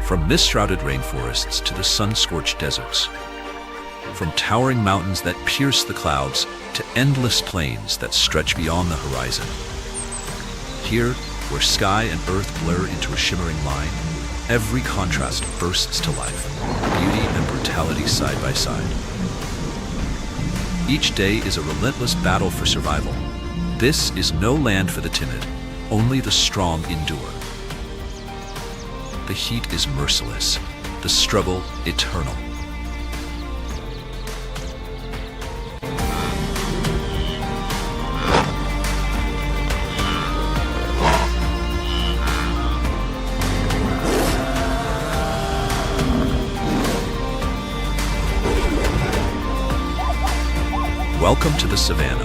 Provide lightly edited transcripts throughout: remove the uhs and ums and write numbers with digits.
From mist-shrouded rainforests to the sun-scorched deserts. From towering mountains that pierce the clouds to endless plains that stretch beyond the horizon. Here, where sky and earth blur into a shimmering line, every contrast bursts to life, beauty and brutality side by side. Each day is a relentless battle for survival. This is no land for the timid, only the strong endure. The heat is merciless, the struggle eternal. Welcome to the Savannah,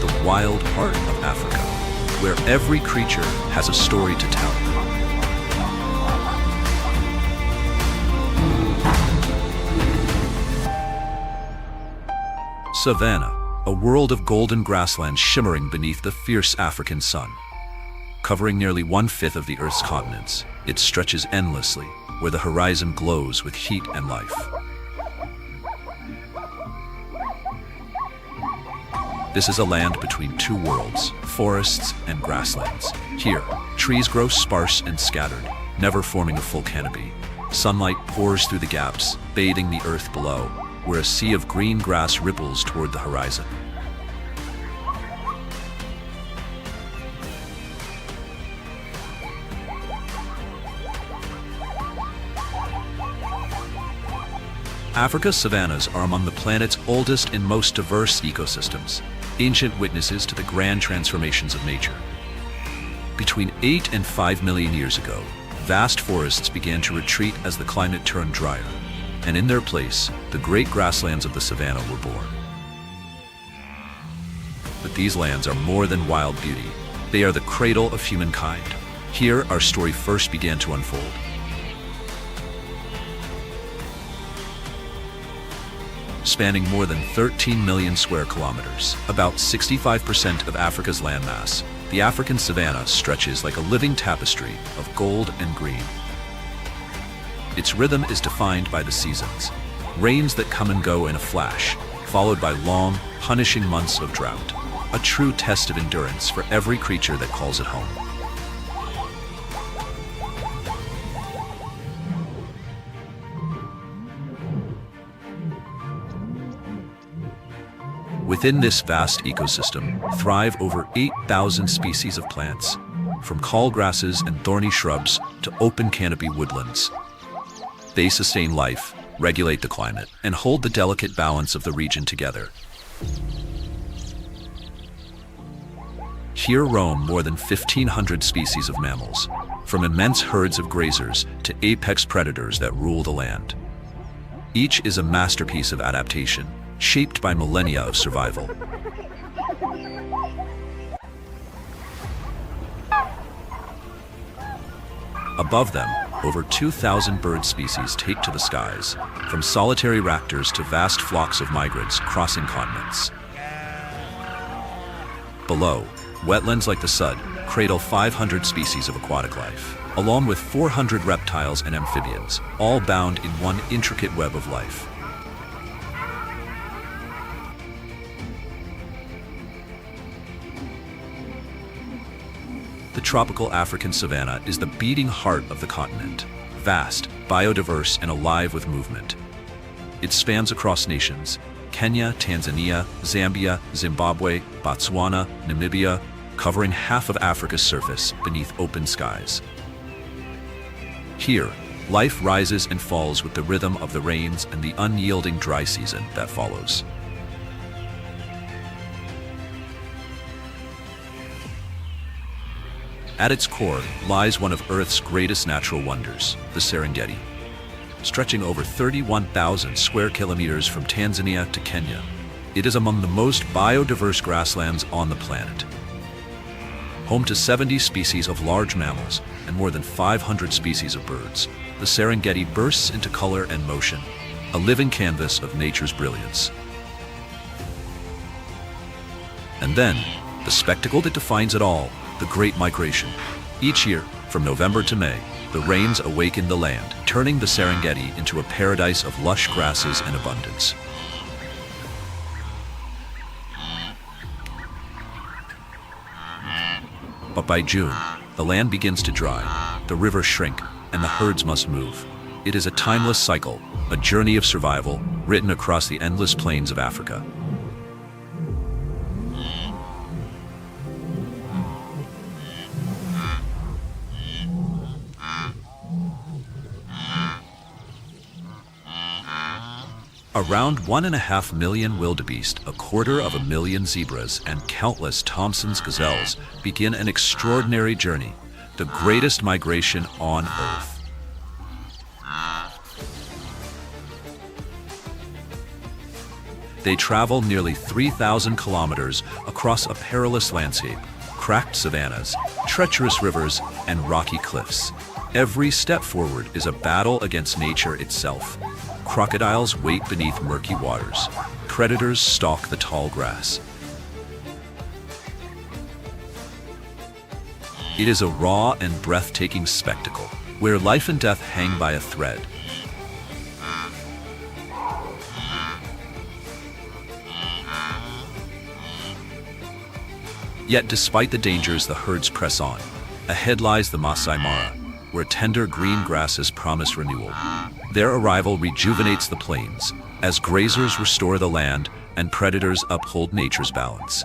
the wild heart of Africa, where every creature has a story to tell. Savannah, a world of golden grassland shimmering beneath the fierce African sun. Covering nearly 1/5 of the Earth's continents, it stretches endlessly, where the horizon glows with heat and life. This is a land between two worlds, forests and grasslands. Here, trees grow sparse and scattered, never forming a full canopy. Sunlight pours through the gaps, bathing the earth below, where a sea of green grass ripples toward the horizon. Africa's savannas are among the planet's oldest and most diverse ecosystems, ancient witnesses to the grand transformations of nature. Between 8 and 5 million years ago, vast forests began to retreat as the climate turned drier, and in their place, the great grasslands of the savanna were born. But these lands are more than wild beauty. They are the cradle of humankind. Here, our story first began to unfold. Spanning more than 13 million square kilometers, about 65% of Africa's landmass, the African savanna stretches like a living tapestry of gold and green. Its rhythm is defined by the seasons, rains that come and go in a flash, followed by long, punishing months of drought, a true test of endurance for every creature that calls it home. Within this vast ecosystem thrive over 8,000 species of plants, from tall grasses and thorny shrubs to open canopy woodlands. They sustain life, regulate the climate, and hold the delicate balance of the region together. Here roam more than 1,500 species of mammals, from immense herds of grazers to apex predators that rule the land. Each is a masterpiece of adaptation, shaped by millennia of survival. Above them, over 2,000 bird species take to the skies, from solitary raptors to vast flocks of migrants crossing continents. Below, wetlands like the Sud cradle 500 species of aquatic life, along with 400 reptiles and amphibians, all bound in one intricate web of life. The tropical African savanna is the beating heart of the continent, vast, biodiverse, and alive with movement. It spans across nations: Kenya, Tanzania, Zambia, Zimbabwe, Botswana, Namibia, covering half of Africa's surface beneath open skies. Here, life rises and falls with the rhythm of the rains and the unyielding dry season that follows. At its core lies one of Earth's greatest natural wonders, the Serengeti. Stretching over 31,000 square kilometers from Tanzania to Kenya, it is among the most biodiverse grasslands on the planet. Home to 70 species of large mammals and more than 500 species of birds, the Serengeti bursts into color and motion, a living canvas of nature's brilliance. And then, the spectacle that defines it all, the Great Migration. Each year, from November to May, the rains awaken the land, turning the Serengeti into a paradise of lush grasses and abundance. But by June, the land begins to dry, the rivers shrink, and the herds must move. It is a timeless cycle, a journey of survival, written across the endless plains of Africa. Around 1.5 million wildebeest, 250,000 zebras, and countless Thomson's gazelles begin an extraordinary journey, the greatest migration on Earth. They travel nearly 3,000 kilometers across a perilous landscape, cracked savannas, treacherous rivers, and rocky cliffs. Every step forward is a battle against nature itself. Crocodiles wait beneath murky waters. Predators stalk the tall grass. It is a raw and breathtaking spectacle, where life and death hang by a thread. Yet despite the dangers, the herds press on. Ahead lies the Masai Mara, where tender green grasses promise renewal. Their arrival rejuvenates the plains, as grazers restore the land and predators uphold nature's balance.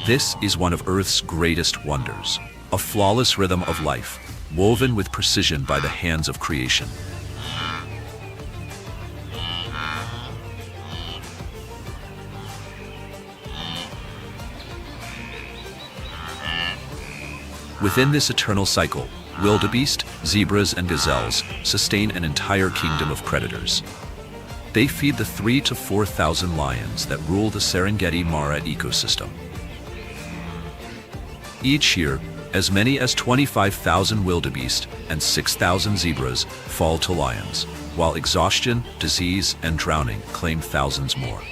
This is one of Earth's greatest wonders, a flawless rhythm of life, woven with precision by the hands of creation. Within this eternal cycle, wildebeest, zebras, and gazelles sustain an entire kingdom of predators. They feed the 3,000 to 4,000 lions that rule the Serengeti Mara ecosystem. Each year, as many as 25,000 wildebeest and 6,000 zebras fall to lions, while exhaustion, disease, and drowning claim thousands more.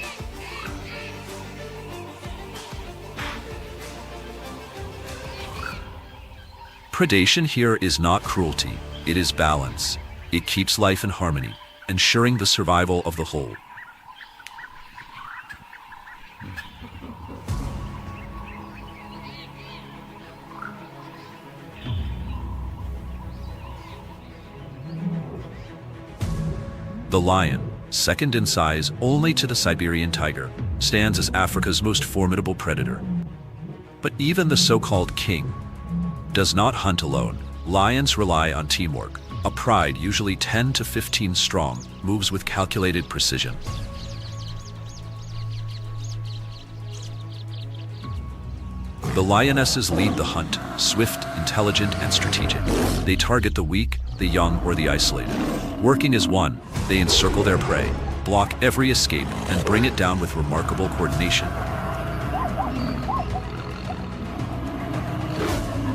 Predation here is not cruelty, it is balance. It keeps life in harmony, ensuring the survival of the whole. The lion, second in size only to the Siberian tiger, stands as Africa's most formidable predator. But even the so-called king does not hunt alone. Lions rely on teamwork. A pride, usually 10 to 15 strong, moves with calculated precision. The lionesses lead the hunt, swift, intelligent, and strategic. They target the weak, the young, or the isolated. Working as one, they encircle their prey, block every escape, and bring it down with remarkable coordination.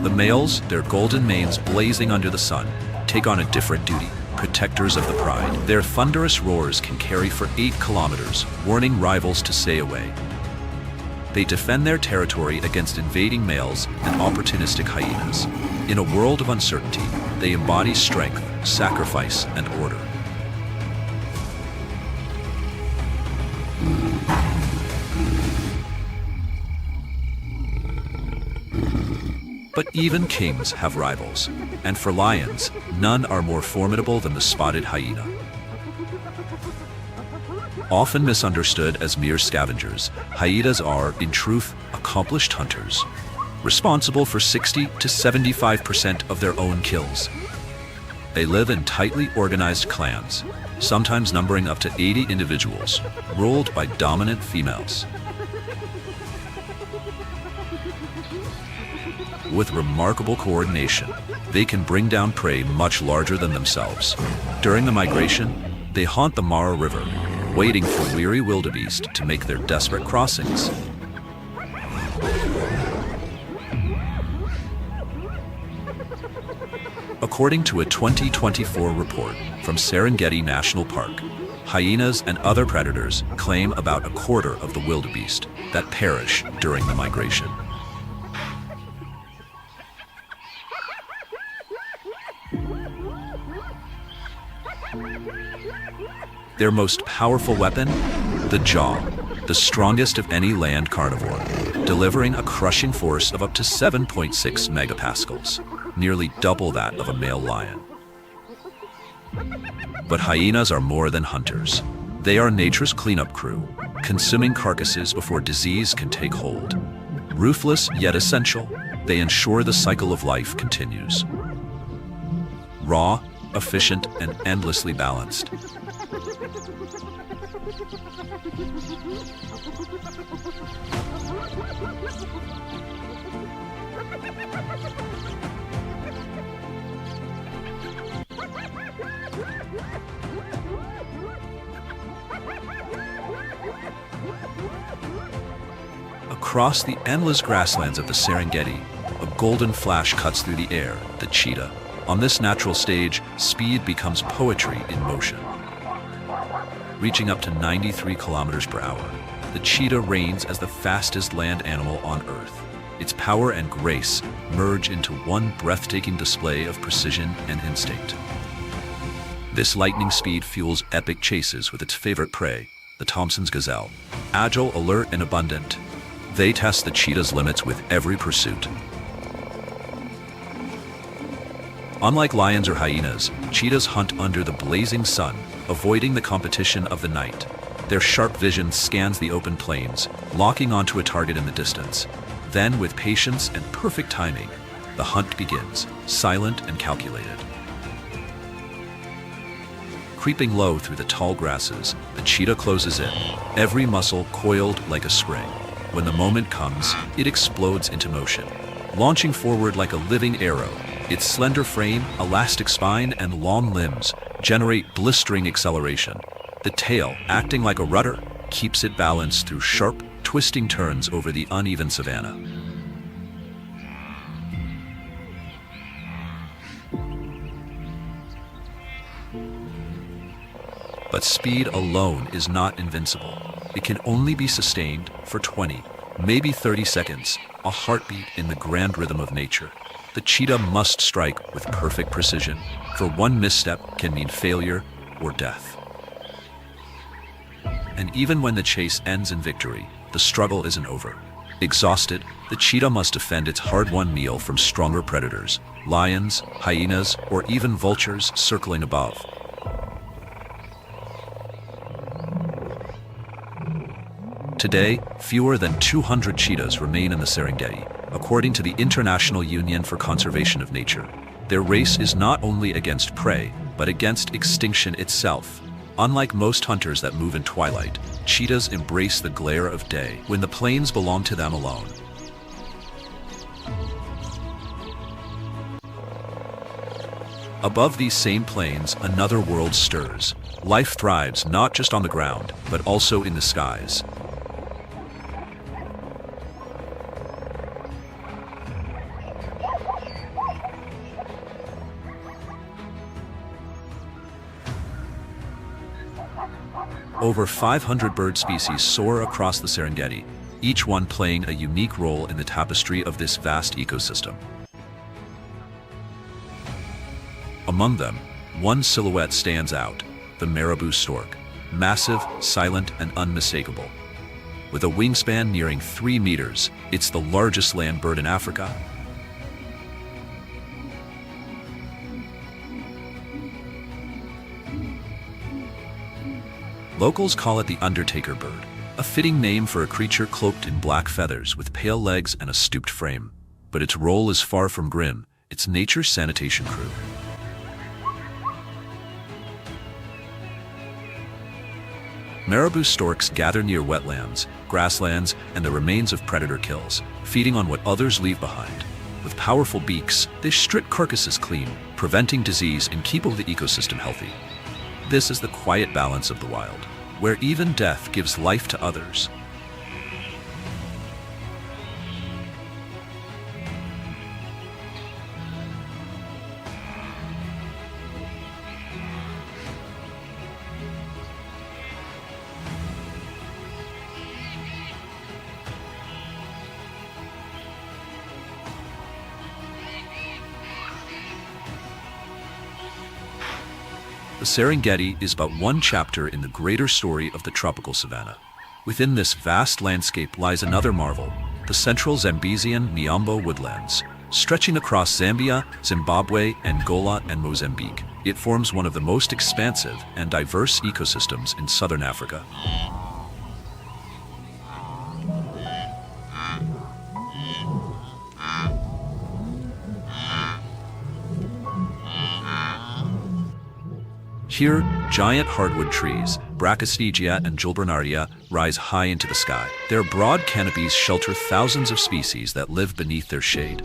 The males, their golden manes blazing under the sun, take on a different duty, protectors of the pride. Their thunderous roars can carry for 8 kilometers, warning rivals to stay away. They defend their territory against invading males and opportunistic hyenas. In a world of uncertainty, they embody strength, sacrifice, and order. But even kings have rivals, and for lions, none are more formidable than the spotted hyena. Often misunderstood as mere scavengers, hyenas are, in truth, accomplished hunters, responsible for 60 to 75% of their own kills. They live in tightly organized clans, sometimes numbering up to 80 individuals, ruled by dominant females. With remarkable coordination, they can bring down prey much larger than themselves. During the migration, they haunt the Mara River, waiting for weary wildebeest to make their desperate crossings. According to a 2024 report from Serengeti National Park, Hyenas and other predators claim about a quarter of the wildebeest that perish during the migration. Their most powerful weapon? The jaw, the strongest of any land carnivore, delivering a crushing force of up to 7.6 megapascals, nearly double that of a male lion. But hyenas are more than hunters. They are nature's cleanup crew, consuming carcasses before disease can take hold. Ruthless yet essential, they ensure the cycle of life continues. Raw, efficient, and endlessly balanced. Across the endless grasslands of the Serengeti, a golden flash cuts through the air, the cheetah. On this natural stage, speed becomes poetry in motion. Reaching up to 93 kilometers per hour, the cheetah reigns as the fastest land animal on Earth. Its power and grace merge into one breathtaking display of precision and instinct. This lightning speed fuels epic chases with its favorite prey, the Thompson's gazelle. Agile, alert, and abundant, they test the cheetah's limits with every pursuit. Unlike lions or hyenas, cheetahs hunt under the blazing sun, avoiding the competition of the night. Their sharp vision scans the open plains, locking onto a target in the distance. Then, with patience and perfect timing, the hunt begins, silent and calculated. Creeping low through the tall grasses, the cheetah closes in, every muscle coiled like a spring. When the moment comes, it explodes into motion, launching forward like a living arrow. Its slender frame, elastic spine, and long limbs generate blistering acceleration. The tail, acting like a rudder, keeps it balanced through sharp, twisting turns over the uneven savanna. But speed alone is not invincible. It can only be sustained for 20, maybe 30 seconds, a heartbeat in the grand rhythm of nature. The cheetah must strike with perfect precision, for one misstep can mean failure or death. And even when the chase ends in victory, the struggle isn't over. Exhausted, the cheetah must defend its hard-won meal from stronger predators, lions, hyenas, or even vultures circling above. Today, fewer than 200 cheetahs remain in the Serengeti, according to the International Union for Conservation of Nature. Their race is not only against prey, but against extinction itself. Unlike most hunters that move in twilight, cheetahs embrace the glare of day when the plains belong to them alone. Above these same plains, another world stirs. Life thrives not just on the ground, but also in the skies. Over 500 bird species soar across the Serengeti, each one playing a unique role in the tapestry of this vast ecosystem. Among them, one silhouette stands out, the marabou stork, massive, silent, and unmistakable. With a wingspan nearing 3 meters, it's the largest land bird in Africa. Locals call it the Undertaker bird, a fitting name for a creature cloaked in black feathers with pale legs and a stooped frame. But its role is far from grim, it's nature's sanitation crew. Marabou storks gather near wetlands, grasslands, and the remains of predator kills, feeding on what others leave behind. With powerful beaks, they strip carcasses clean, preventing disease and keeping the ecosystem healthy. This is the quiet balance of the wild, where even death gives life to others. The Serengeti is but one chapter in the greater story of the tropical savanna. Within this vast landscape lies another marvel, the central Zambezian Miombo woodlands. Stretching across Zambia, Zimbabwe, Angola, and Mozambique, it forms one of the most expansive and diverse ecosystems in southern Africa. Here, giant hardwood trees, Brachystegia and Julbernaria, rise high into the sky. Their broad canopies shelter thousands of species that live beneath their shade.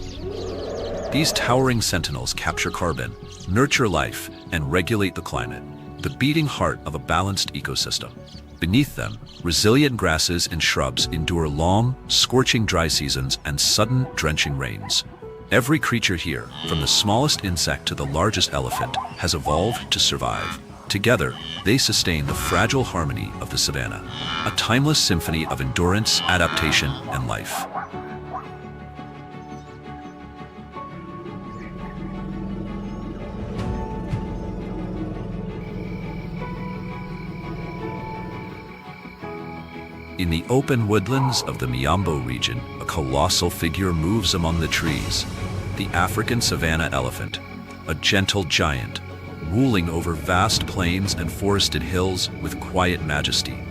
These towering sentinels capture carbon, nurture life, and regulate the climate, the beating heart of a balanced ecosystem. Beneath them, resilient grasses and shrubs endure long, scorching dry seasons and sudden, drenching rains. Every creature here, from the smallest insect to the largest elephant, has evolved to survive. Together, they sustain the fragile harmony of the savanna, a timeless symphony of endurance, adaptation, and life. In the open woodlands of the Miombo region, a colossal figure moves among the trees, the African savanna elephant, a gentle giant, ruling over vast plains and forested hills with quiet majesty.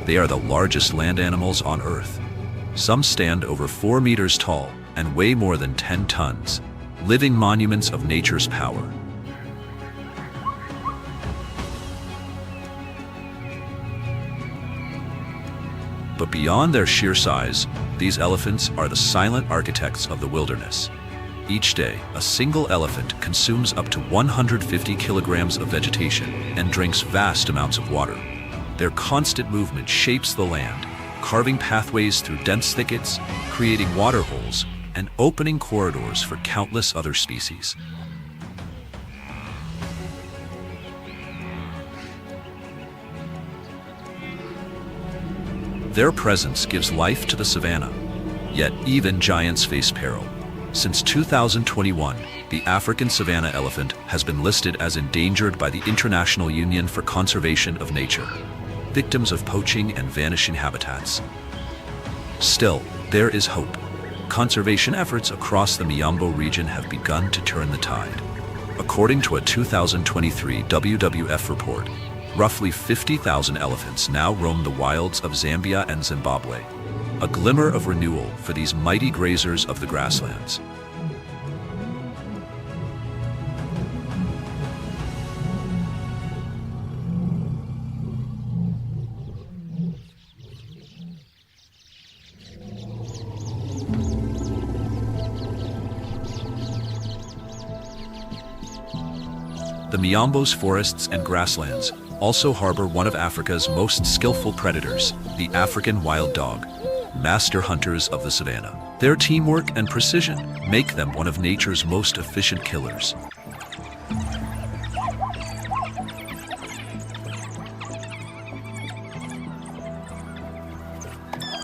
They are the largest land animals on Earth. Some stand over 4 meters tall and weigh more than 10 tons, living monuments of nature's power. But beyond their sheer size, these elephants are the silent architects of the wilderness. Each day, a single elephant consumes up to 150 kilograms of vegetation and drinks vast amounts of water. Their constant movement shapes the land, carving pathways through dense thickets, creating water holes, and opening corridors for countless other species. Their presence gives life to the savanna, yet even giants face peril. Since 2021, the African savanna elephant has been listed as endangered by the International Union for Conservation of Nature, victims of poaching and vanishing habitats. Still, there is hope. Conservation efforts across the Miombo region have begun to turn the tide. According to a 2023 WWF report, roughly 50,000 elephants now roam the wilds of Zambia and Zimbabwe, a glimmer of renewal for these mighty grazers of the grasslands. The Miombo's forests and grasslands also harbor one of Africa's most skillful predators, the African wild dog, master hunters of the savanna. Their teamwork and precision make them one of nature's most efficient killers.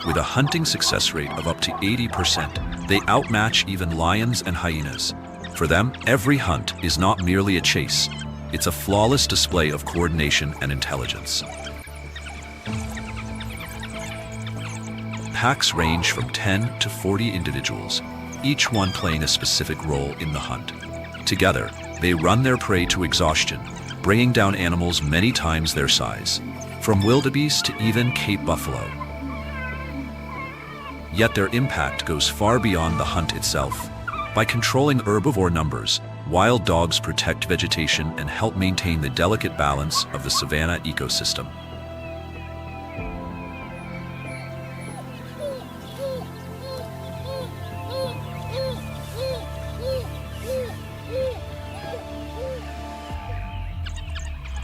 With a hunting success rate of up to 80%, they outmatch even lions and hyenas. For them, every hunt is not merely a chase. It's a flawless display of coordination and intelligence. Packs range from 10 to 40 individuals, each one playing a specific role in the hunt. Together, they run their prey to exhaustion, bringing down animals many times their size, from wildebeest to even Cape buffalo. Yet their impact goes far beyond the hunt itself. By controlling herbivore numbers, wild dogs protect vegetation and help maintain the delicate balance of the savanna ecosystem.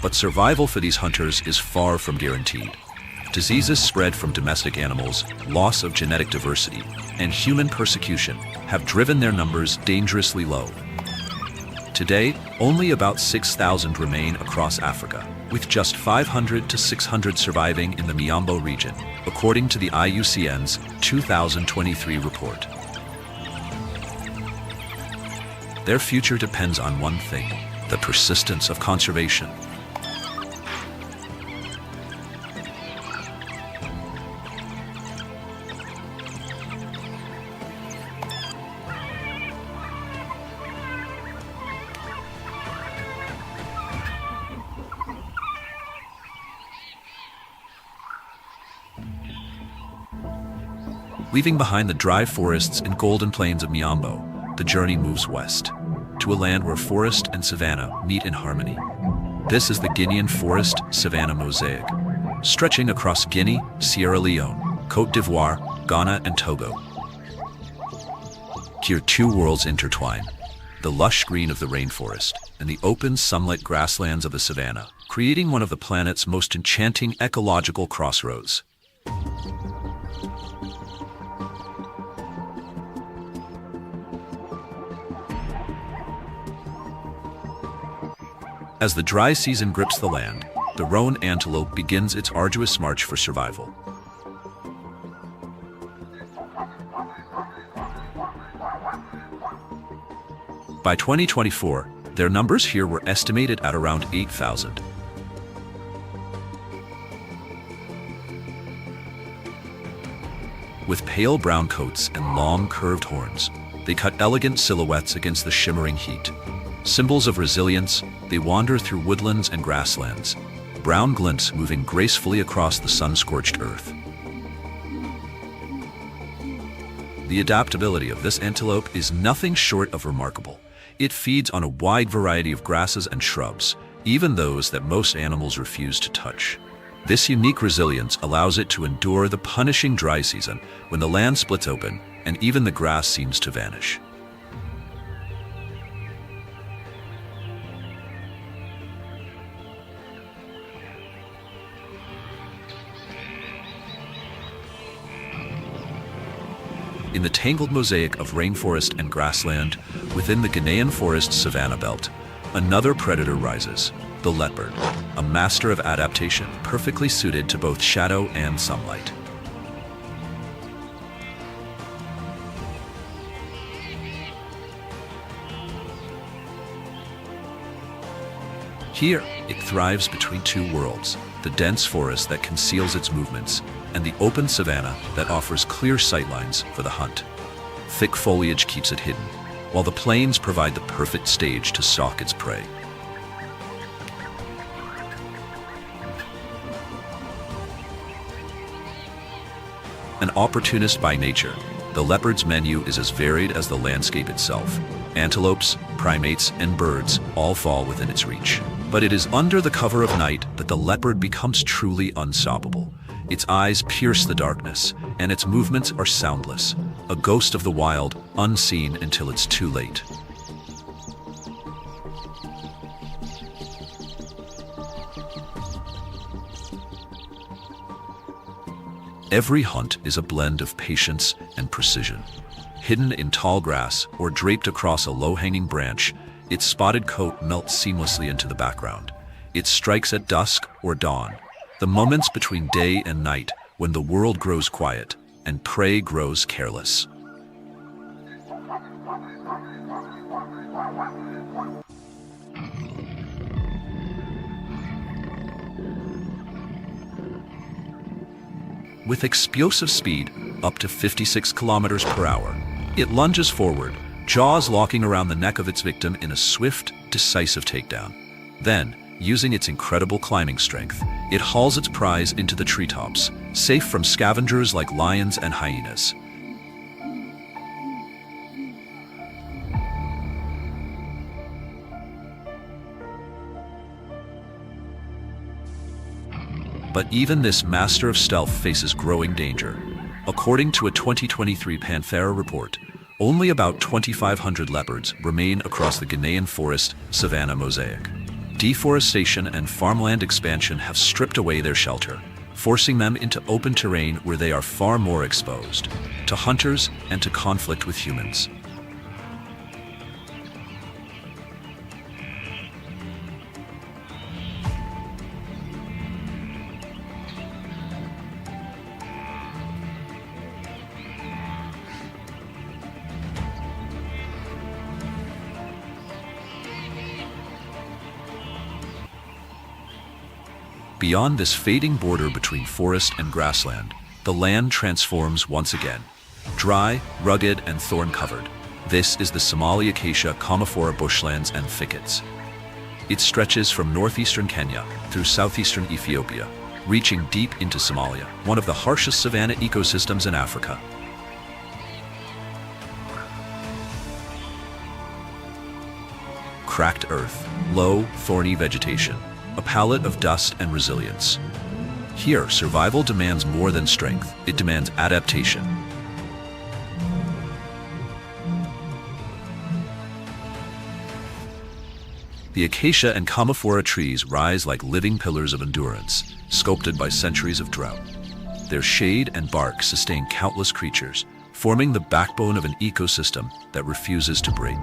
But survival for these hunters is far from guaranteed. Diseases spread from domestic animals, loss of genetic diversity, and human persecution have driven their numbers dangerously low. Today, only about 6,000 remain across Africa, with just 500 to 600 surviving in the Miombo region, according to the IUCN's 2023 report. Their future depends on one thing: the persistence of conservation. Leaving behind the dry forests and golden plains of Miombo, the journey moves west, to a land where forest and savanna meet in harmony. This is the Guinean forest-savanna mosaic, stretching across Guinea, Sierra Leone, Côte d'Ivoire, Ghana, and Togo. Here two worlds intertwine, the lush green of the rainforest and the open sunlit grasslands of the savanna, creating one of the planet's most enchanting ecological crossroads. As the dry season grips the land, the roan antelope begins its arduous march for survival. By 2024, their numbers here were estimated at around 8,000. With pale brown coats and long, curved horns, they cut elegant silhouettes against the shimmering heat. Symbols of resilience, they wander through woodlands and grasslands, brown glints moving gracefully across the sun-scorched earth. The adaptability of this antelope is nothing short of remarkable. It feeds on a wide variety of grasses and shrubs, even those that most animals refuse to touch. This unique resilience allows it to endure the punishing dry season when the land splits open and even the grass seems to vanish. In the tangled mosaic of rainforest and grassland within the Guinean forest savanna belt, another predator rises, the leopard, a master of adaptation perfectly suited to both shadow and sunlight. Here, it thrives between two worlds, the dense forest that conceals its movements and the open savanna that offers clear sightlines for the hunt. Thick foliage keeps it hidden, while the plains provide the perfect stage to stalk its prey. An opportunist by nature, the leopard's menu is as varied as the landscape itself. Antelopes, primates, and birds all fall within its reach. But it is under the cover of night that the leopard becomes truly unstoppable. Its eyes pierce the darkness, and its movements are soundless, a ghost of the wild, unseen until it's too late. Every hunt is a blend of patience and precision. Hidden in tall grass or draped across a low-hanging branch, its spotted coat melts seamlessly into the background. It strikes at dusk or dawn, the moments between day and night when the world grows quiet and prey grows careless. With explosive speed, up to 56 kilometers per hour, it lunges forward, jaws locking around the neck of its victim in a swift, decisive takedown. Then, using its incredible climbing strength, it hauls its prize into the treetops, safe from scavengers like lions and hyenas. But even this master of stealth faces growing danger. According to a 2023 Panthera report, only about 2,500 leopards remain across the Guinean forest savanna mosaic. Deforestation and farmland expansion have stripped away their shelter, forcing them into open terrain where they are far more exposed to hunters and to conflict with humans. Beyond this fading border between forest and grassland, the land transforms once again. Dry, rugged, and thorn-covered, this is the Somali acacia commiphora bushlands and thickets. It stretches from northeastern Kenya through southeastern Ethiopia, reaching deep into Somalia, one of the harshest savanna ecosystems in Africa. Cracked earth, low, thorny vegetation, a palette of dust and resilience. Here, survival demands more than strength, it demands adaptation. The acacia and commiphora trees rise like living pillars of endurance, sculpted by centuries of drought. Their shade and bark sustain countless creatures, forming the backbone of an ecosystem that refuses to break.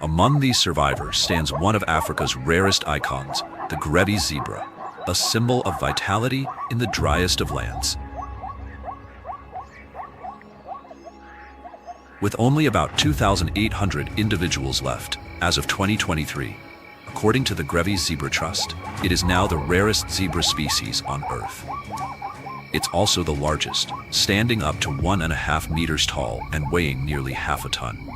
Among these survivors stands one of Africa's rarest icons, the Grevy's zebra, a symbol of vitality in the driest of lands. With only about 2,800 individuals left as of 2023, according to the Grevy's Zebra Trust, it is now the rarest zebra species on Earth. It's also the largest, standing up to 1.5 meters tall and weighing nearly half a ton.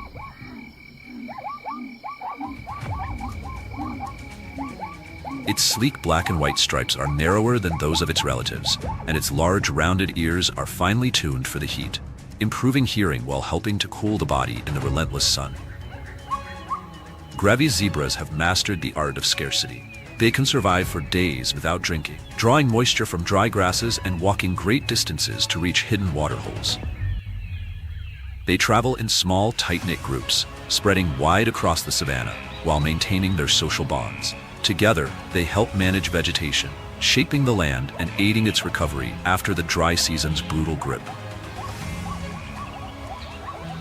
Its sleek black and white stripes are narrower than those of its relatives, and its large rounded ears are finely tuned for the heat, improving hearing while helping to cool the body in the relentless sun. Grevy's zebras have mastered the art of scarcity. They can survive for days without drinking, drawing moisture from dry grasses and walking great distances to reach hidden waterholes. They travel in small, tight-knit groups, spreading wide across the savanna while maintaining their social bonds. Together, they help manage vegetation, shaping the land and aiding its recovery after the dry season's brutal grip.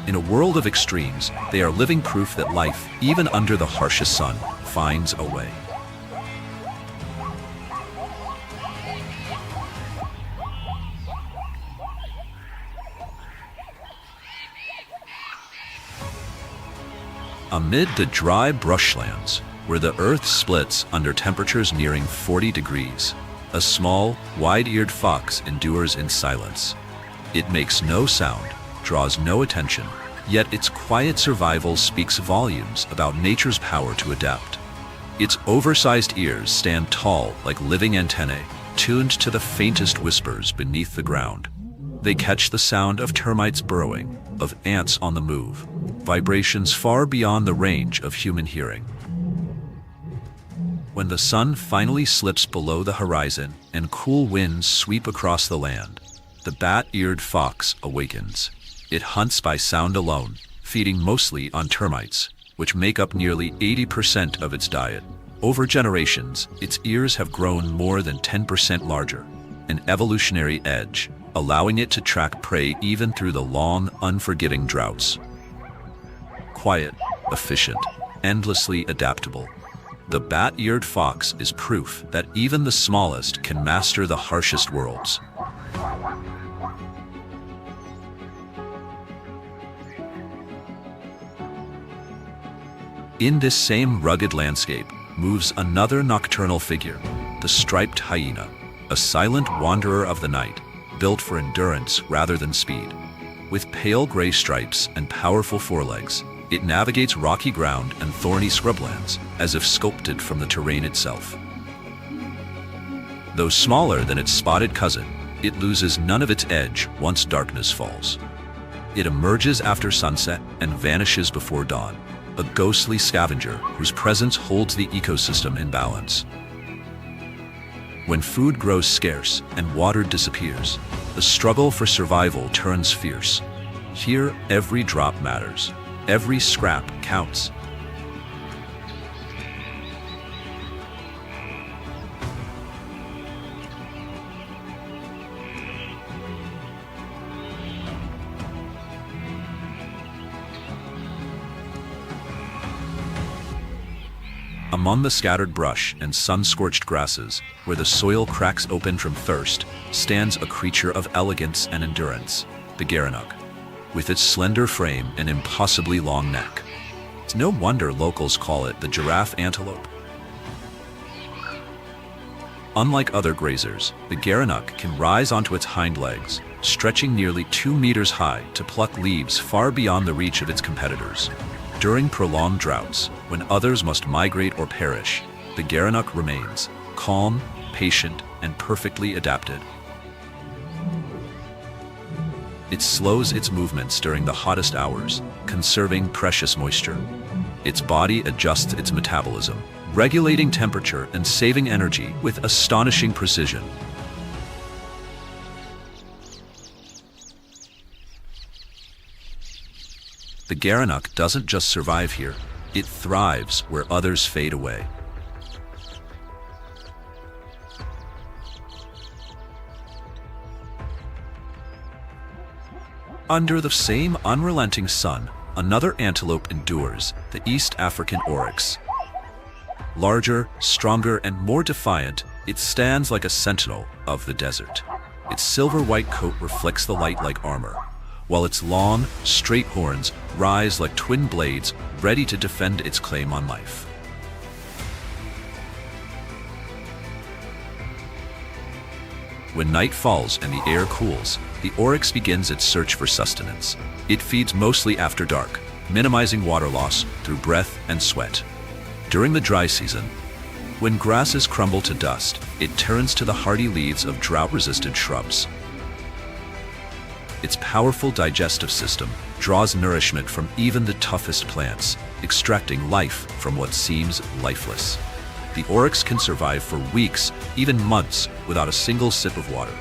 In a world of extremes, they are living proof that life, even under the harshest sun, finds a way. Amid the dry brushlands, where the earth splits under temperatures nearing 40 degrees, a small, wide-eared fox endures in silence. It makes no sound, draws no attention, yet its quiet survival speaks volumes about nature's power to adapt. Its oversized ears stand tall like living antennae, tuned to the faintest whispers beneath the ground. They catch the sound of termites burrowing, of ants on the move, vibrations far beyond the range of human hearing. When the sun finally slips below the horizon and cool winds sweep across the land, the bat-eared fox awakens. It hunts by sound alone, feeding mostly on termites, which make up nearly 80% of its diet. Over generations, its ears have grown more than 10% larger, an evolutionary edge, allowing it to track prey even through the long, unforgiving droughts. Quiet, efficient, endlessly adaptable, the bat-eared fox is proof that even the smallest can master the harshest worlds. In this same rugged landscape moves another nocturnal figure, the striped hyena, a silent wanderer of the night, built for endurance rather than speed. With pale gray stripes and powerful forelegs, it navigates rocky ground and thorny scrublands as if sculpted from the terrain itself. Though smaller than its spotted cousin, it loses none of its edge once darkness falls. It emerges after sunset and vanishes before dawn, a ghostly scavenger whose presence holds the ecosystem in balance. When food grows scarce and water disappears, the struggle for survival turns fierce. Here, every drop matters. Every scrap counts. Among the scattered brush and sun-scorched grasses, where the soil cracks open from thirst, stands a creature of elegance and endurance, the gerenuk, with its slender frame and impossibly long neck. It's no wonder locals call it the giraffe antelope. Unlike other grazers, the gerenuk can rise onto its hind legs, stretching nearly 2 meters high to pluck leaves far beyond the reach of its competitors. During prolonged droughts, when others must migrate or perish, the gerenuk remains calm, patient, and perfectly adapted. It slows its movements during the hottest hours, conserving precious moisture. Its body adjusts its metabolism, regulating temperature and saving energy with astonishing precision. The gerenuk doesn't just survive here, it thrives where others fade away. Under the same unrelenting sun, another antelope endures, the East African oryx. Larger, stronger, and more defiant, it stands like a sentinel of the desert. Its silver-white coat reflects the light like armor, while its long, straight horns rise like twin blades, ready to defend its claim on life. When night falls and the air cools, the oryx begins its search for sustenance. It feeds mostly after dark, minimizing water loss through breath and sweat. During the dry season, when grasses crumble to dust, it turns to the hardy leaves of drought-resistant shrubs. Its powerful digestive system draws nourishment from even the toughest plants, extracting life from what seems lifeless. The oryx can survive for weeks, even months, without a single sip of water.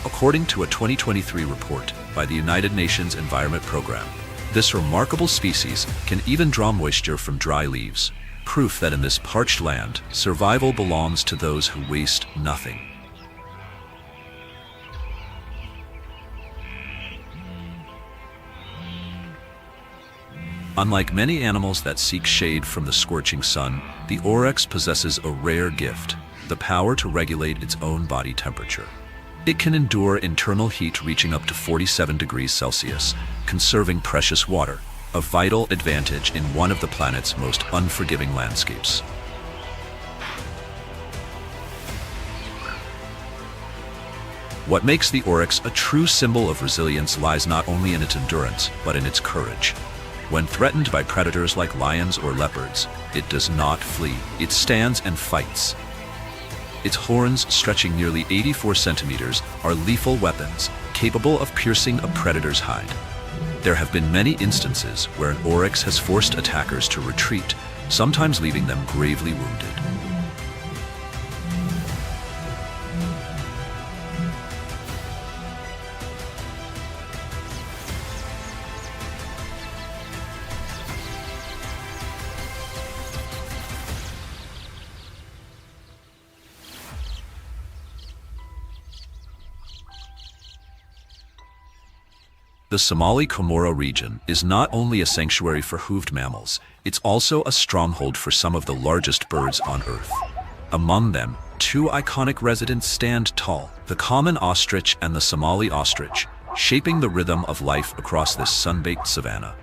According to a 2023 report by the United Nations Environment Program, this remarkable species can even draw moisture from dry leaves, proof that in this parched land, survival belongs to those who waste nothing. Unlike many animals that seek shade from the scorching sun, the oryx possesses a rare gift, the power to regulate its own body temperature. It can endure internal heat reaching up to 47 degrees Celsius, conserving precious water, a vital advantage in one of the planet's most unforgiving landscapes. What makes the oryx a true symbol of resilience lies not only in its endurance, but in its courage. When threatened by predators like lions or leopards, it does not flee. It stands and fights. Its horns, stretching nearly 84 centimeters, are lethal weapons, capable of piercing a predator's hide. There have been many instances where an oryx has forced attackers to retreat, sometimes leaving them gravely wounded. The Somali Comoro region is not only a sanctuary for hoofed mammals, it's also a stronghold for some of the largest birds on Earth. Among them, two iconic residents stand tall, the common ostrich and the Somali ostrich, shaping the rhythm of life across this sun-baked savanna.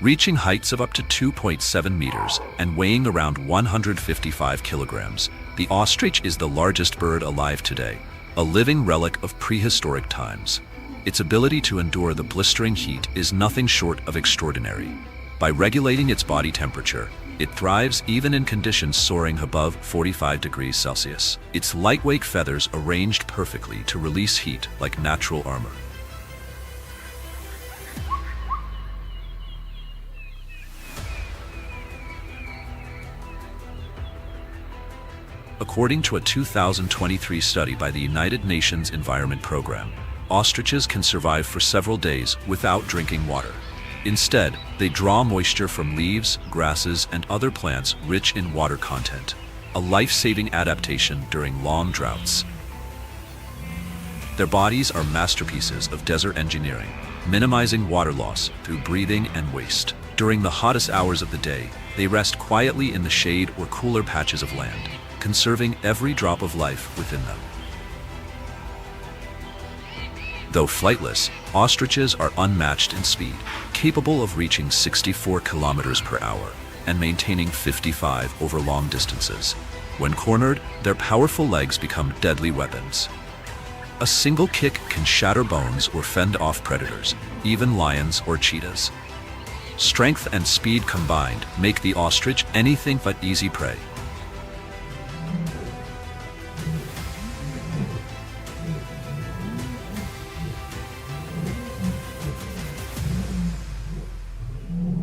Reaching heights of up to 2.7 meters and weighing around 155 kilograms, the ostrich is the largest bird alive today, a living relic of prehistoric times. Its ability to endure the blistering heat is nothing short of extraordinary. By regulating its body temperature, it thrives even in conditions soaring above 45 degrees Celsius. Its lightweight feathers arranged perfectly to release heat like natural armor. According to a 2023 study by the United Nations Environment Program, ostriches can survive for several days without drinking water. Instead, they draw moisture from leaves, grasses, and other plants rich in water content, a life-saving adaptation during long droughts. Their bodies are masterpieces of desert engineering, minimizing water loss through breathing and waste. During the hottest hours of the day, they rest quietly in the shade or cooler patches of land, conserving every drop of life within them. Though flightless, ostriches are unmatched in speed, capable of reaching 64 kilometers per hour and maintaining 55 over long distances. When cornered, their powerful legs become deadly weapons. A single kick can shatter bones or fend off predators, even lions or cheetahs. Strength and speed combined make the ostrich anything but easy prey.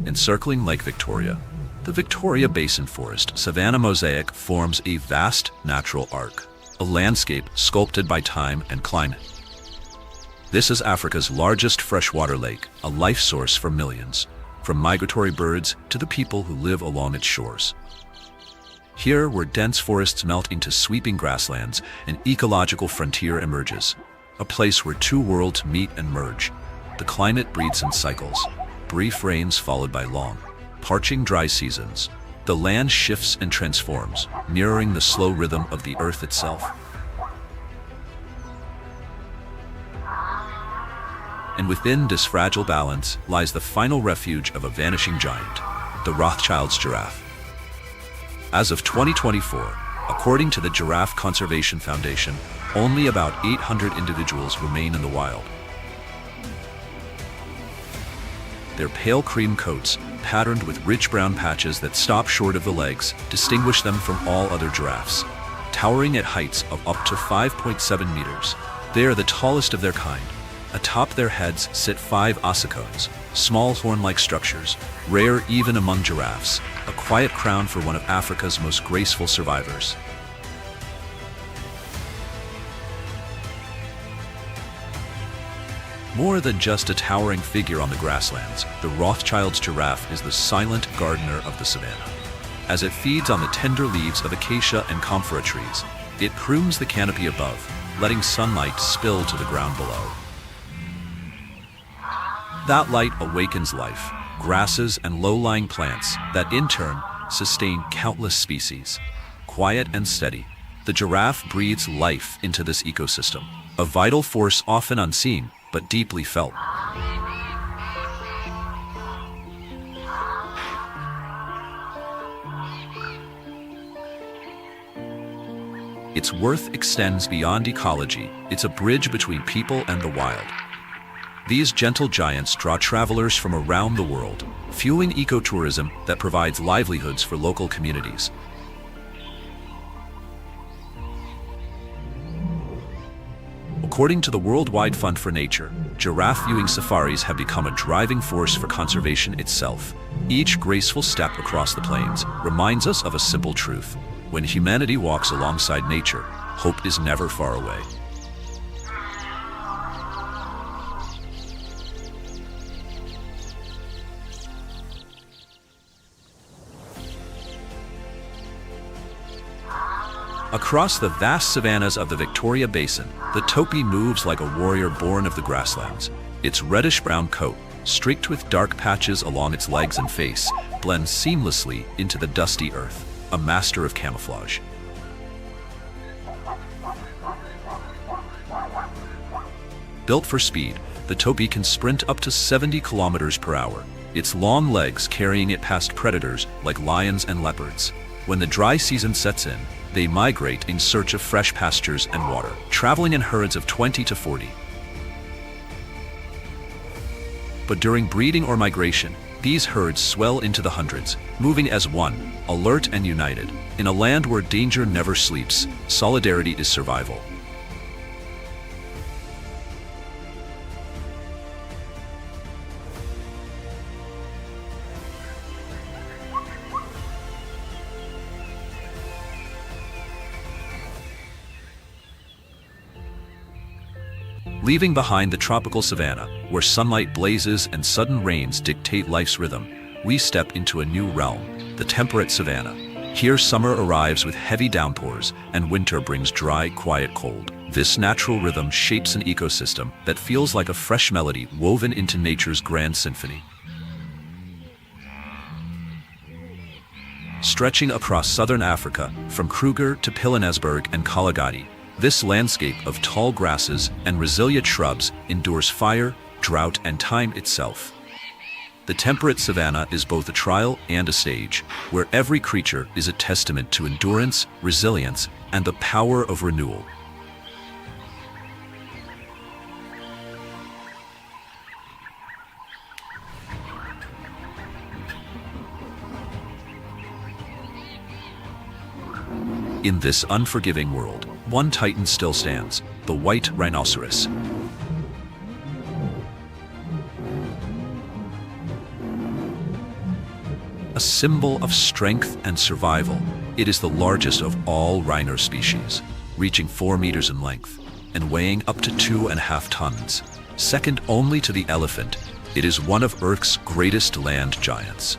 Encircling Lake Victoria, the Victoria Basin forest Savannah mosaic forms a vast natural arc, a landscape sculpted by time and climate. This is Africa's largest freshwater lake, a life source for millions, from migratory birds to the people who live along its shores. Here, where dense forests melt into sweeping grasslands, an ecological frontier emerges, a place where two worlds meet and merge. The climate breeds in cycles, brief rains followed by long, parching dry seasons. The land shifts and transforms, mirroring the slow rhythm of the earth itself. And within this fragile balance lies the final refuge of a vanishing giant, the Rothschild's giraffe. As of 2024, according to the Giraffe Conservation Foundation, only about 800 individuals remain in the wild. Their pale cream coats, patterned with rich brown patches that stop short of the legs, distinguish them from all other giraffes. Towering at heights of up to 5.7 meters, they are the tallest of their kind. Atop their heads sit 5 ossicones, small horn-like structures, rare even among giraffes, a quiet crown for one of Africa's most graceful survivors. More than just a towering figure on the grasslands, the Rothschild's giraffe is the silent gardener of the savanna. As it feeds on the tender leaves of acacia and comfora trees, it prunes the canopy above, letting sunlight spill to the ground below. That light awakens life, grasses and low-lying plants that in turn sustain countless species. Quiet and steady, the giraffe breathes life into this ecosystem, a vital force often unseen but deeply felt. Its worth extends beyond ecology. It's a bridge between people and the wild. These gentle giants draw travelers from around the world, fueling ecotourism that provides livelihoods for local communities. According to the Worldwide Fund for Nature, giraffe viewing safaris have become a driving force for conservation itself. Each graceful step across the plains reminds us of a simple truth. When humanity walks alongside nature, hope is never far away. Across the vast savannas of the Victoria Basin, the topi moves like a warrior born of the grasslands. Its reddish-brown coat, streaked with dark patches along its legs and face, blends seamlessly into the dusty earth, a master of camouflage. Built for speed, the topi can sprint up to 70 kilometers per hour, its long legs carrying it past predators like lions and leopards. When the dry season sets in, they migrate in search of fresh pastures and water, traveling in herds of 20 to 40. But during breeding or migration, these herds swell into the hundreds, moving as one, alert and united. In a land where danger never sleeps, solidarity is survival. Leaving behind the tropical savanna, where sunlight blazes and sudden rains dictate life's rhythm, we step into a new realm, the temperate savanna. Here summer arrives with heavy downpours, and winter brings dry, quiet cold. This natural rhythm shapes an ecosystem that feels like a fresh melody woven into nature's grand symphony. Stretching across southern Africa, from Kruger to Pilanesberg and Kalahari, this landscape of tall grasses and resilient shrubs endures fire, drought, and time itself. The temperate savanna is both a trial and a stage, where every creature is a testament to endurance, resilience, and the power of renewal. In this unforgiving world, one titan still stands, the white rhinoceros. A symbol of strength and survival, it is the largest of all rhino species, reaching 4 meters in length and weighing up to 2.5 tons. Second only to the elephant, it is one of Earth's greatest land giants.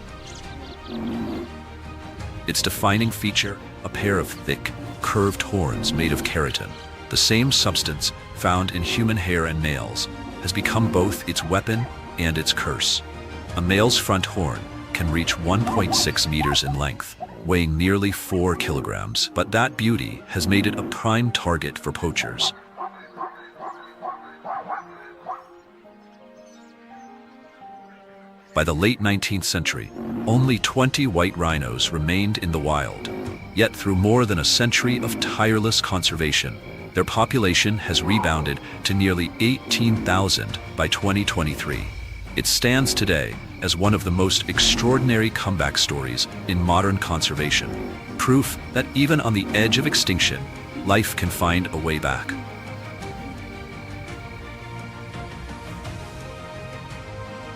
Its defining feature, a pair of thick, curved horns made of keratin, the same substance found in human hair and nails, has become both its weapon and its curse. A male's front horn can reach 1.6 meters in length, weighing nearly 4 kilograms, but that beauty has made it a prime target for poachers. By the late 19th century, only 20 white rhinos remained in the wild. Yet through more than a century of tireless conservation, their population has rebounded to nearly 18,000 by 2023. It stands today as one of the most extraordinary comeback stories in modern conservation, proof that even on the edge of extinction, life can find a way back.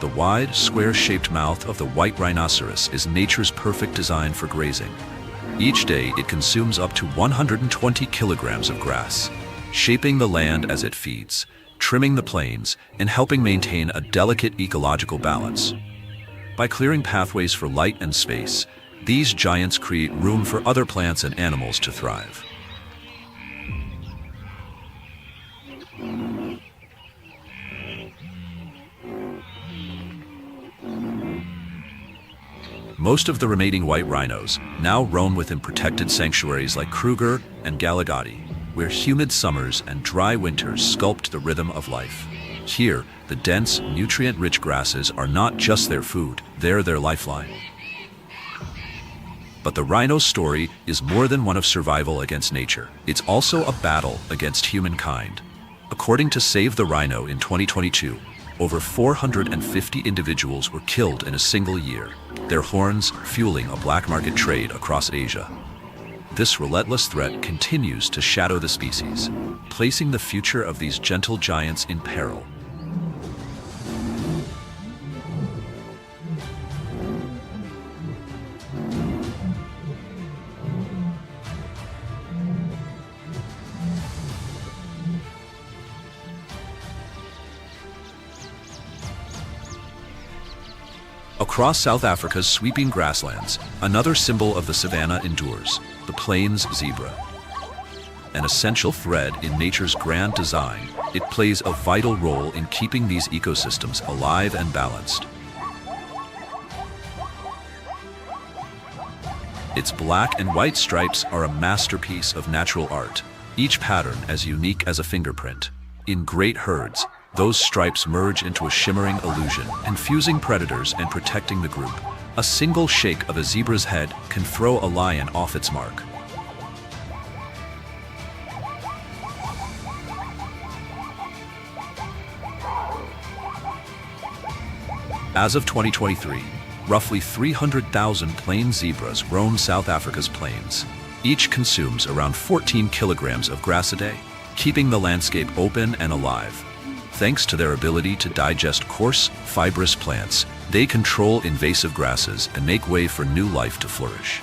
The wide, square-shaped mouth of the white rhinoceros is nature's perfect design for grazing. Each day, it consumes up to 120 kilograms of grass, shaping the land as it feeds, trimming the plains, and helping maintain a delicate ecological balance. By clearing pathways for light and space, these giants create room for other plants and animals to thrive. Most of the remaining white rhinos now roam within protected sanctuaries like Kruger and Kalahari, where humid summers and dry winters sculpt the rhythm of life. Here, the dense, nutrient-rich grasses are not just their food, they're their lifeline. But the rhino's story is more than one of survival against nature. It's also a battle against humankind. According to Save the Rhino in 2022, over 450 individuals were killed in a single year, their horns fueling a black market trade across Asia. This relentless threat continues to shadow the species, placing the future of these gentle giants in peril. Across South Africa's sweeping grasslands, another symbol of the savanna endures, the plains zebra. An essential thread in nature's grand design, it plays a vital role in keeping these ecosystems alive and balanced. Its black and white stripes are a masterpiece of natural art, each pattern as unique as a fingerprint. In great herds, those stripes merge into a shimmering illusion, confusing predators and protecting the group. A single shake of a zebra's head can throw a lion off its mark. As of 2023, roughly 300,000 plain zebras roam South Africa's plains. Each consumes around 14 kilograms of grass a day, keeping the landscape open and alive. Thanks to their ability to digest coarse, fibrous plants, they control invasive grasses and make way for new life to flourish.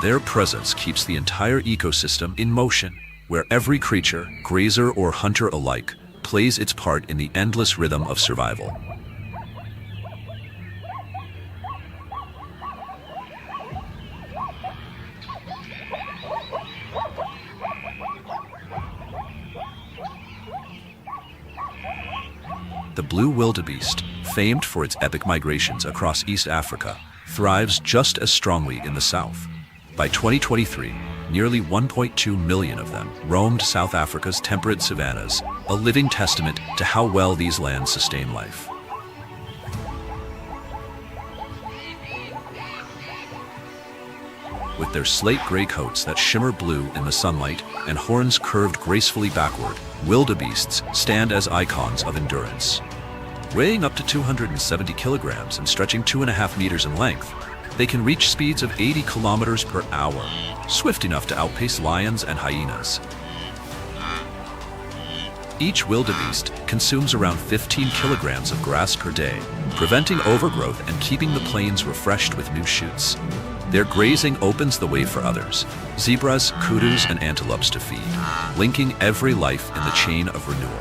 Their presence keeps the entire ecosystem in motion, where every creature, grazer or hunter alike, plays its part in the endless rhythm of survival. The blue wildebeest, famed for its epic migrations across East Africa, thrives just as strongly in the south. By 2023, nearly 1.2 million of them roamed South Africa's temperate savannas, a living testament to how well these lands sustain life. With their slate-gray coats that shimmer blue in the sunlight and horns curved gracefully backward, wildebeests stand as icons of endurance. Weighing up to 270 kilograms and stretching 2.5 meters in length, they can reach speeds of 80 kilometers per hour, swift enough to outpace lions and hyenas. Each wildebeest consumes around 15 kilograms of grass per day, preventing overgrowth and keeping the plains refreshed with new shoots. Their grazing opens the way for others, zebras, kudus, and antelopes to feed, linking every life in the chain of renewal.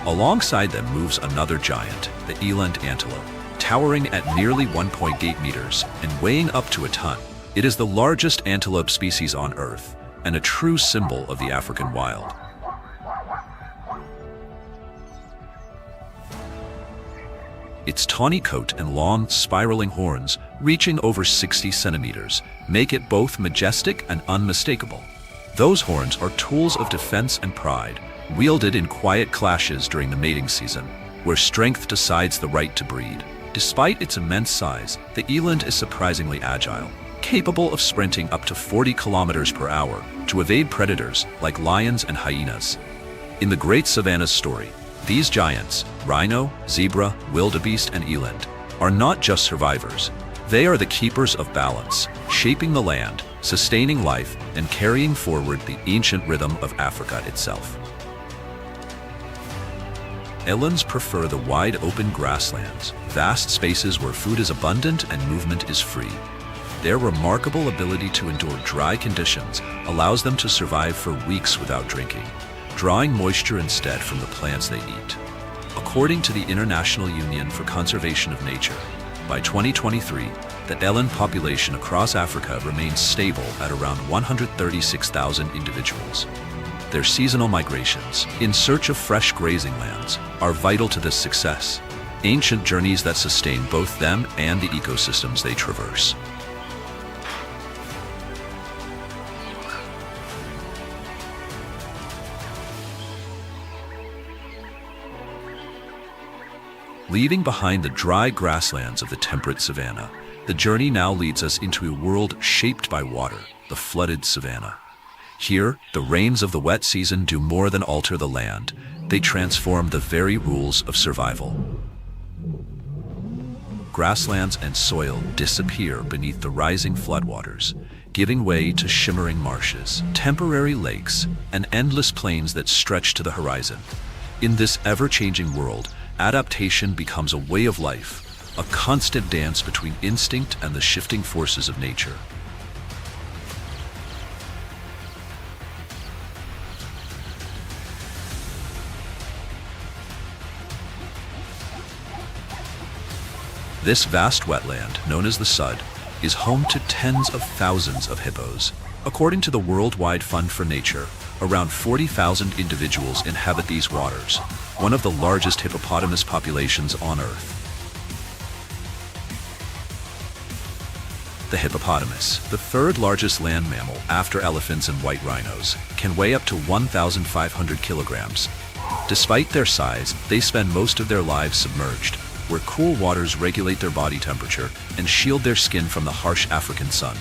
Alongside them moves another giant, the Eland antelope. Towering at nearly 1.8 meters and weighing up to a ton, it is the largest antelope species on Earth and a true symbol of the African wild. Its tawny coat and long, spiraling horns, reaching over 60 centimeters, make it both majestic and unmistakable. Those horns are tools of defense and pride, wielded in quiet clashes during the mating season, where strength decides the right to breed. Despite its immense size, the eland is surprisingly agile, capable of sprinting up to 40 kilometers per hour to evade predators like lions and hyenas. In the Great Savannah story, these giants, rhino, zebra, wildebeest, and eland, are not just survivors. They are the keepers of balance, shaping the land, sustaining life, and carrying forward the ancient rhythm of Africa itself. Elands prefer the wide-open grasslands, vast spaces where food is abundant and movement is free. Their remarkable ability to endure dry conditions allows them to survive for weeks without drinking, drawing moisture instead from the plants they eat. According to the International Union for Conservation of Nature, by 2023, the eland population across Africa remains stable at around 136,000 individuals. Their seasonal migrations, in search of fresh grazing lands, are vital to this success, ancient journeys that sustain both them and the ecosystems they traverse. Leaving behind the dry grasslands of the temperate savanna, the journey now leads us into a world shaped by water, the flooded savanna. Here, the rains of the wet season do more than alter the land. They transform the very rules of survival. Grasslands and soil disappear beneath the rising floodwaters, giving way to shimmering marshes, temporary lakes, and endless plains that stretch to the horizon. In this ever-changing world, adaptation becomes a way of life, a constant dance between instinct and the shifting forces of nature. This vast wetland, known as the Sud, is home to tens of thousands of hippos. According to the Worldwide Fund for Nature, around 40,000 individuals inhabit these waters, one of the largest hippopotamus populations on Earth. The hippopotamus, the third largest land mammal after elephants and white rhinos, can weigh up to 1,500 kilograms. Despite their size, they spend most of their lives submerged, where cool waters regulate their body temperature and shield their skin from the harsh African sun.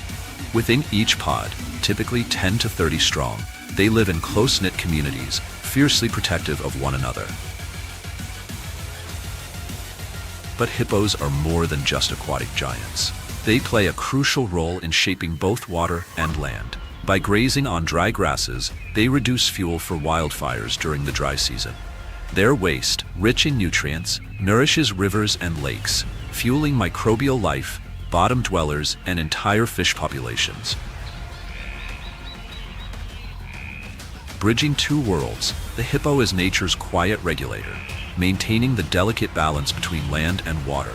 Within each pod, typically 10 to 30 strong, they live in close-knit communities, fiercely protective of one another. But hippos are more than just aquatic giants. They play a crucial role in shaping both water and land. By grazing on dry grasses, they reduce fuel for wildfires during the dry season. Their waste, rich in nutrients, nourishes rivers and lakes, fueling microbial life, bottom dwellers, and entire fish populations. Bridging two worlds, the hippo is nature's quiet regulator, maintaining the delicate balance between land and water.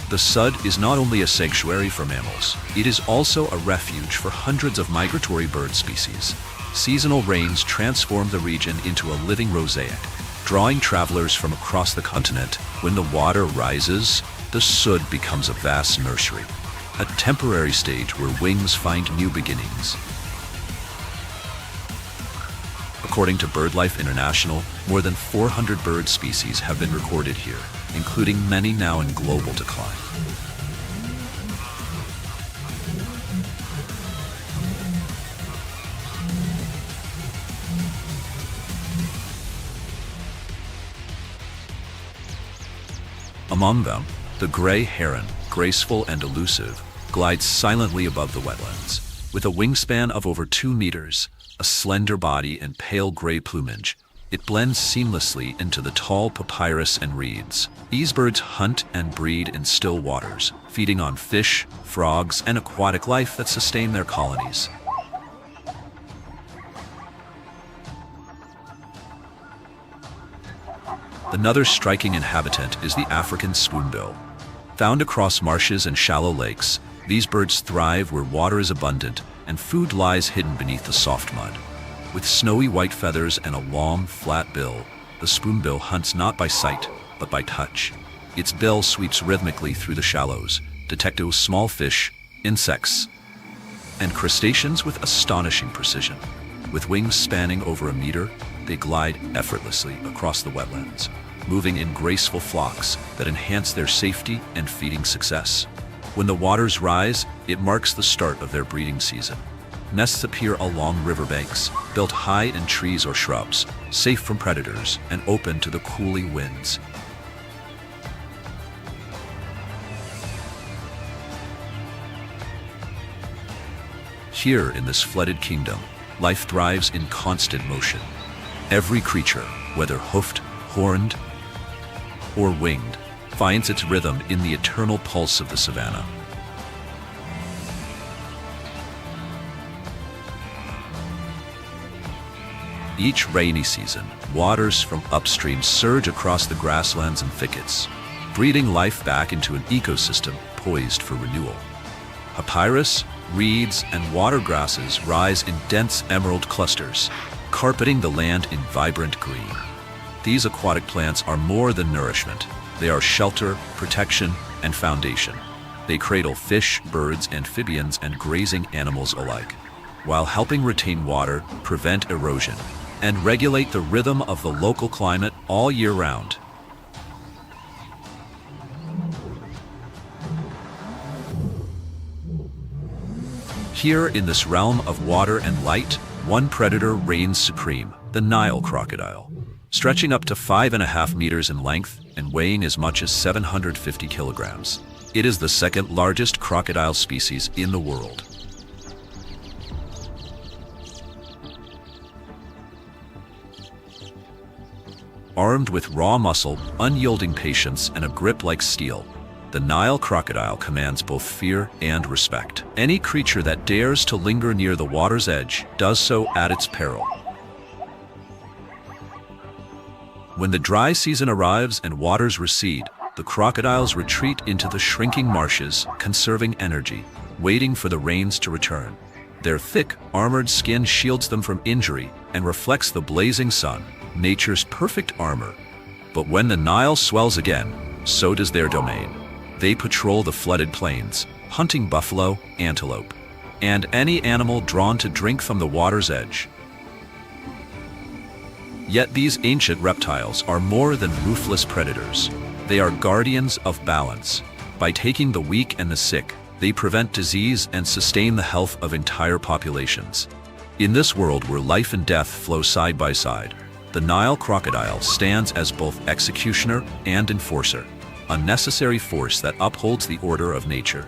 The sud is not only a sanctuary for mammals, it is also a refuge for hundreds of migratory bird species. Seasonal rains transform the region into a living mosaic, drawing travelers from across the continent. When the water rises, the sud becomes a vast nursery, a temporary stage where wings find new beginnings. According to BirdLife International, more than 400 bird species have been recorded here, including many now in global decline. Among them, the gray heron, graceful and elusive, glides silently above the wetlands. With a wingspan of over 2 meters, a slender body and pale gray plumage, it blends seamlessly into the tall papyrus and reeds. These birds hunt and breed in still waters, feeding on fish, frogs, and aquatic life that sustain their colonies. Another striking inhabitant is the African spoonbill. Found across marshes and shallow lakes, these birds thrive where water is abundant and food lies hidden beneath the soft mud. With snowy white feathers and a long, flat bill, the spoonbill hunts not by sight, but by touch. Its bill sweeps rhythmically through the shallows, detecting small fish, insects, and crustaceans with astonishing precision. With wings spanning over a meter, they glide effortlessly across the wetlands, moving in graceful flocks that enhance their safety and feeding success. When the waters rise, it marks the start of their breeding season. Nests appear along riverbanks, built high in trees or shrubs, safe from predators and open to the cooling winds. Here in this flooded kingdom, life thrives in constant motion. Every creature, whether hoofed, horned, or winged, finds its rhythm in the eternal pulse of the savannah. Each rainy season, waters from upstream surge across the grasslands and thickets, breathing life back into an ecosystem poised for renewal. Papyrus, reeds, and water grasses rise in dense emerald clusters, carpeting the land in vibrant green. These aquatic plants are more than nourishment. They are shelter, protection, and foundation. They cradle fish, birds, amphibians, and grazing animals alike, while helping retain water, prevent erosion, and regulate the rhythm of the local climate all year round. Here in this realm of water and light, one predator reigns supreme, the Nile crocodile. Stretching up to 5.5 meters in length and weighing as much as 750 kilograms. It is the second largest crocodile species in the world. Armed with raw muscle, unyielding patience, and a grip like steel, the Nile crocodile commands both fear and respect. Any creature that dares to linger near the water's edge does so at its peril. When the dry season arrives and waters recede, the crocodiles retreat into the shrinking marshes, conserving energy, waiting for the rains to return. Their thick, armored skin shields them from injury and reflects the blazing sun, nature's perfect armor. But when the Nile swells again, so does their domain. They patrol the flooded plains, hunting buffalo, antelope, and any animal drawn to drink from the water's edge. Yet these ancient reptiles are more than ruthless predators. They are guardians of balance. By taking the weak and the sick, they prevent disease and sustain the health of entire populations. In this world where life and death flow side by side, the Nile crocodile stands as both executioner and enforcer, a necessary force that upholds the order of nature.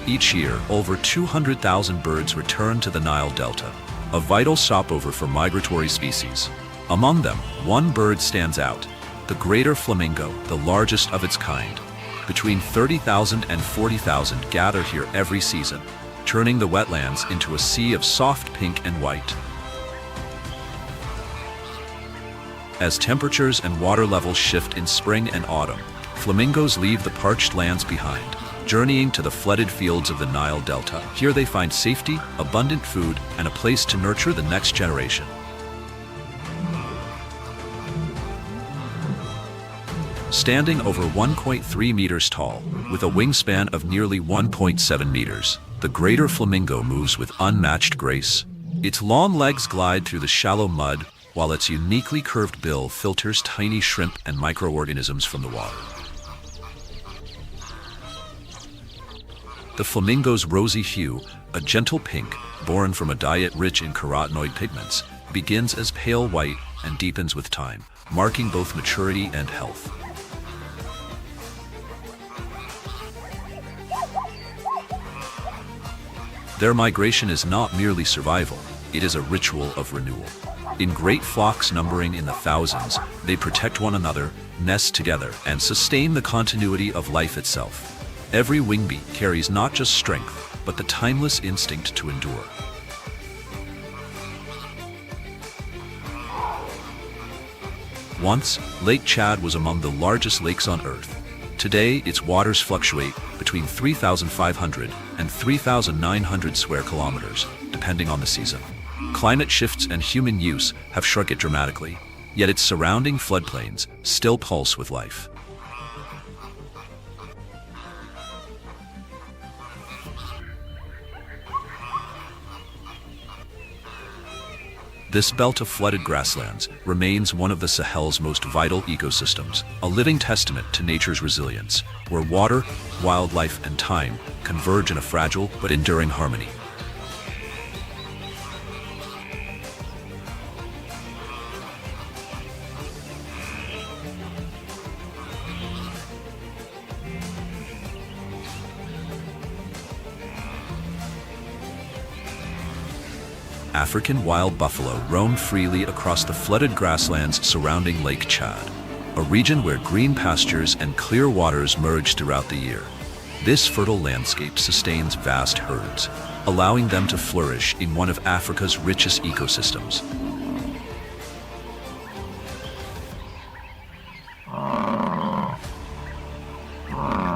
Each year, over 200,000 birds return to the Nile Delta, a vital stopover for migratory species. Among them, one bird stands out, the greater flamingo, the largest of its kind. Between 30,000 and 40,000 gather here every season, turning the wetlands into a sea of soft pink and white. As temperatures and water levels shift in spring and autumn, flamingos leave the parched lands behind, journeying to the flooded fields of the Nile Delta. Here they find safety, abundant food, and a place to nurture the next generation. Standing over 1.3 meters tall, with a wingspan of nearly 1.7 meters, the greater flamingo moves with unmatched grace. Its long legs glide through the shallow mud, while its uniquely curved bill filters tiny shrimp and microorganisms from the water. The flamingo's rosy hue, a gentle pink, born from a diet rich in carotenoid pigments, begins as pale white and deepens with time, marking both maturity and health. Their migration is not merely survival, it is a ritual of renewal. In great flocks numbering in the thousands, they protect one another, nest together, and sustain the continuity of life itself. Every wingbeat carries not just strength, but the timeless instinct to endure. Once, Lake Chad was among the largest lakes on Earth. Today, its waters fluctuate between 3,500 and 3,900 square kilometers, depending on the season. Climate shifts and human use have shrunk it dramatically, yet its surrounding floodplains still pulse with life. This belt of flooded grasslands remains one of the Sahel's most vital ecosystems, a living testament to nature's resilience, where water, wildlife, and time converge in a fragile but enduring harmony. African wild buffalo roam freely across the flooded grasslands surrounding Lake Chad, a region where green pastures and clear waters merge throughout the year. This fertile landscape sustains vast herds, allowing them to flourish in one of Africa's richest ecosystems.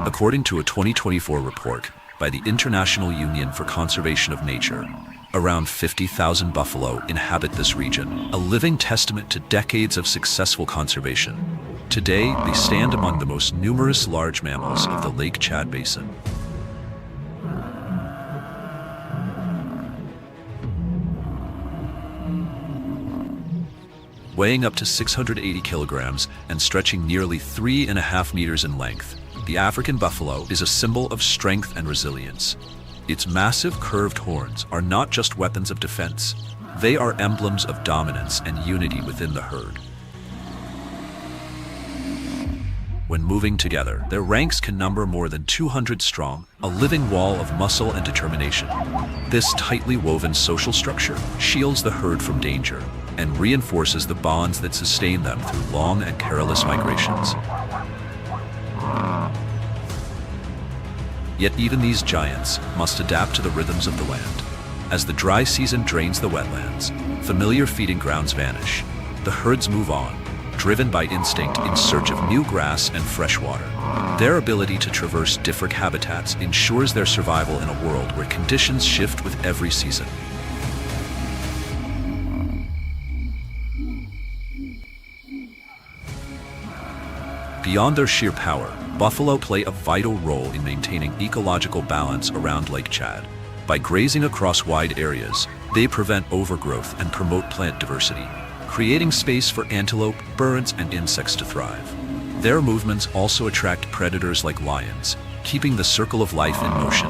According to a 2024 report by the International Union for Conservation of Nature, around 50,000 buffalo inhabit this region, a living testament to decades of successful conservation. Today, they stand among the most numerous large mammals of the Lake Chad Basin. Weighing up to 680 kilograms and stretching nearly 3.5 meters in length, the African buffalo is a symbol of strength and resilience. Its massive curved horns are not just weapons of defense, they are emblems of dominance and unity within the herd. When moving together, their ranks can number more than 200 strong, a living wall of muscle and determination. This tightly woven social structure shields the herd from danger and reinforces the bonds that sustain them through long and perilous migrations. Yet even these giants must adapt to the rhythms of the land. As the dry season drains the wetlands, familiar feeding grounds vanish. The herds move on, driven by instinct in search of new grass and fresh water. Their ability to traverse different habitats ensures their survival in a world where conditions shift with every season. Beyond their sheer power, buffalo play a vital role in maintaining ecological balance around Lake Chad. By grazing across wide areas, they prevent overgrowth and promote plant diversity, creating space for antelope, birds, and insects to thrive. Their movements also attract predators like lions, keeping the circle of life in motion.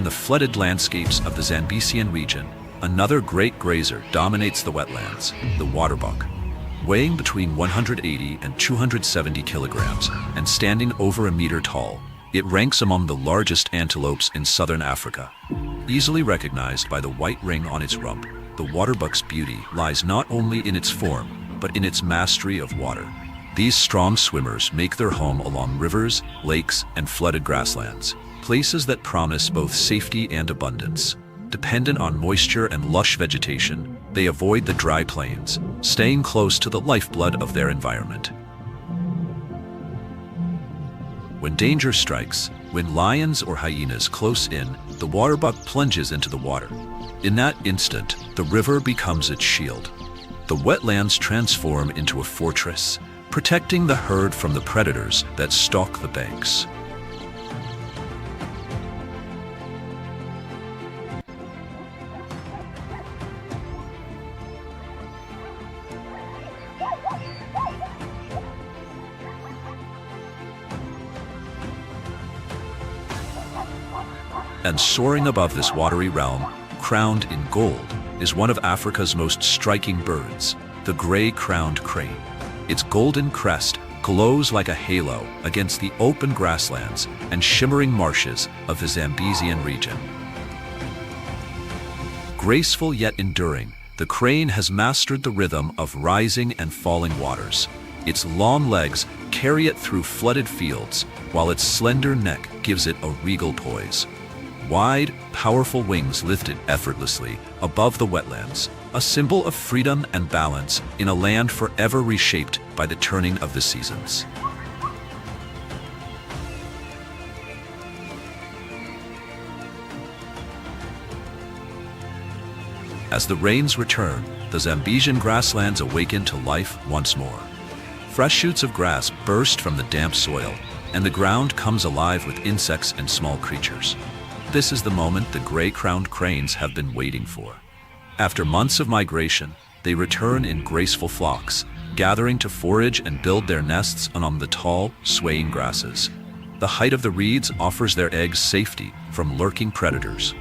In the flooded landscapes of the Zambesian region, another great grazer dominates the wetlands, the waterbuck. Weighing between 180 and 270 kilograms and standing over a meter tall, it ranks among the largest antelopes in southern Africa. Easily recognized by the white ring on its rump, the waterbuck's beauty lies not only in its form, but in its mastery of water. These strong swimmers make their home along rivers, lakes, and flooded grasslands, places that promise both safety and abundance. Dependent on moisture and lush vegetation, they avoid the dry plains, staying close to the lifeblood of their environment. When danger strikes, when lions or hyenas close in, the waterbuck plunges into the water. In that instant, the river becomes its shield. The wetlands transform into a fortress, protecting the herd from the predators that stalk the banks. And soaring above this watery realm, crowned in gold, is one of Africa's most striking birds, the gray-crowned crane. Its golden crest glows like a halo against the open grasslands and shimmering marshes of the Zambesian region. Graceful yet enduring, the crane has mastered the rhythm of rising and falling waters. Its long legs carry it through flooded fields, while its slender neck gives it a regal poise. Wide, powerful wings lifted effortlessly above the wetlands, a symbol of freedom and balance in a land forever reshaped by the turning of the seasons. As the rains return, the Zambesian grasslands awaken to life once more. Fresh shoots of grass burst from the damp soil, and the ground comes alive with insects and small creatures. This is the moment the gray-crowned cranes have been waiting for. After months of migration, they return in graceful flocks, gathering to forage and build their nests among the tall, swaying grasses. The height of the reeds offers their eggs safety from lurking predators.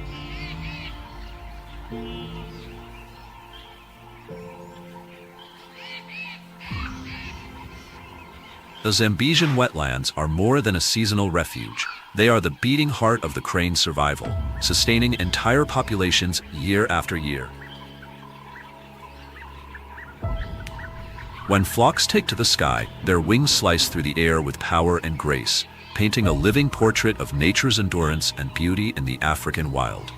The Zambesian wetlands are more than a seasonal refuge. They are the beating heart of the crane's survival, sustaining entire populations year after year. When flocks take to the sky, their wings slice through the air with power and grace, painting a living portrait of nature's endurance and beauty in the African wild.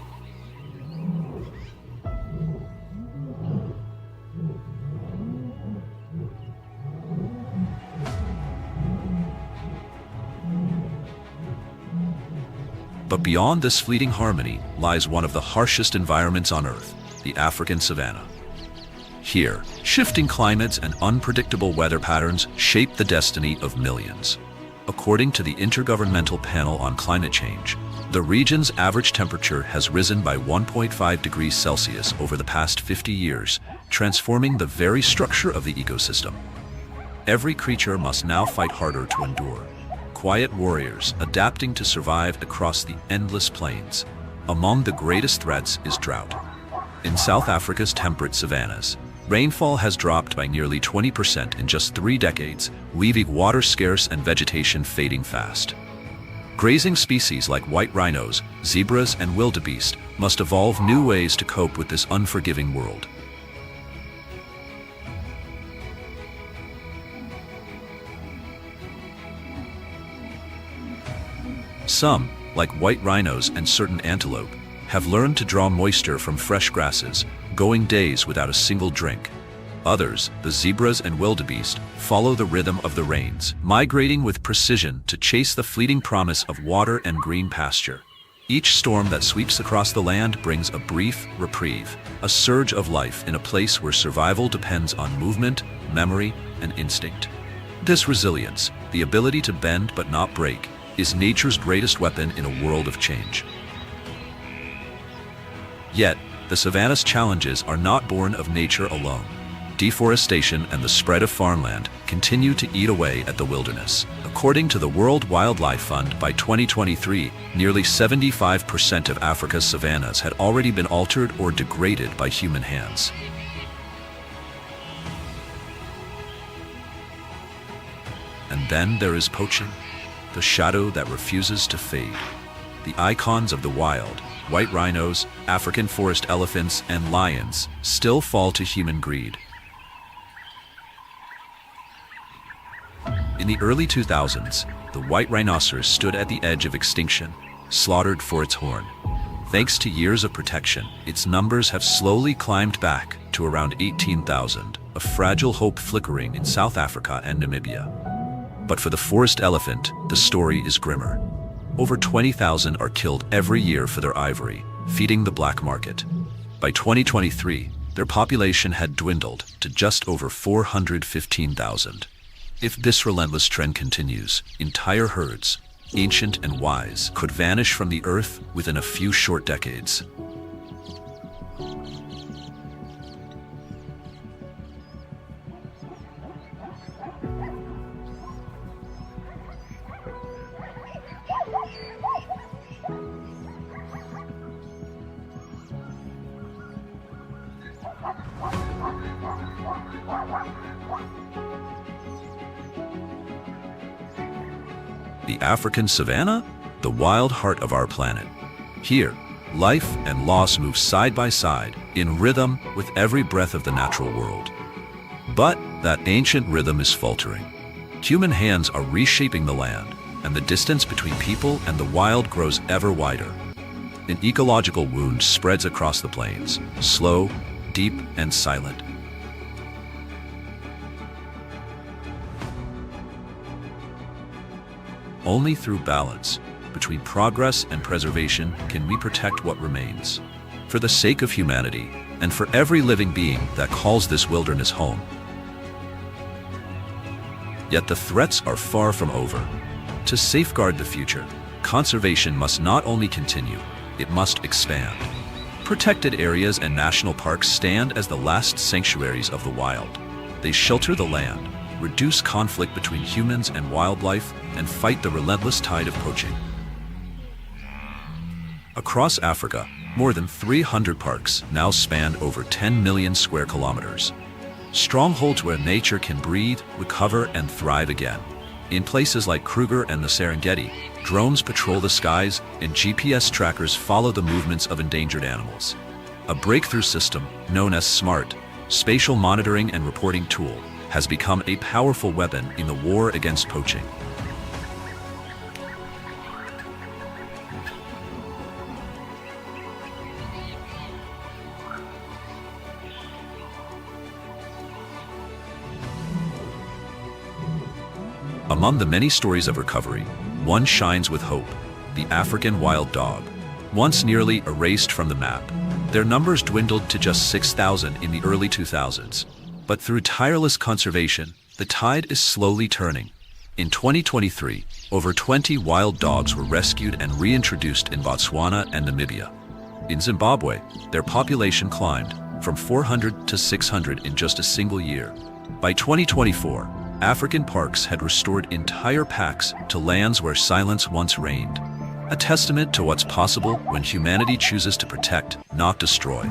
But beyond this fleeting harmony lies one of the harshest environments on Earth, the African savanna. Here, shifting climates and unpredictable weather patterns shape the destiny of millions. According to the Intergovernmental Panel on Climate Change, the region's average temperature has risen by 1.5 degrees Celsius over the past 50 years, transforming the very structure of the ecosystem. Every creature must now fight harder to endure. Quiet warriors adapting to survive across the endless plains. Among the greatest threats is drought. In South Africa's temperate savannas, rainfall has dropped by nearly 20% in just 3 decades, leaving water scarce and vegetation fading fast. Grazing species like white rhinos, zebras, and wildebeest must evolve new ways to cope with this unforgiving world. Some, like white rhinos and certain antelope, have learned to draw moisture from fresh grasses, going days without a single drink. Others, the zebras and wildebeest, follow the rhythm of the rains, migrating with precision to chase the fleeting promise of water and green pasture. Each storm that sweeps across the land brings a brief reprieve, a surge of life in a place where survival depends on movement, memory, and instinct. This resilience, the ability to bend but not break, is nature's greatest weapon in a world of change. Yet, the savanna's challenges are not born of nature alone. Deforestation and the spread of farmland continue to eat away at the wilderness. According to the World Wildlife Fund, by 2023, nearly 75% of Africa's savannas had already been altered or degraded by human hands. And then there is poaching, the shadow that refuses to fade. The icons of the wild, white rhinos, African forest elephants, and lions, still fall to human greed. In the early 2000s, the white rhinoceros stood at the edge of extinction, slaughtered for its horn. Thanks to years of protection, its numbers have slowly climbed back to around 18,000, a fragile hope flickering in South Africa and Namibia. But for the forest elephant, the story is grimmer. Over 20,000 are killed every year for their ivory, feeding the black market. By 2023, their population had dwindled to just over 415,000. If this relentless trend continues, entire herds, ancient and wise, could vanish from the earth within a few short decades. The African savanna, the wild heart of our planet. Here, life and loss move side by side, in rhythm with every breath of the natural world. But that ancient rhythm is faltering. Human hands are reshaping the land, and the distance between people and the wild grows ever wider. An ecological wound spreads across the plains, slow, deep, and silent. Only through balance between progress and preservation can we protect what remains. For the sake of humanity, and for every living being that calls this wilderness home. Yet the threats are far from over. To safeguard the future, conservation must not only continue, it must expand. Protected areas and national parks stand as the last sanctuaries of the wild. They shelter the land, reduce conflict between humans and wildlife, and fight the relentless tide of poaching. Across Africa, more than 300 parks now span over 10 million square kilometers. Strongholds where nature can breathe, recover, and thrive again. In places like Kruger and the Serengeti, drones patrol the skies and GPS trackers follow the movements of endangered animals. A breakthrough system known as SMART, Spatial Monitoring and Reporting Tool, has become a powerful weapon in the war against poaching. Among the many stories of recovery, one shines with hope: the African wild dog. Once nearly erased from the map, their numbers dwindled to just 6,000 in the early 2000s. But through tireless conservation, the tide is slowly turning. In 2023, over 20 wild dogs were rescued and reintroduced in Botswana and Namibia. In Zimbabwe, their population climbed from 400 to 600 in just a single year. By 2024, African parks had restored entire packs to lands where silence once reigned. A testament to what's possible when humanity chooses to protect, not destroy.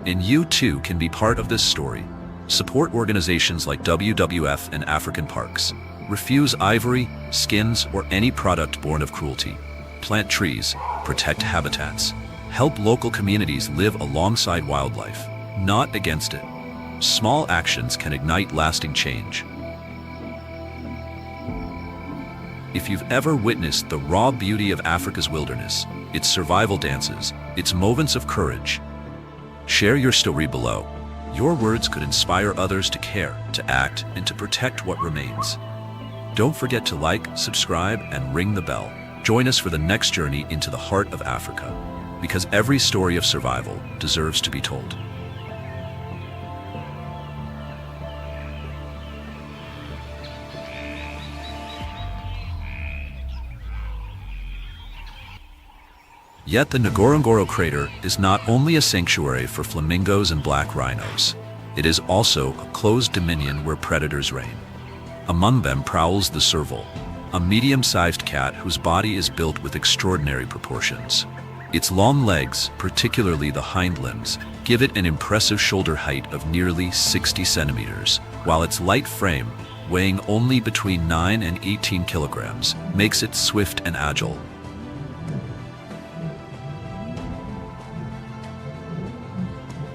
And you too can be part of this story. Support organizations like WWF and African Parks. Refuse ivory, skins, or any product born of cruelty. Plant trees, protect habitats. Help local communities live alongside wildlife, not against it. Small actions can ignite lasting change. If you've ever witnessed the raw beauty of Africa's wilderness, its survival dances, its moments of courage, share your story below. Your words could inspire others to care, to act, and to protect what remains. Don't forget to like, subscribe, and ring the bell. Join us for the next journey into the heart of Africa, because every story of survival deserves to be told. Yet the Ngorongoro crater is not only a sanctuary for flamingos and black rhinos, it is also a closed dominion where predators reign. Among them prowls the serval, a medium-sized cat whose body is built with extraordinary proportions. Its long legs, particularly the hind limbs, give it an impressive shoulder height of nearly 60 centimeters, while its light frame, weighing only between 9 and 18 kilograms, makes it swift and agile.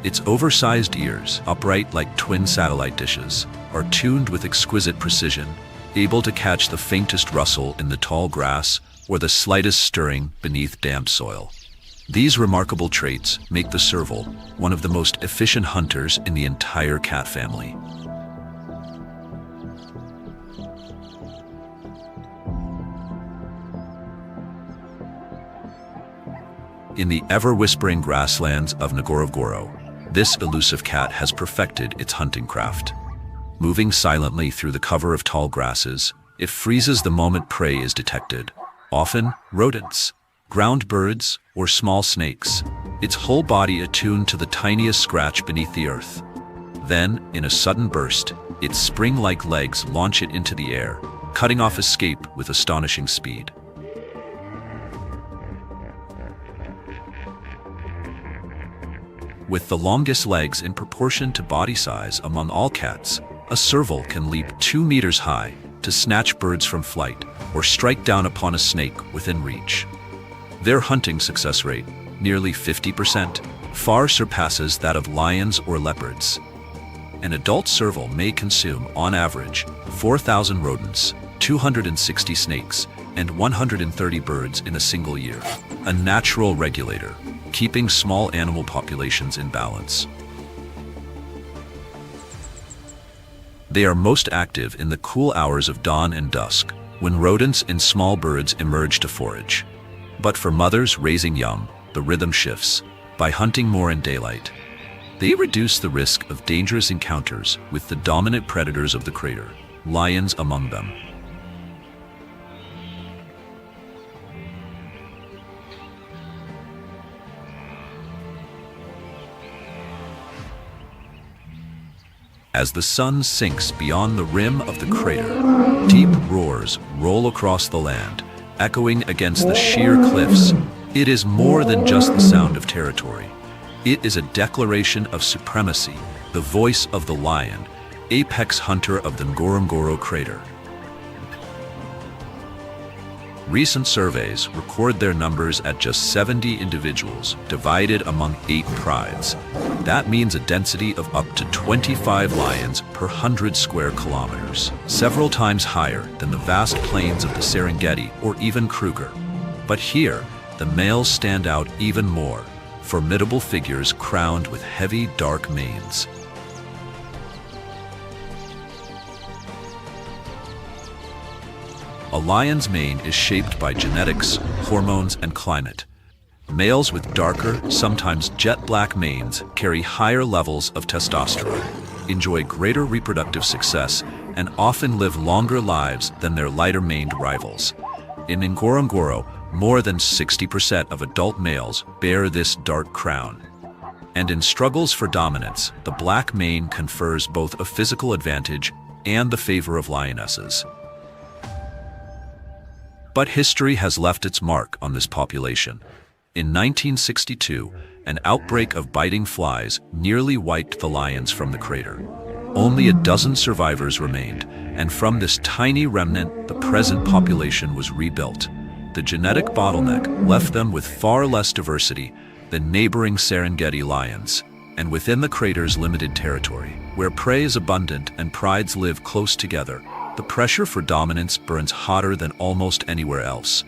Its oversized ears, upright like twin satellite dishes, are tuned with exquisite precision, able to catch the faintest rustle in the tall grass or the slightest stirring beneath damp soil. These remarkable traits make the serval one of the most efficient hunters in the entire cat family. In the ever-whispering grasslands of Ngorongoro, this elusive cat has perfected its hunting craft. Moving silently through the cover of tall grasses, it freezes the moment prey is detected, often rodents, ground birds, or small snakes, its whole body attuned to the tiniest scratch beneath the earth. Then, in a sudden burst, its spring-like legs launch it into the air, cutting off escape with astonishing speed. With the longest legs in proportion to body size among all cats, a serval can leap 2 meters high to snatch birds from flight or strike down upon a snake within reach. Their hunting success rate, nearly 50%, far surpasses that of lions or leopards. An adult serval may consume, on average, 4,000 rodents, 260 snakes, and 130 birds in a single year, a natural regulator, keeping small animal populations in balance. They are most active in the cool hours of dawn and dusk, when rodents and small birds emerge to forage. But for mothers raising young, the rhythm shifts. By hunting more in daylight, they reduce the risk of dangerous encounters with the dominant predators of the crater, lions among them. As the sun sinks beyond the rim of the crater, deep roars roll across the land, echoing against the sheer cliffs. It is more than just the sound of territory. It is a declaration of supremacy, the voice of the lion, apex hunter of the Ngorongoro crater. Recent surveys record their numbers at just 70 individuals, divided among 8 prides. That means a density of up to 25 lions per 100 square kilometers, several times higher than the vast plains of the Serengeti or even Kruger. But here, the males stand out even more, formidable figures crowned with heavy, dark manes. A lion's mane is shaped by genetics, hormones, and climate. Males with darker, sometimes jet-black manes carry higher levels of testosterone, enjoy greater reproductive success, and often live longer lives than their lighter-maned rivals. In Ngorongoro, more than 60% of adult males bear this dark crown. And in struggles for dominance, the black mane confers both a physical advantage and the favor of lionesses. But history has left its mark on this population. In 1962, an outbreak of biting flies nearly wiped the lions from the crater. Only a dozen survivors remained, and from this tiny remnant, the present population was rebuilt. The genetic bottleneck left them with far less diversity than neighboring Serengeti lions, and within the crater's limited territory, where prey is abundant and prides live close together, the pressure for dominance burns hotter than almost anywhere else.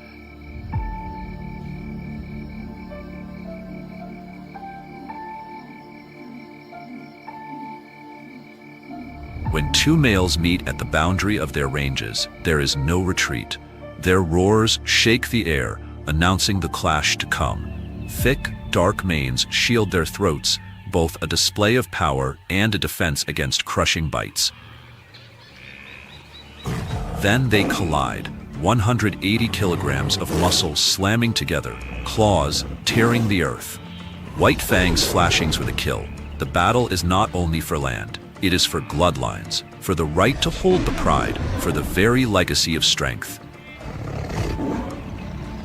When two males meet at the boundary of their ranges, there is no retreat. Their roars shake the air, announcing the clash to come. Thick, dark manes shield their throats, both a display of power and a defense against crushing bites. Then they collide, 180 kilograms of muscle slamming together, claws tearing the earth. White fangs flashing for the kill. The battle is not only for land, it is for bloodlines, for the right to hold the pride, for the very legacy of strength.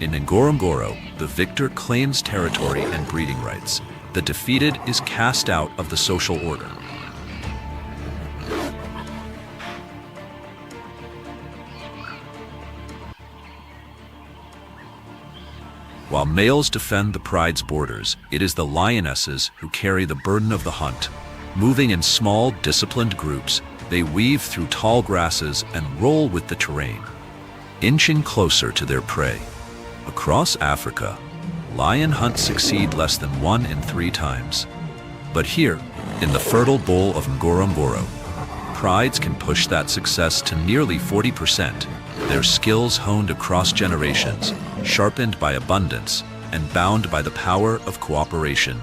In Ngorongoro, the victor claims territory and breeding rights. The defeated is cast out of the social order. While males defend the pride's borders, it is the lionesses who carry the burden of the hunt. Moving in small, disciplined groups, they weave through tall grasses and roll with the terrain, inching closer to their prey. Across Africa, lion hunts succeed less than 1 in 3 times. But here, in the fertile bowl of Ngorongoro, prides can push that success to nearly 40%. Their skills honed across generations, sharpened by abundance, and bound by the power of cooperation.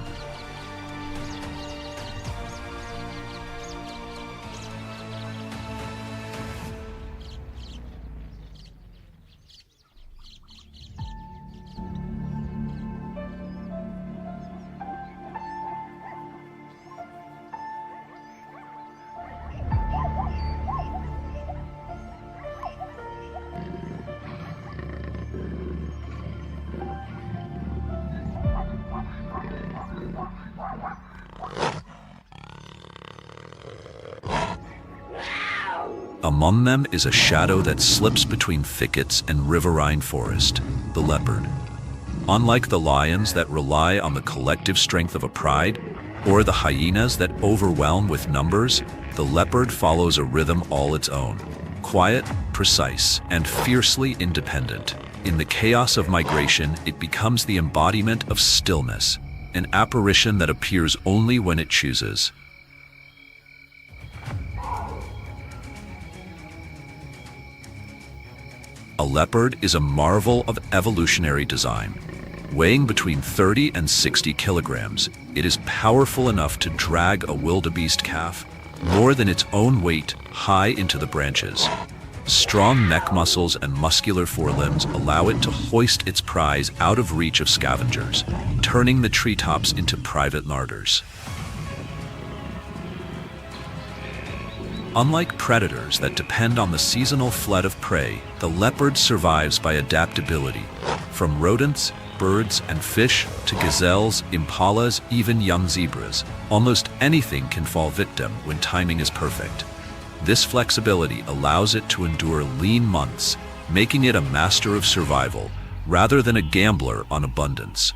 Among them is a shadow that slips between thickets and riverine forest, the leopard. Unlike the lions that rely on the collective strength of a pride, or the hyenas that overwhelm with numbers, the leopard follows a rhythm all its own, quiet, precise, and fiercely independent. In the chaos of migration, it becomes the embodiment of stillness, an apparition that appears only when it chooses. A leopard is a marvel of evolutionary design. Weighing between 30 and 60 kilograms, it is powerful enough to drag a wildebeest calf more than its own weight high into the branches. Strong neck muscles and muscular forelimbs allow it to hoist its prize out of reach of scavengers, turning the treetops into private larders. Unlike predators that depend on the seasonal flood of prey, the leopard survives by adaptability. From rodents, birds, and fish to gazelles, impalas, even young zebras, almost anything can fall victim when timing is perfect. This flexibility allows it to endure lean months, making it a master of survival rather than a gambler on abundance.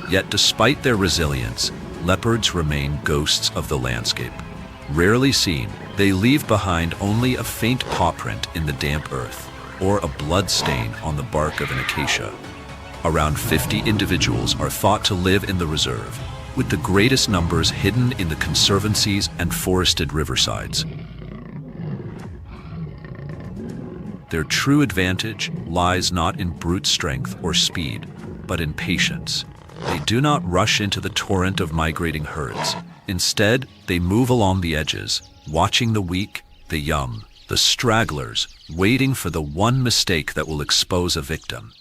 Yet despite their resilience, leopards remain ghosts of the landscape. Rarely seen, they leave behind only a faint paw print in the damp earth, or a blood stain on the bark of an acacia. Around 50 individuals are thought to live in the reserve, with the greatest numbers hidden in the conservancies and forested riversides. Their true advantage lies not in brute strength or speed, but in patience. They do not rush into the torrent of migrating herds. Instead, they move along the edges, watching the weak, the young, the stragglers, waiting for the one mistake that will expose a victim.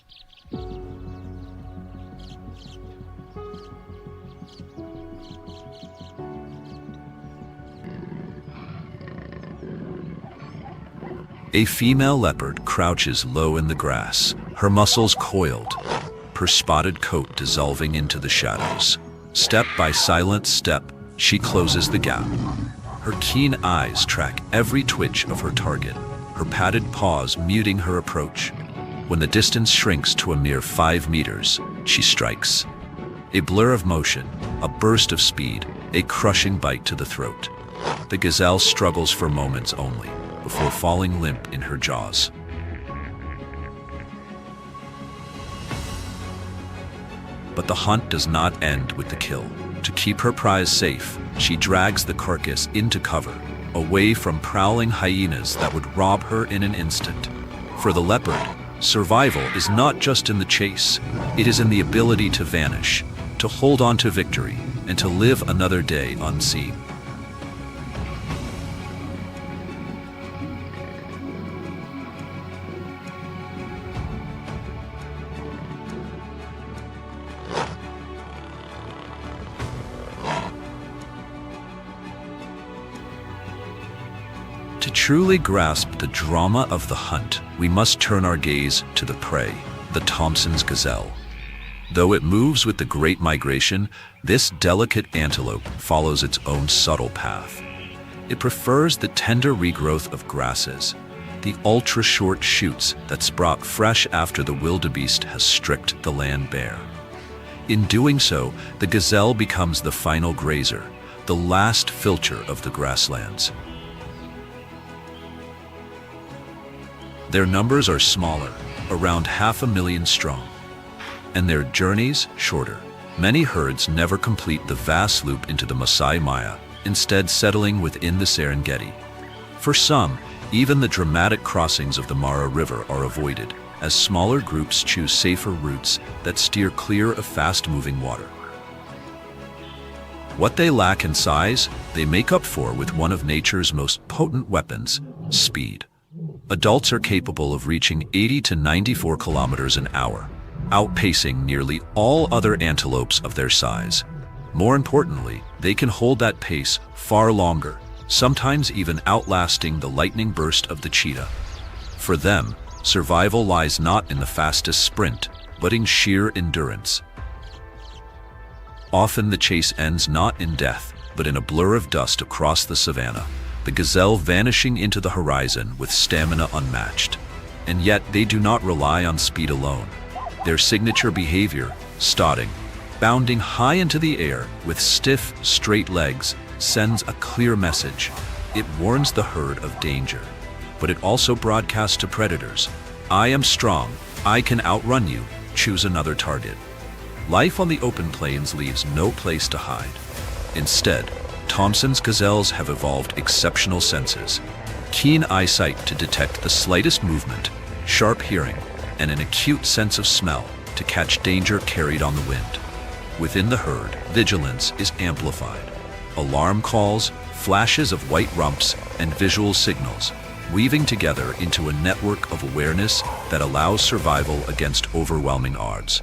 A female leopard crouches low in the grass, her muscles coiled, her spotted coat dissolving into the shadows. Step by silent step, she closes the gap. Her keen eyes track every twitch of her target, her padded paws muting her approach. When the distance shrinks to a mere 5 meters, she strikes. A blur of motion, a burst of speed, a crushing bite to the throat. The gazelle struggles for moments only, before falling limp in her jaws. But the hunt does not end with the kill. To keep her prize safe, she drags the carcass into cover, away from prowling hyenas that would rob her in an instant. For the leopard, survival is not just in the chase, it is in the ability to vanish, to hold on to victory, and to live another day unseen. To truly grasp the drama of the hunt, we must turn our gaze to the prey, the Thomson's gazelle. Though it moves with the Great Migration, this delicate antelope follows its own subtle path. It prefers the tender regrowth of grasses, the ultra-short shoots that sprout fresh after the wildebeest has stripped the land bare. In doing so, the gazelle becomes the final grazer, the last filcher of the grasslands. Their numbers are smaller, around 500,000 strong, and their journeys shorter. Many herds never complete the vast loop into the Masai Mara, instead settling within the Serengeti. For some, even the dramatic crossings of the Mara River are avoided, as smaller groups choose safer routes that steer clear of fast-moving water. What they lack in size, they make up for with one of nature's most potent weapons: speed. Adults are capable of reaching 80 to 94 kilometers an hour, outpacing nearly all other antelopes of their size. More importantly, they can hold that pace far longer, sometimes even outlasting the lightning burst of the cheetah. For them, survival lies not in the fastest sprint, but in sheer endurance. Often the chase ends not in death, but in a blur of dust across the savannah, the gazelle vanishing into the horizon with stamina unmatched. And yet they do not rely on speed alone. Their signature behavior, starting, bounding high into the air with stiff, straight legs, sends a clear message. It warns the herd of danger, but it also broadcasts to predators: I am strong, I can outrun you, choose another target. Life on the open plains leaves no place to hide. Instead, Thomson's gazelles have evolved exceptional senses, keen eyesight to detect the slightest movement, sharp hearing, and an acute sense of smell to catch danger carried on the wind. Within the herd, vigilance is amplified. Alarm calls, flashes of white rumps, and visual signals, weaving together into a network of awareness that allows survival against overwhelming odds.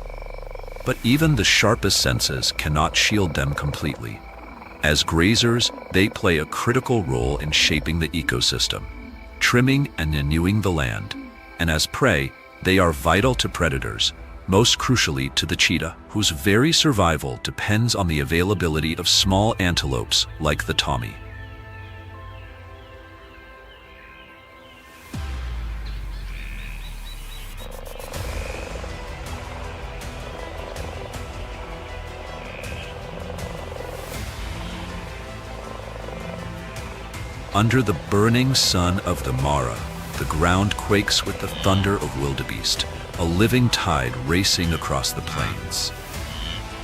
But even the sharpest senses cannot shield them completely. As grazers, they play a critical role in shaping the ecosystem, trimming and renewing the land. And as prey, they are vital to predators, most crucially to the cheetah, whose very survival depends on the availability of small antelopes like the Tommy. Under the burning sun of the Mara, the ground quakes with the thunder of wildebeest, a living tide racing across the plains.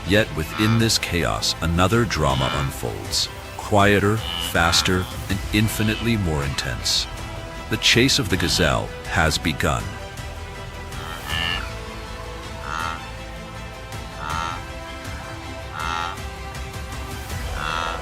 Yet within this chaos, another drama unfolds, quieter, faster, and infinitely more intense. The chase of the gazelle has begun.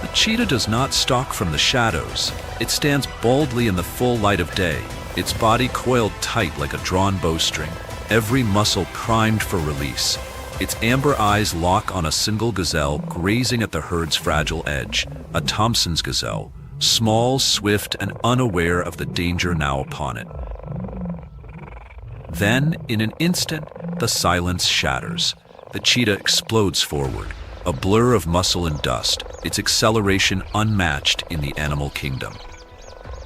The cheetah does not stalk from the shadows. It stands boldly in the full light of day, its body coiled tight like a drawn bowstring, every muscle primed for release. Its amber eyes lock on a single gazelle grazing at the herd's fragile edge, a Thomson's gazelle, small, swift, and unaware of the danger now upon it. Then, in an instant, the silence shatters. The cheetah explodes forward, a blur of muscle and dust, its acceleration unmatched in the animal kingdom.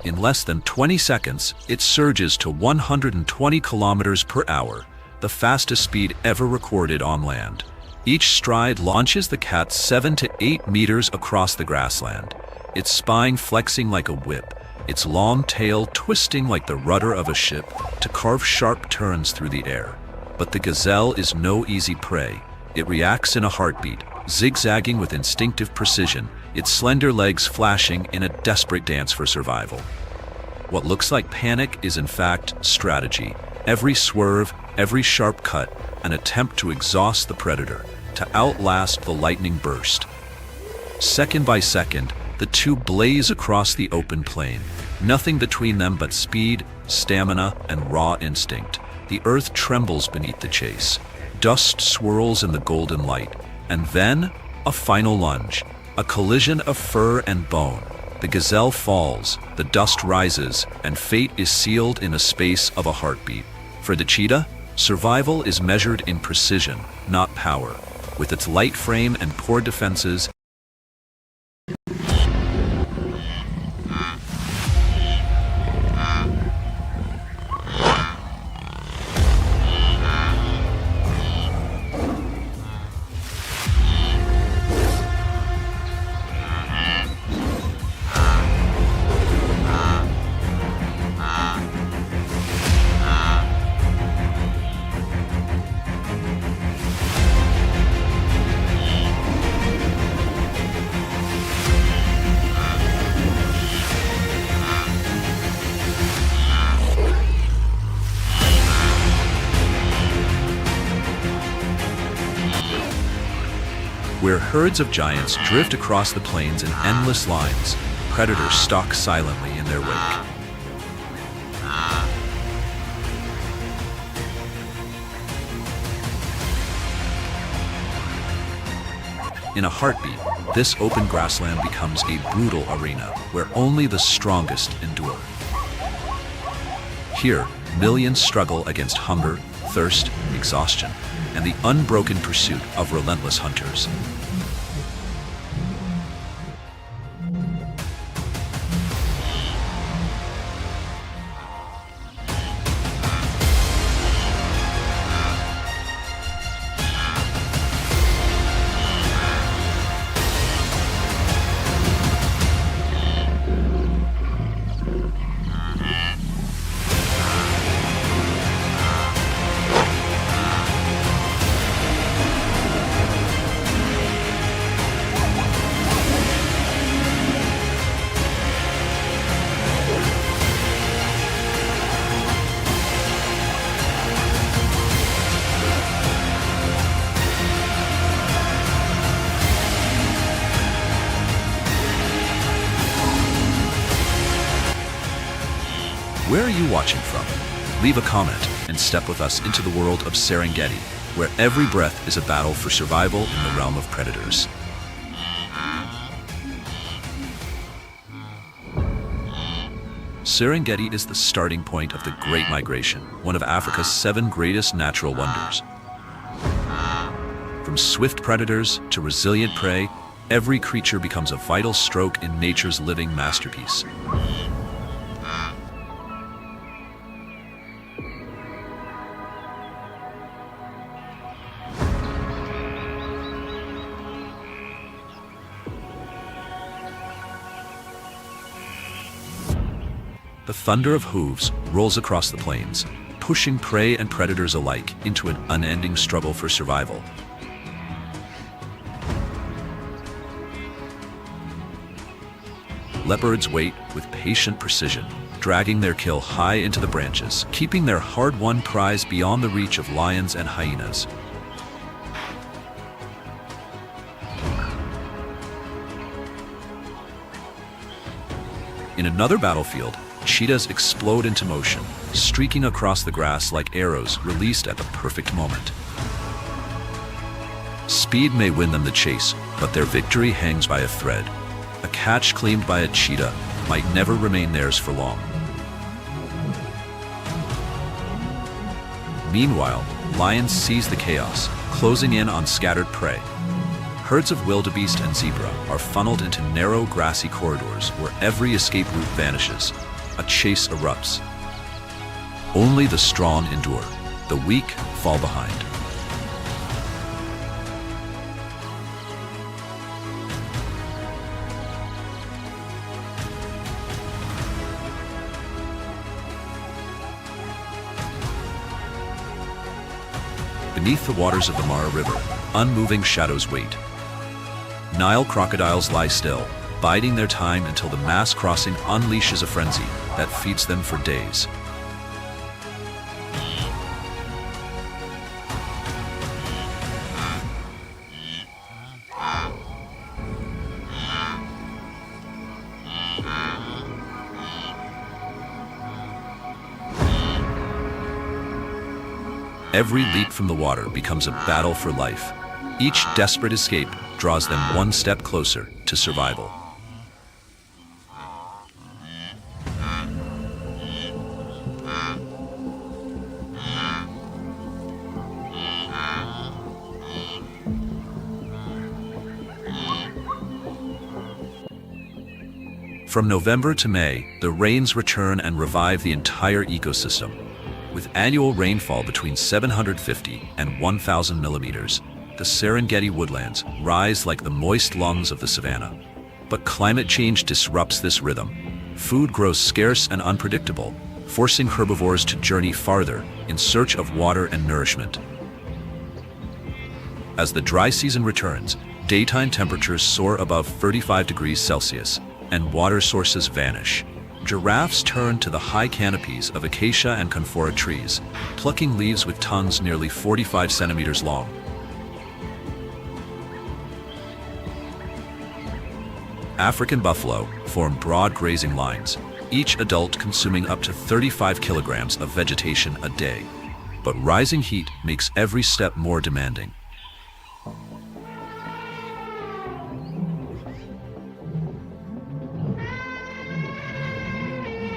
In less than 20 seconds, it surges to 120 kilometers per hour, the fastest speed ever recorded on land. Each stride launches the cat 7 to 8 meters across the grassland, its spine flexing like a whip, its long tail twisting like the rudder of a ship to carve sharp turns through the air. But the gazelle is no easy prey. It reacts in a heartbeat, zigzagging with instinctive precision, its slender legs flashing in a desperate dance for survival. What looks like panic is in fact strategy. Every swerve, every sharp cut, an attempt to exhaust the predator, to outlast the lightning burst. Second by second, the two blaze across the open plain. Nothing between them but speed, stamina, and raw instinct. The earth trembles beneath the chase. Dust swirls in the golden light. And then, a final lunge. A collision of fur and bone. The gazelle falls, the dust rises, and fate is sealed in a space of a heartbeat. For the cheetah, survival is measured in precision, not power. With its light frame and poor defenses, where herds of giants drift across the plains in endless lines, predators stalk silently in their wake. In a heartbeat, this open grassland becomes a brutal arena where only the strongest endure. Here, millions struggle against hunger, thirst, exhaustion, and the unbroken pursuit of relentless hunters. Where are you watching from? Leave a comment and step with us into the world of Serengeti, where every breath is a battle for survival in the realm of predators. Serengeti is the starting point of the Great Migration, one of Africa's 7 greatest natural wonders. From swift predators to resilient prey, every creature becomes a vital stroke in nature's living masterpiece. The thunder of hooves rolls across the plains, pushing prey and predators alike into an unending struggle for survival. Leopards wait with patient precision, dragging their kill high into the branches, keeping their hard-won prize beyond the reach of lions and hyenas. In another battlefield, cheetahs explode into motion, streaking across the grass like arrows released at the perfect moment. Speed may win them the chase, but their victory hangs by a thread. A catch claimed by a cheetah might never remain theirs for long. Meanwhile, lions seize the chaos, closing in on scattered prey. Herds of wildebeest and zebra are funneled into narrow, grassy corridors where every escape route vanishes. A chase erupts. Only the strong endure. The weak fall behind. Beneath the waters of the Mara River, unmoving shadows wait. Nile crocodiles lie still, biding their time until the mass crossing unleashes a frenzy that feeds them for days. Every leap from the water becomes a battle for life. Each desperate escape draws them one step closer to survival. From November to May, the rains return and revive the entire ecosystem. With annual rainfall between 750 and 1,000 millimeters, the Serengeti woodlands rise like the moist lungs of the Savannah. But climate change disrupts this rhythm. Food grows scarce and unpredictable, forcing herbivores to journey farther in search of water and nourishment. As the dry season returns, daytime temperatures soar above 35 degrees Celsius, and water sources vanish. Giraffes turn to the high canopies of acacia and conifera trees, plucking leaves with tongues nearly 45 centimeters long. African buffalo form broad grazing lines, each adult consuming up to 35 kilograms of vegetation a day. But rising heat makes every step more demanding.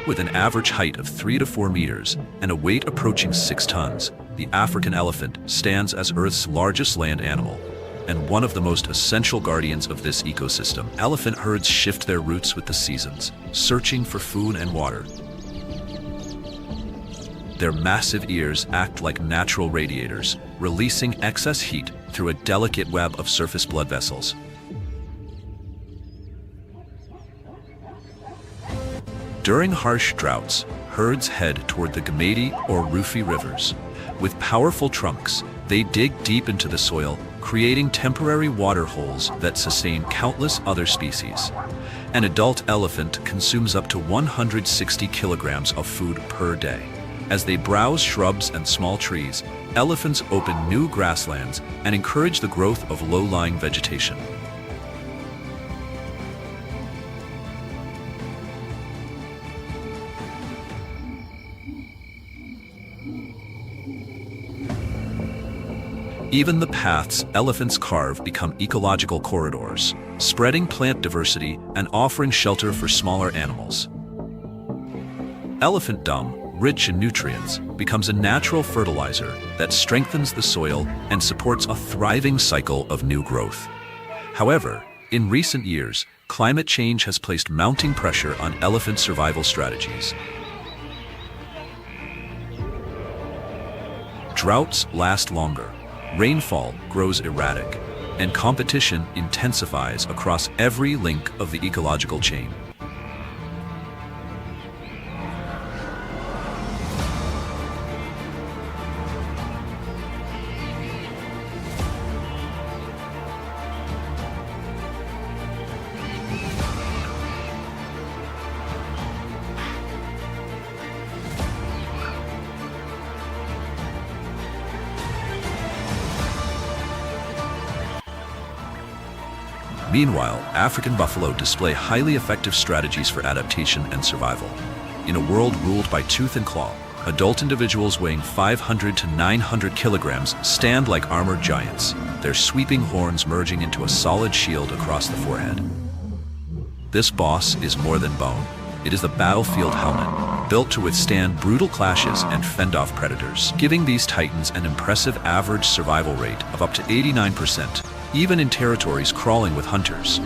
With an average height of 3 to 4 meters and a weight approaching 6 tons, the African elephant stands as Earth's largest land animal and one of the most essential guardians of this ecosystem. Elephant herds shift their routes with the seasons, searching for food and water. Their massive ears act like natural radiators, releasing excess heat through a delicate web of surface blood vessels. During harsh droughts, herds head toward the Gameti or Rufi rivers. With powerful trunks, they dig deep into the soil, creating temporary water holes that sustain countless other species. An adult elephant consumes up to 160 kilograms of food per day. As they browse shrubs and small trees, elephants open new grasslands and encourage the growth of low-lying vegetation. Even the paths elephants carve become ecological corridors, spreading plant diversity and offering shelter for smaller animals. Elephant dung, rich in nutrients, becomes a natural fertilizer that strengthens the soil and supports a thriving cycle of new growth. However, in recent years, climate change has placed mounting pressure on elephant survival strategies. Droughts last longer. Rainfall grows erratic, and competition intensifies across every link of the ecological chain. Meanwhile, African buffalo display highly effective strategies for adaptation and survival. In a world ruled by tooth and claw, adult individuals weighing 500 to 900 kilograms stand like armored giants, their sweeping horns merging into a solid shield across the forehead. This boss is more than bone. It is the battlefield helmet, built to withstand brutal clashes and fend off predators, giving these titans an impressive average survival rate of up to 89%. Even in territories crawling with hunters.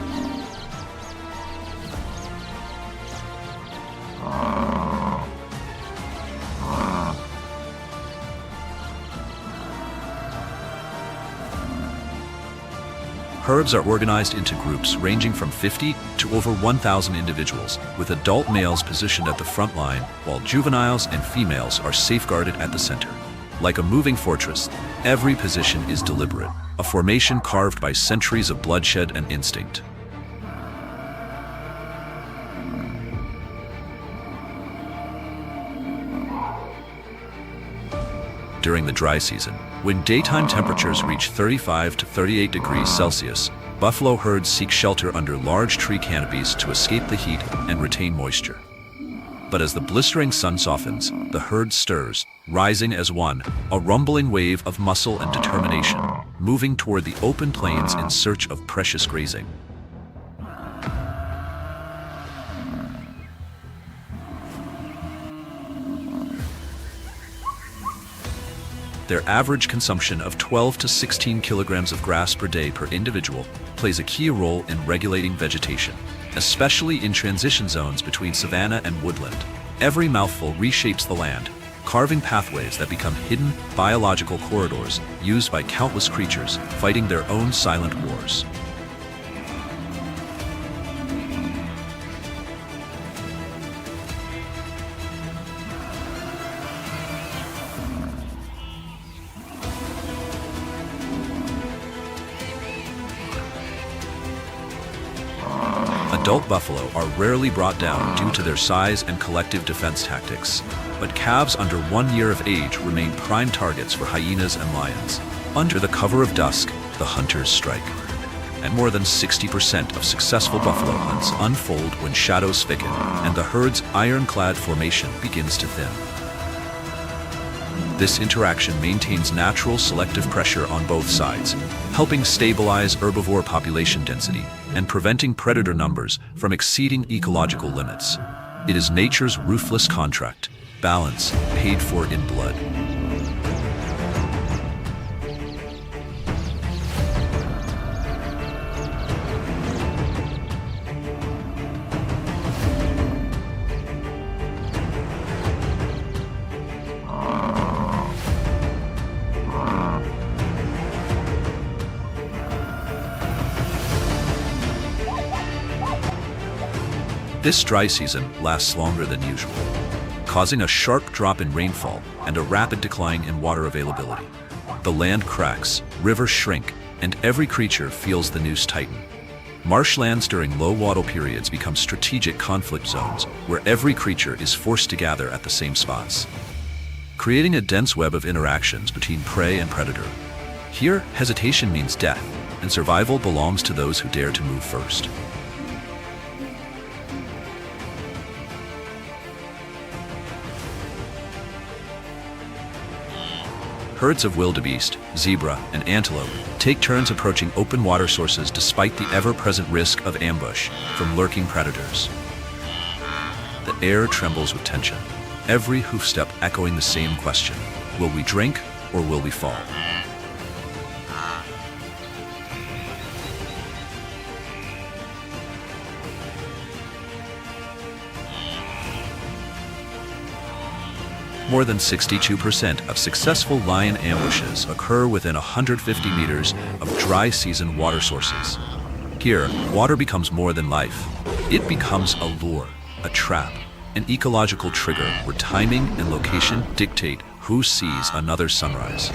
Herds are organized into groups ranging from 50 to over 1,000 individuals, with adult males positioned at the front line, while juveniles and females are safeguarded at the center. Like a moving fortress, every position is deliberate, a formation carved by centuries of bloodshed and instinct. During the dry season, when daytime temperatures reach 35 to 38 degrees Celsius, buffalo herds seek shelter under large tree canopies to escape the heat and retain moisture. But as the blistering sun softens, the herd stirs, rising as one, a rumbling wave of muscle and determination, moving toward the open plains in search of precious grazing. Their average consumption of 12 to 16 kilograms of grass per day per individual plays a key role in regulating vegetation, especially in transition zones between savanna and woodland. Every mouthful reshapes the land, carving pathways that become hidden biological corridors used by countless creatures fighting their own silent wars. Adult buffalo are rarely brought down due to their size and collective defense tactics, but calves under 1 year of age remain prime targets for hyenas and lions. Under the cover of dusk, the hunters strike. And more than 60% of successful buffalo hunts unfold when shadows thicken and the herd's ironclad formation begins to thin. This interaction maintains natural selective pressure on both sides, helping stabilize herbivore population density and preventing predator numbers from exceeding ecological limits. It is nature's ruthless contract, balance paid for in blood. This dry season lasts longer than usual, causing a sharp drop in rainfall and a rapid decline in water availability. The land cracks, rivers shrink, and every creature feels the noose tighten. Marshlands during low water periods become strategic conflict zones where every creature is forced to gather at the same spots, creating a dense web of interactions between prey and predator. Here, hesitation means death, and survival belongs to those who dare to move first. Herds of wildebeest, zebra, and antelope take turns approaching open water sources despite the ever-present risk of ambush from lurking predators. The air trembles with tension, every hoofstep echoing the same question: will we drink or will we fall? More than 62% of successful lion ambushes occur within 150 meters of dry season water sources. Here, water becomes more than life. It becomes a lure, a trap, an ecological trigger where timing and location dictate who sees another sunrise.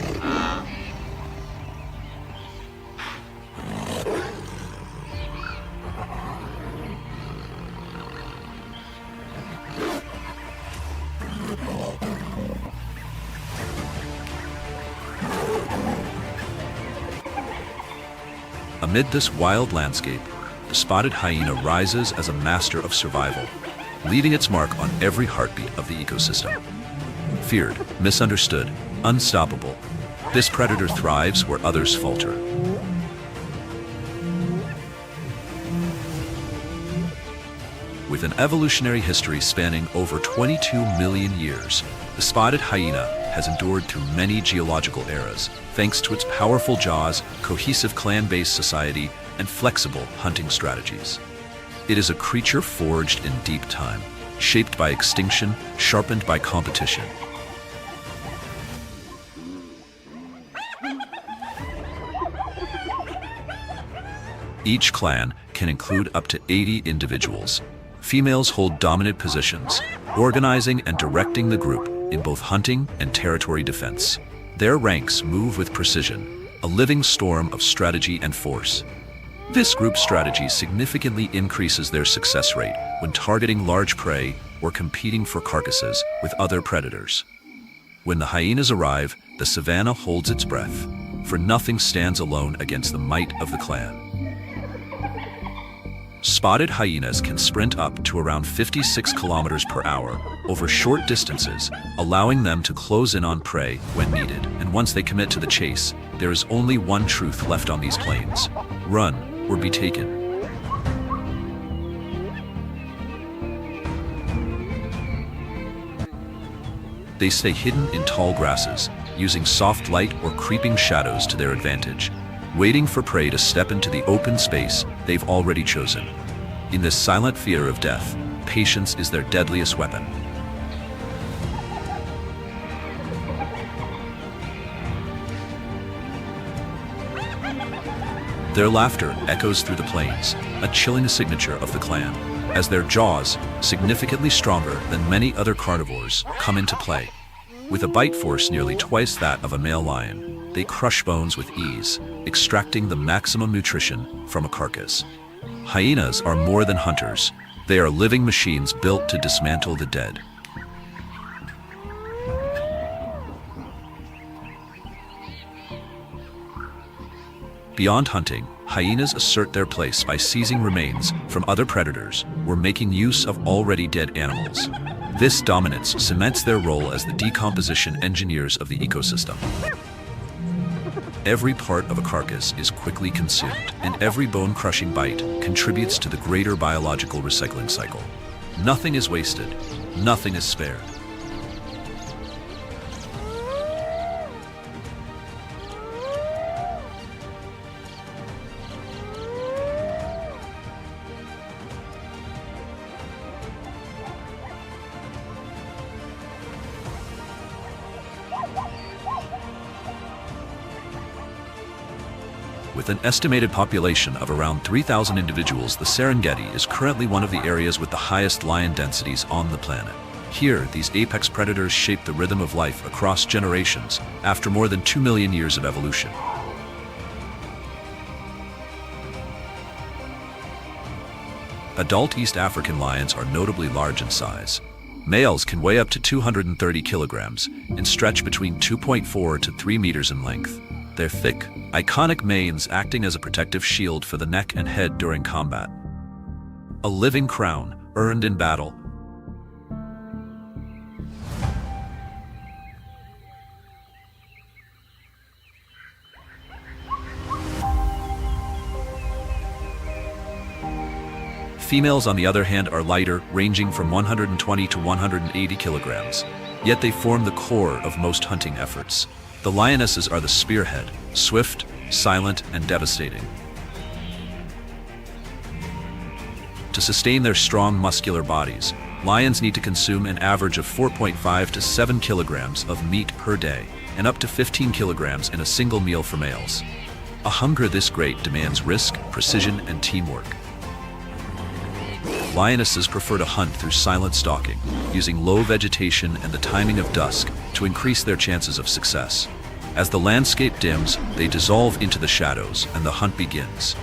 Amid this wild landscape, the spotted hyena rises as a master of survival, leaving its mark on every heartbeat of the ecosystem. Feared, misunderstood, unstoppable, this predator thrives where others falter. With an evolutionary history spanning over 22 million years, the spotted hyena has endured through many geological eras, thanks to its powerful jaws, cohesive clan-based society, and flexible hunting strategies. It is a creature forged in deep time, shaped by extinction, sharpened by competition. Each clan can include up to 80 individuals. Females hold dominant positions, organizing and directing the group in both hunting and territory defense. Their ranks move with precision, a living storm of strategy and force. This group strategy significantly increases their success rate when targeting large prey or competing for carcasses with other predators. When the hyenas arrive, the savanna holds its breath, for nothing stands alone against the might of the clan. Spotted hyenas can sprint up to around 56 kilometers per hour over short distances, allowing them to close in on prey when needed. And once they commit to the chase, there is only one truth left on these plains: run or be taken. They stay hidden in tall grasses, using soft light or creeping shadows to their advantage, waiting for prey to step into the open space they've already chosen. In this silent fear of death, patience is their deadliest weapon. Their laughter echoes through the plains, a chilling signature of the clan, as their jaws, significantly stronger than many other carnivores, come into play. With a bite force nearly twice that of a male lion, they crush bones with ease, extracting the maximum nutrition from a carcass. Hyenas are more than hunters. They are living machines built to dismantle the dead. Beyond hunting, hyenas assert their place by seizing remains from other predators or making use of already dead animals. This dominance cements their role as the decomposition engineers of the ecosystem. Every part of a carcass is quickly consumed, and every bone-crushing bite contributes to the greater biological recycling cycle. Nothing is wasted, nothing is spared. With an estimated population of around 3,000 individuals, the Serengeti is currently one of the areas with the highest lion densities on the planet. Here, these apex predators shape the rhythm of life across generations after more than 2 million years of evolution. Adult East African lions are notably large in size. Males can weigh up to 230 kilograms and stretch between 2.4 to 3 meters in length. Their thick, iconic manes acting as a protective shield for the neck and head during combat. A living crown, earned in battle. Females, on the other hand, are lighter, ranging from 120 to 180 kilograms. Yet they form the core of most hunting efforts. The lionesses are the spearhead, swift, silent, and devastating. To sustain their strong muscular bodies, lions need to consume an average of 4.5 to 7 kilograms of meat per day, and up to 15 kilograms in a single meal for males. A hunger this great demands risk, precision, and teamwork. Lionesses prefer to hunt through silent stalking, using low vegetation and the timing of dusk to increase their chances of success. As the landscape dims, they dissolve into the shadows and the hunt begins.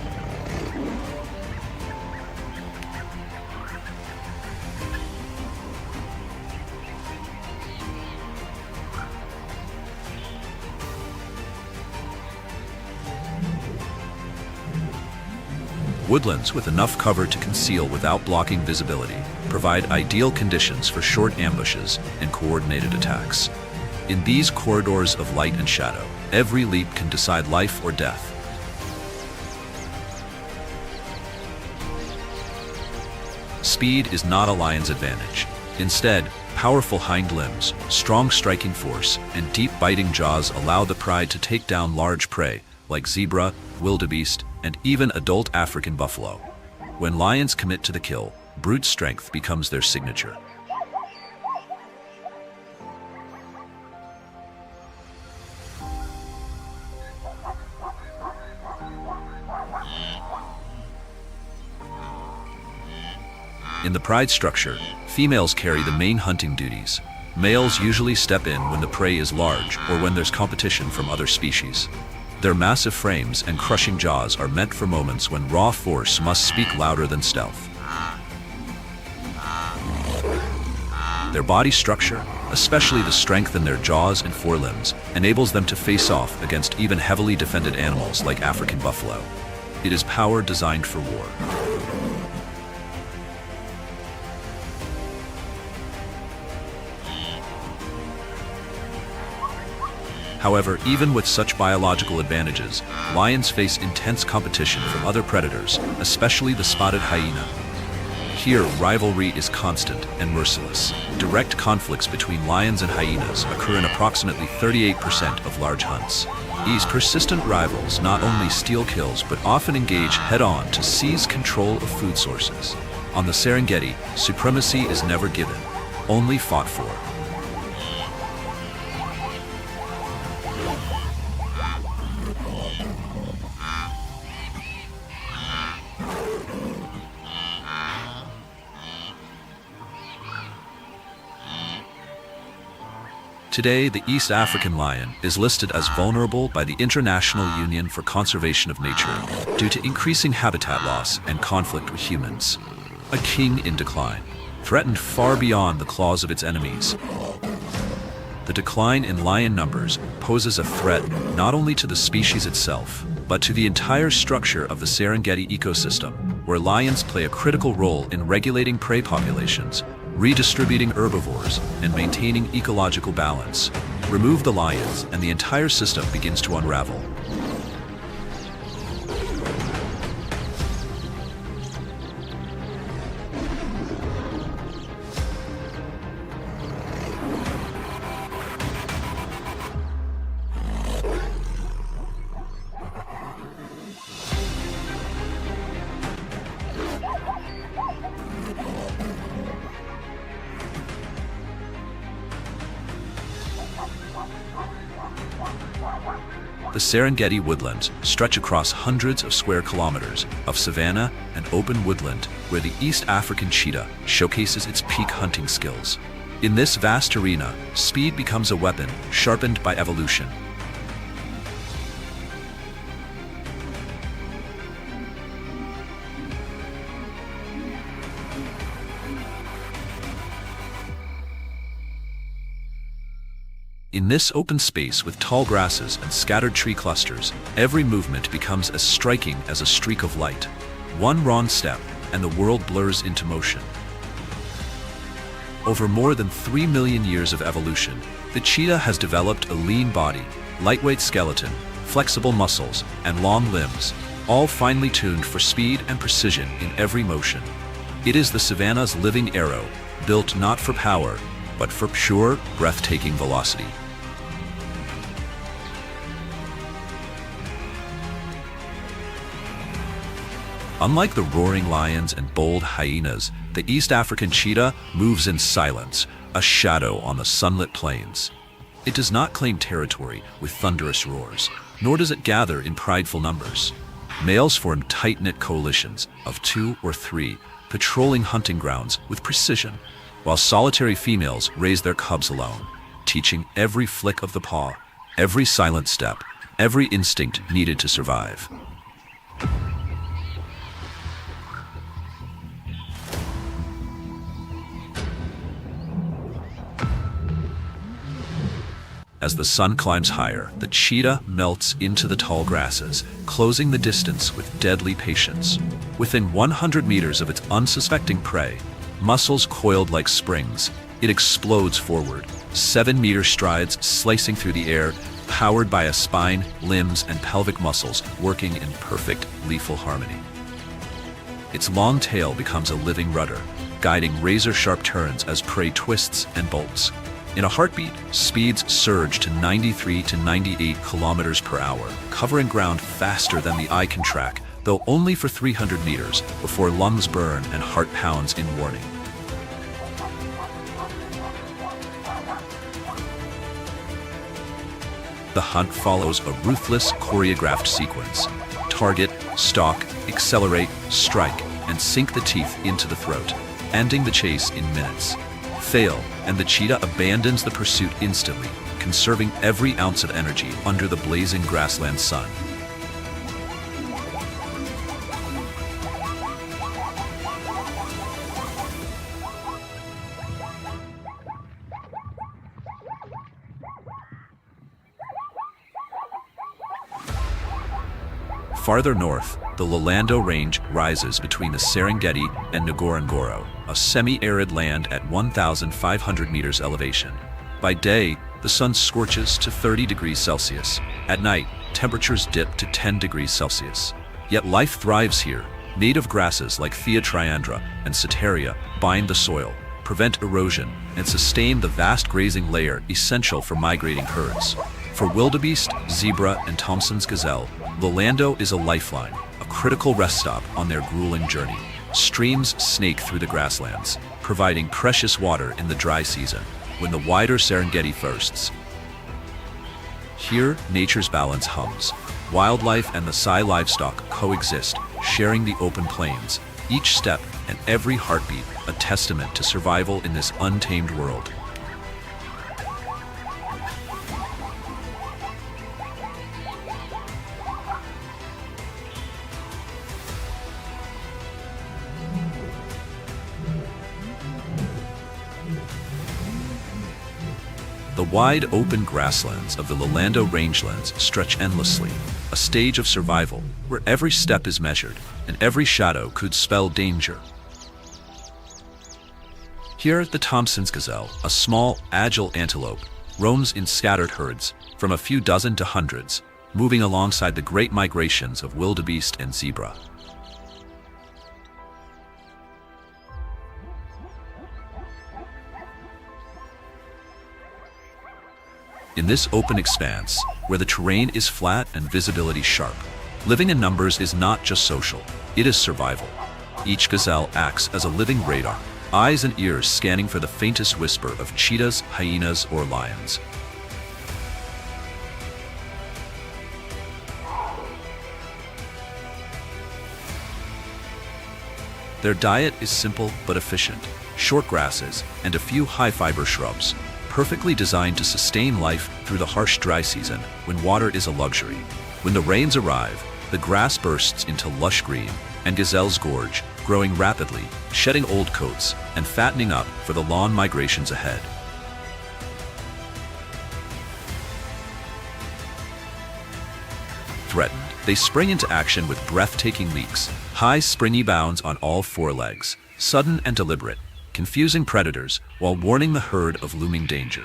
Woodlands with enough cover to conceal without blocking visibility provide ideal conditions for short ambushes and coordinated attacks. In these corridors of light and shadow, every leap can decide life or death. Speed is not a lion's advantage. Instead, powerful hind limbs, strong striking force, and deep biting jaws allow the pride to take down large prey like zebra, wildebeest, and even adult African buffalo. When lions commit to the kill, brute strength becomes their signature. In the pride structure, females carry the main hunting duties. Males usually step in when the prey is large or when there's competition from other species. Their massive frames and crushing jaws are meant for moments when raw force must speak louder than stealth. Their body structure, especially the strength in their jaws and forelimbs, enables them to face off against even heavily defended animals like African buffalo. It is power designed for war. However, even with such biological advantages, lions face intense competition from other predators, especially the spotted hyena. Here, rivalry is constant and merciless. Direct conflicts between lions and hyenas occur in approximately 38% of large hunts. These persistent rivals not only steal kills but often engage head-on to seize control of food sources. On the Serengeti, supremacy is never given, only fought for. Today, the East African lion is listed as vulnerable by the International Union for Conservation of Nature due to increasing habitat loss and conflict with humans. A king in decline, threatened far beyond the claws of its enemies. The decline in lion numbers poses a threat not only to the species itself, but to the entire structure of the Serengeti ecosystem, where lions play a critical role in regulating prey populations, redistributing herbivores, and maintaining ecological balance. Remove the lions, and the entire system begins to unravel. The Serengeti woodlands stretch across hundreds of square kilometers of savanna and open woodland where the East African cheetah showcases its peak hunting skills. In this vast arena, speed becomes a weapon sharpened by evolution. In this open space with tall grasses and scattered tree clusters, every movement becomes as striking as a streak of light. One wrong step, and the world blurs into motion. Over more than 3 million years of evolution, the cheetah has developed a lean body, lightweight skeleton, flexible muscles, and long limbs, all finely tuned for speed and precision in every motion. It is the savanna's living arrow, built not for power, but for pure, breathtaking velocity. Unlike the roaring lions and bold hyenas, the East African cheetah moves in silence, a shadow on the sunlit plains. It does not claim territory with thunderous roars, nor does it gather in prideful numbers. Males form tight-knit coalitions of 2 or 3, patrolling hunting grounds with precision, while solitary females raise their cubs alone, teaching every flick of the paw, every silent step, every instinct needed to survive. As the sun climbs higher, the cheetah melts into the tall grasses, closing the distance with deadly patience. Within 100 meters of its unsuspecting prey, muscles coiled like springs, it explodes forward, 7-meter strides slicing through the air, powered by a spine, limbs, and pelvic muscles working in perfect, lethal harmony. Its long tail becomes a living rudder, guiding razor-sharp turns as prey twists and bolts. In a heartbeat, speeds surge to 93 to 98 kilometers per hour, covering ground faster than the eye can track, though only for 300 meters before lungs burn and heart pounds in warning. The hunt follows a ruthless, choreographed sequence. Target, stalk, accelerate, strike, and sink the teeth into the throat, ending the chase in minutes. Fail, and the cheetah abandons the pursuit instantly, conserving every ounce of energy under the blazing grassland sun. Farther north, the Lolando Range rises between the Serengeti and Ngorongoro, a semi-arid land at 1,500 meters elevation. By day, the sun scorches to 30 degrees Celsius. At night, temperatures dip to 10 degrees Celsius. Yet life thrives here. Native grasses like Triandra and Soteria bind the soil, prevent erosion, and sustain the vast grazing layer essential for migrating herds. For wildebeest, zebra, and Thompson's gazelle, Lolando is a lifeline, a critical rest stop on their grueling journey. Streams snake through the grasslands, providing precious water in the dry season, when the wider Serengeti thirsts. Here, nature's balance hums. Wildlife and the Masai livestock coexist, sharing the open plains, each step and every heartbeat a testament to survival in this untamed world. The wide open grasslands of the Lolando rangelands stretch endlessly, a stage of survival where every step is measured and every shadow could spell danger. Here, the Thompson's gazelle, a small, agile antelope, roams in scattered herds, from a few dozen to hundreds, moving alongside the great migrations of wildebeest and zebra. In this open expanse, where the terrain is flat and visibility sharp, living in numbers is not just social, it is survival. Each gazelle acts as a living radar, eyes and ears scanning for the faintest whisper of cheetahs, hyenas, or lions. Their diet is simple but efficient, short grasses and a few high-fiber shrubs, perfectly designed to sustain life through the harsh dry season when water is a luxury. When the rains arrive, the grass bursts into lush green, and gazelles gorge, growing rapidly, shedding old coats, and fattening up for the long migrations ahead. Threatened, they spring into action with breathtaking leaps, high springy bounds on all four legs, sudden and deliberate, confusing predators while warning the herd of looming danger.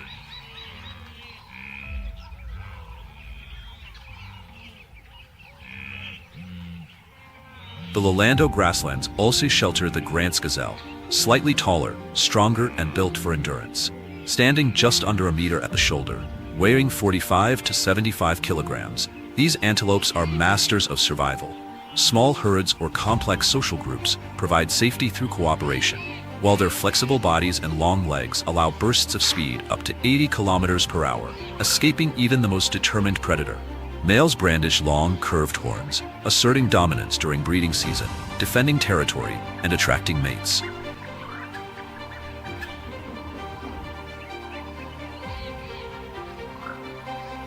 The Lolando grasslands also shelter the Grant's gazelle, slightly taller, stronger, and built for endurance. Standing just under a meter at the shoulder, weighing 45 to 75 kilograms, these antelopes are masters of survival. Small herds or complex social groups provide safety through cooperation, while their flexible bodies and long legs allow bursts of speed up to 80 kilometers per hour, escaping even the most determined predator. Males brandish long, curved horns, asserting dominance during breeding season, defending territory, and attracting mates.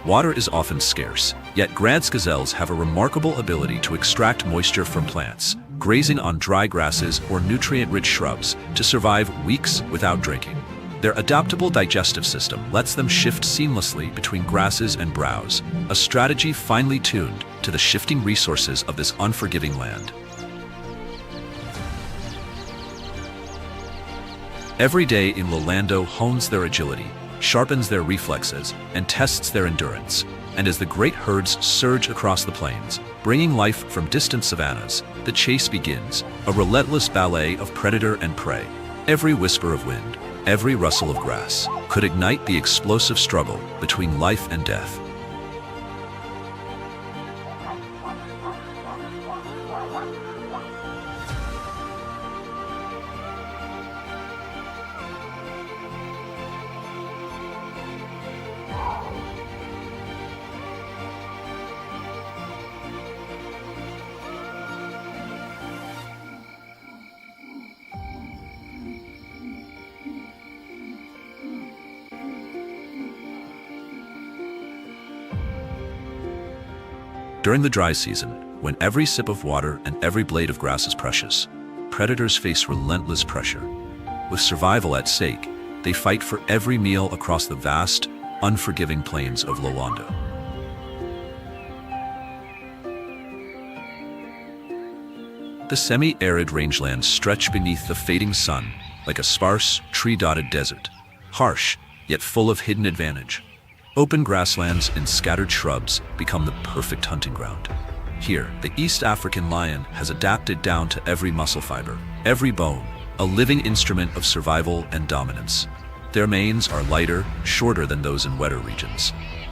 Water is often scarce, yet Grant's gazelles have a remarkable ability to extract moisture from plants, grazing on dry grasses or nutrient-rich shrubs to survive weeks without drinking. Their adaptable digestive system lets them shift seamlessly between grasses and browse, a strategy finely tuned to the shifting resources of this unforgiving land. Every day in Lolando hones their agility, sharpens their reflexes, and tests their endurance. And as the great herds surge across the plains, bringing life from distant savannas, the chase begins, a relentless ballet of predator and prey. Every whisper of wind, every rustle of grass, could ignite the explosive struggle between life and death. During the dry season, when every sip of water and every blade of grass is precious, predators face relentless pressure. With survival at stake, they fight for every meal across the vast, unforgiving plains of Lolando. The semi-arid rangelands stretch beneath the fading sun like a sparse, tree-dotted desert, harsh, yet full of hidden advantage. Open grasslands and scattered shrubs become the perfect hunting ground. Here, the East African lion has adapted down to every muscle fiber, every bone, a living instrument of survival and dominance. Their manes are lighter, shorter than those in wetter regions,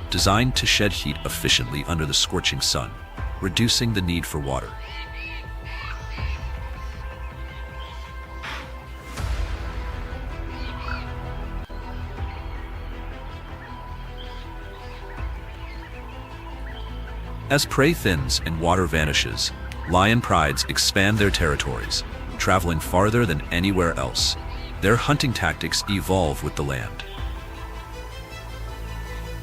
designed to shed heat efficiently under the scorching sun, reducing the need for water. As prey thins and water vanishes, lion prides expand their territories, traveling farther than anywhere else. Their hunting tactics evolve with the land.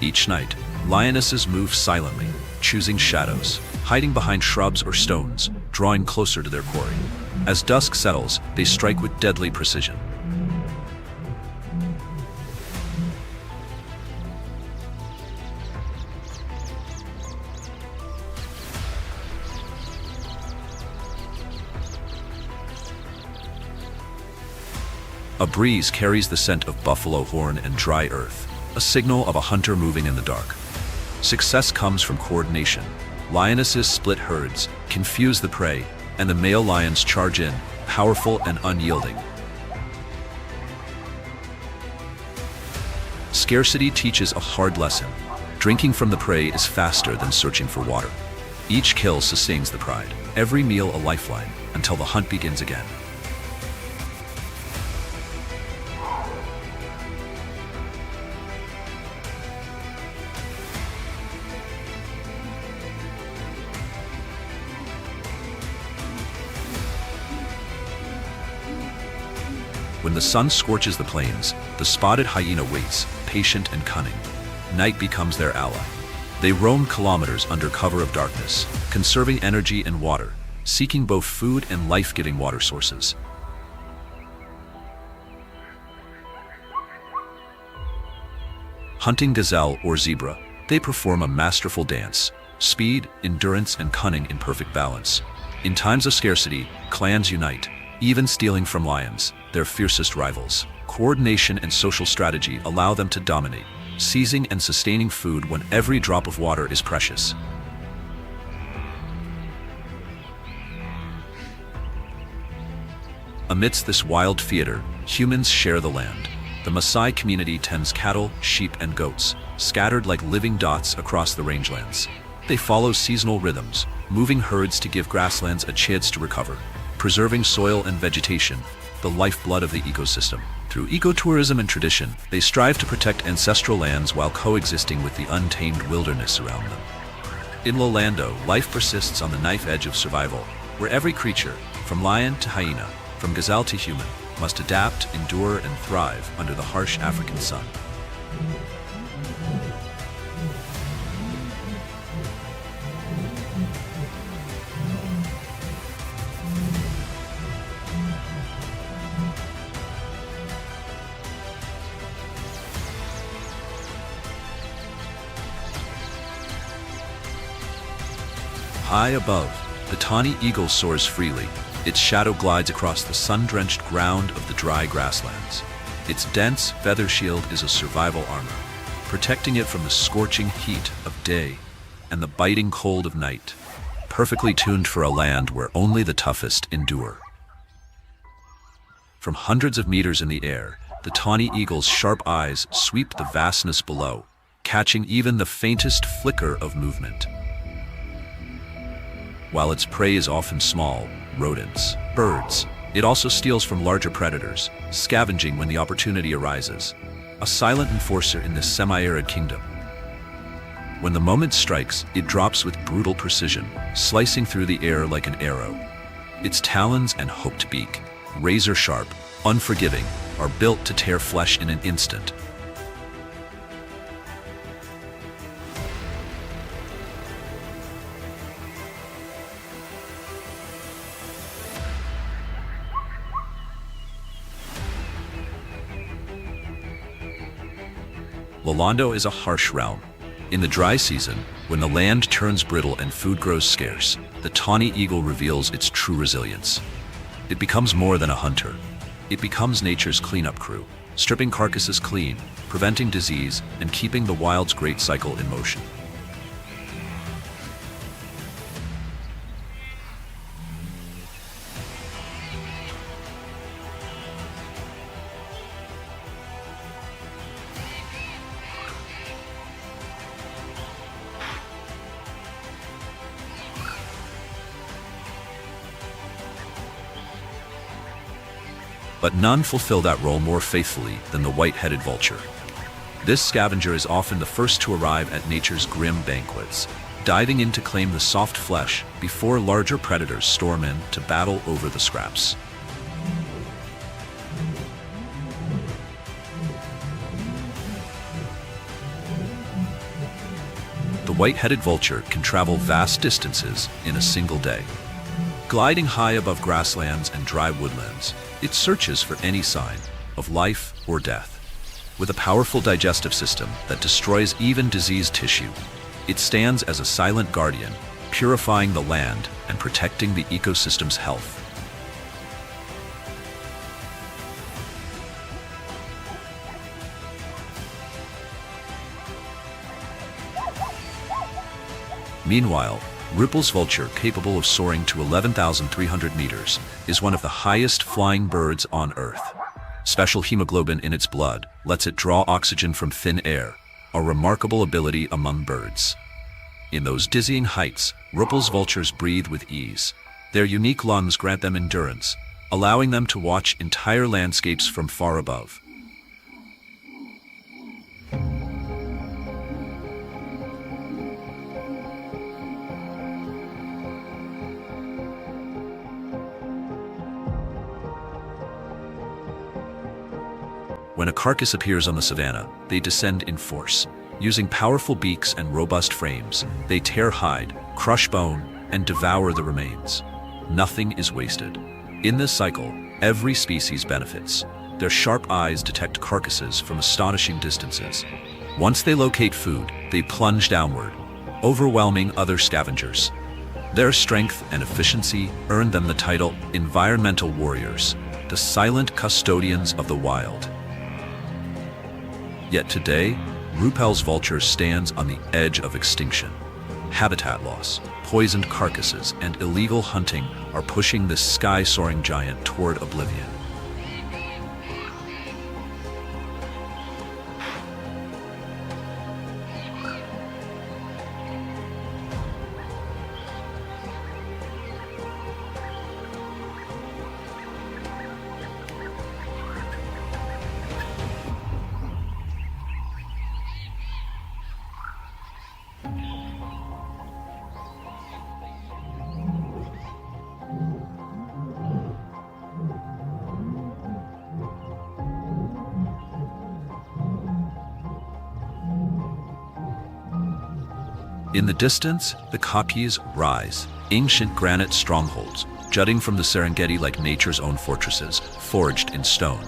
Each night, lionesses move silently, choosing shadows, hiding behind shrubs or stones, drawing closer to their quarry. As dusk settles, they strike with deadly precision. A breeze carries the scent of buffalo horn and dry earth, a signal of a hunter moving in the dark. Success comes from coordination. Lionesses split herds, confuse the prey, and the male lions charge in, powerful and unyielding. Scarcity teaches a hard lesson. Drinking from the prey is faster than searching for water. Each kill sustains the pride, every meal a lifeline, until the hunt begins again. When the sun scorches the plains, the spotted hyena waits, patient and cunning. Night becomes their ally. They roam kilometers under cover of darkness, conserving energy and water, seeking both food and life-giving water sources. Hunting gazelle or zebra, they perform a masterful dance, speed, endurance, and cunning in perfect balance. In times of scarcity, clans unite, even stealing from lions, their fiercest rivals. Coordination and social strategy allow them to dominate, seizing and sustaining food when every drop of water is precious. Amidst this wild theater, humans share the land. The Masai community tends cattle, sheep, and goats, scattered like living dots across the rangelands. They follow seasonal rhythms, moving herds to give grasslands a chance to recover, preserving soil and vegetation, the lifeblood of the ecosystem. Through ecotourism and tradition, they strive to protect ancestral lands while coexisting with the untamed wilderness around them. In Lolando, life persists on the knife edge of survival, where every creature, from lion to hyena, from gazelle to human, must adapt, endure, and thrive under the harsh African sun. High above, the tawny eagle soars freely. Its shadow glides across the sun-drenched ground of the dry grasslands. Its dense feather shield is a survival armor, protecting it from the scorching heat of day and the biting cold of night, perfectly tuned for a land where only the toughest endure. From hundreds of meters in the air, the tawny eagle's sharp eyes sweep the vastness below, catching even the faintest flicker of movement. While its prey is often small, rodents, birds, it also steals from larger predators, scavenging when the opportunity arises, a silent enforcer in this semi-arid kingdom. When the moment strikes, it drops with brutal precision, slicing through the air like an arrow. Its talons and hooked beak, razor-sharp, unforgiving, are built to tear flesh in an instant. Lolando is a harsh realm. In the dry season, when the land turns brittle and food grows scarce, the tawny eagle reveals its true resilience. It becomes more than a hunter. It becomes nature's cleanup crew, stripping carcasses clean, preventing disease, and keeping the wild's great cycle in motion. But none fulfill that role more faithfully than the white-headed vulture. This scavenger is often the first to arrive at nature's grim banquets, diving in to claim the soft flesh before larger predators storm in to battle over the scraps. The white-headed vulture can travel vast distances in a single day. Gliding high above grasslands and dry woodlands, it searches for any sign of life or death. With a powerful digestive system that destroys even diseased tissue, it stands as a silent guardian, purifying the land and protecting the ecosystem's health. Meanwhile, Ruppel's vulture, capable of soaring to 11,300 meters, is one of the highest flying birds on Earth. Special hemoglobin in its blood lets it draw oxygen from thin air, a remarkable ability among birds. In those dizzying heights, Ruppel's vultures breathe with ease. Their unique lungs grant them endurance, allowing them to watch entire landscapes from far above. When a carcass appears on the savannah, they descend in force. Using powerful beaks and robust frames, they tear hide, crush bone, and devour the remains. Nothing is wasted. In this cycle, every species benefits. Their sharp eyes detect carcasses from astonishing distances. Once they locate food, they plunge downward, overwhelming other scavengers. Their strength and efficiency earn them the title environmental warriors, the silent custodians of the wild. Yet today, Ruppel's vulture stands on the edge of extinction. Habitat loss, poisoned carcasses, and illegal hunting are pushing this sky-soaring giant toward oblivion. In the distance, the Kapis rise, ancient granite strongholds, jutting from the Serengeti like nature's own fortresses, forged in stone.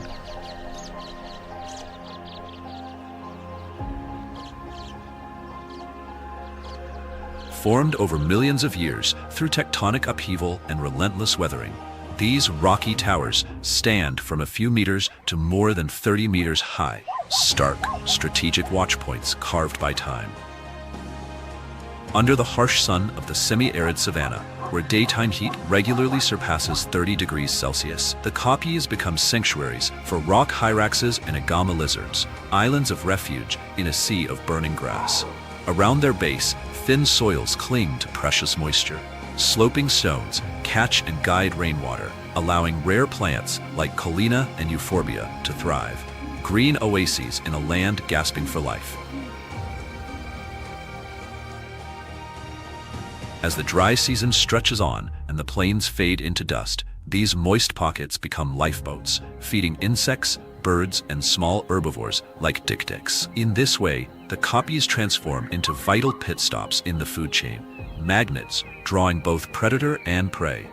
Formed over millions of years through tectonic upheaval and relentless weathering, these rocky towers stand from a few meters to more than 30 meters high, stark, strategic watchpoints carved by time. Under the harsh sun of the semi-arid savanna, where daytime heat regularly surpasses 30 degrees Celsius, the Kapis become sanctuaries for rock hyraxes and agama lizards, islands of refuge in a sea of burning grass. Around their base, thin soils cling to precious moisture. Sloping stones catch and guide rainwater, allowing rare plants like Collina and Euphorbia to thrive. Green oases in a land gasping for life. As the dry season stretches on and the plains fade into dust, these moist pockets become lifeboats, feeding insects, birds, and small herbivores like dik-diks. In this way, the Kapis transform into vital pit stops in the food chain, magnets drawing both predator and prey.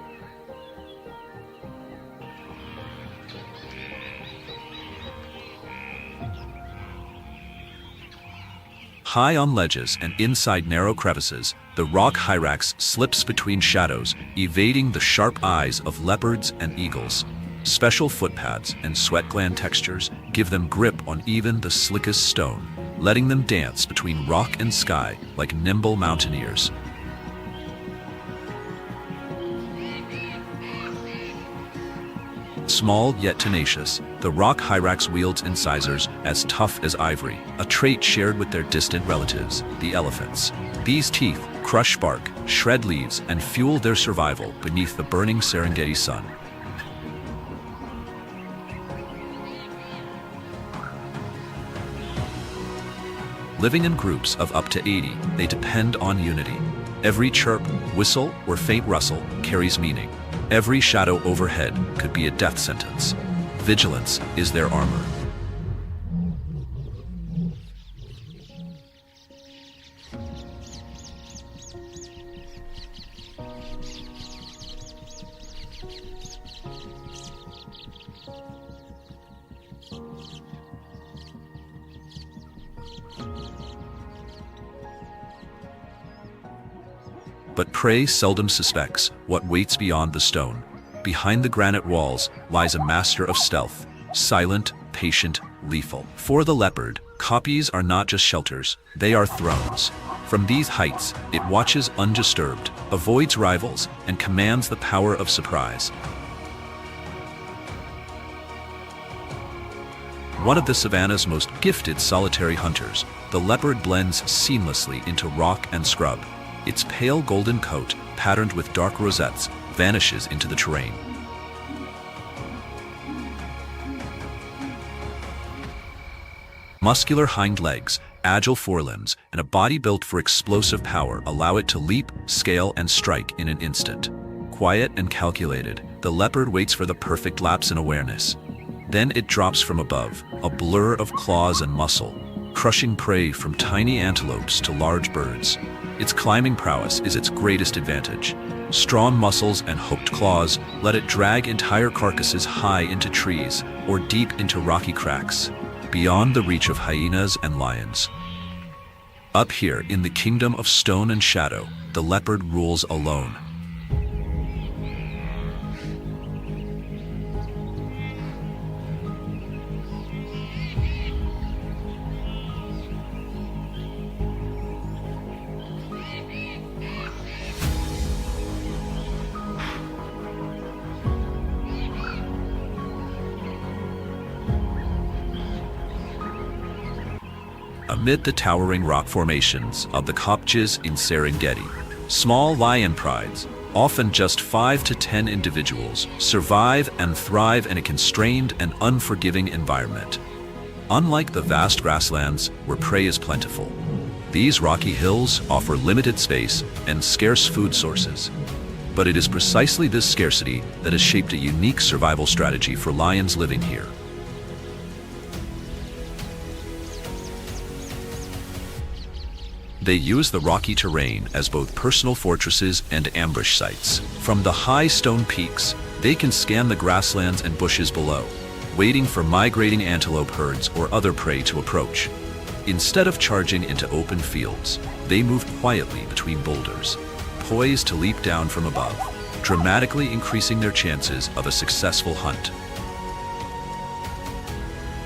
High on ledges and inside narrow crevices, the rock hyrax slips between shadows, evading the sharp eyes of leopards and eagles. Special foot pads and sweat gland textures give them grip on even the slickest stone, letting them dance between rock and sky like nimble mountaineers. Small yet tenacious, the rock hyrax wields incisors as tough as ivory, a trait shared with their distant relatives, the elephants. These teeth crush bark, shred leaves, and fuel their survival beneath the burning Serengeti sun. Living in groups of up to 80, they depend on unity. Every chirp, whistle, or faint rustle carries meaning. Every shadow overhead could be a death sentence. Vigilance is their armor. But prey seldom suspects what waits beyond the stone. Behind the granite walls lies a master of stealth, silent, patient, lethal. For the leopard, copies are not just shelters, they are thrones. From these heights, it watches undisturbed, avoids rivals, and commands the power of surprise. One of the savanna's most gifted solitary hunters, the leopard blends seamlessly into rock and scrub. Its pale golden coat, patterned with dark rosettes, vanishes into the terrain. Muscular hind legs, agile forelimbs, and a body built for explosive power allow it to leap, scale, and strike in an instant. Quiet and calculated, the leopard waits for the perfect lapse in awareness. Then it drops from above, a blur of claws and muscle, crushing prey from tiny antelopes to large birds. Its climbing prowess is its greatest advantage. Strong muscles and hooked claws let it drag entire carcasses high into trees or deep into rocky cracks, beyond the reach of hyenas and lions. Up here in the kingdom of stone and shadow, the leopard rules alone. Amid the towering rock formations of the kopjes in Serengeti, small lion prides, often just 5 to 10 individuals, survive and thrive in a constrained and unforgiving environment. Unlike the vast grasslands where prey is plentiful, these rocky hills offer limited space and scarce food sources. But it is precisely this scarcity that has shaped a unique survival strategy for lions living here. They use the rocky terrain as both personal fortresses and ambush sites. From the high stone peaks, they can scan the grasslands and bushes below, waiting for migrating antelope herds or other prey to approach. Instead of charging into open fields, they move quietly between boulders, poised to leap down from above, dramatically increasing their chances of a successful hunt.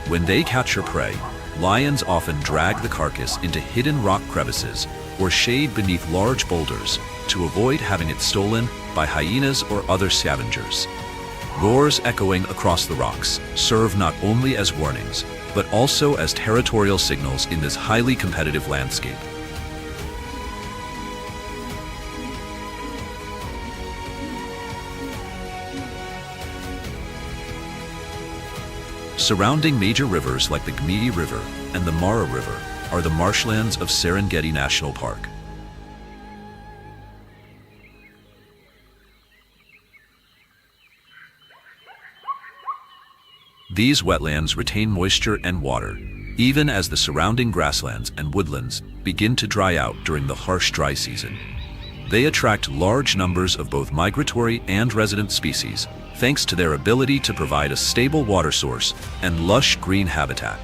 When they capture prey, lions often drag the carcass into hidden rock crevices or shade beneath large boulders to avoid having it stolen by hyenas or other scavengers. Roars echoing across the rocks serve not only as warnings, but also as territorial signals in this highly competitive landscape. Surrounding major rivers like the Gmidi River and the Mara River are the marshlands of Serengeti National Park. These wetlands retain moisture and water, even as the surrounding grasslands and woodlands begin to dry out during the harsh dry season. They attract large numbers of both migratory and resident species, thanks to their ability to provide a stable water source and lush green habitat.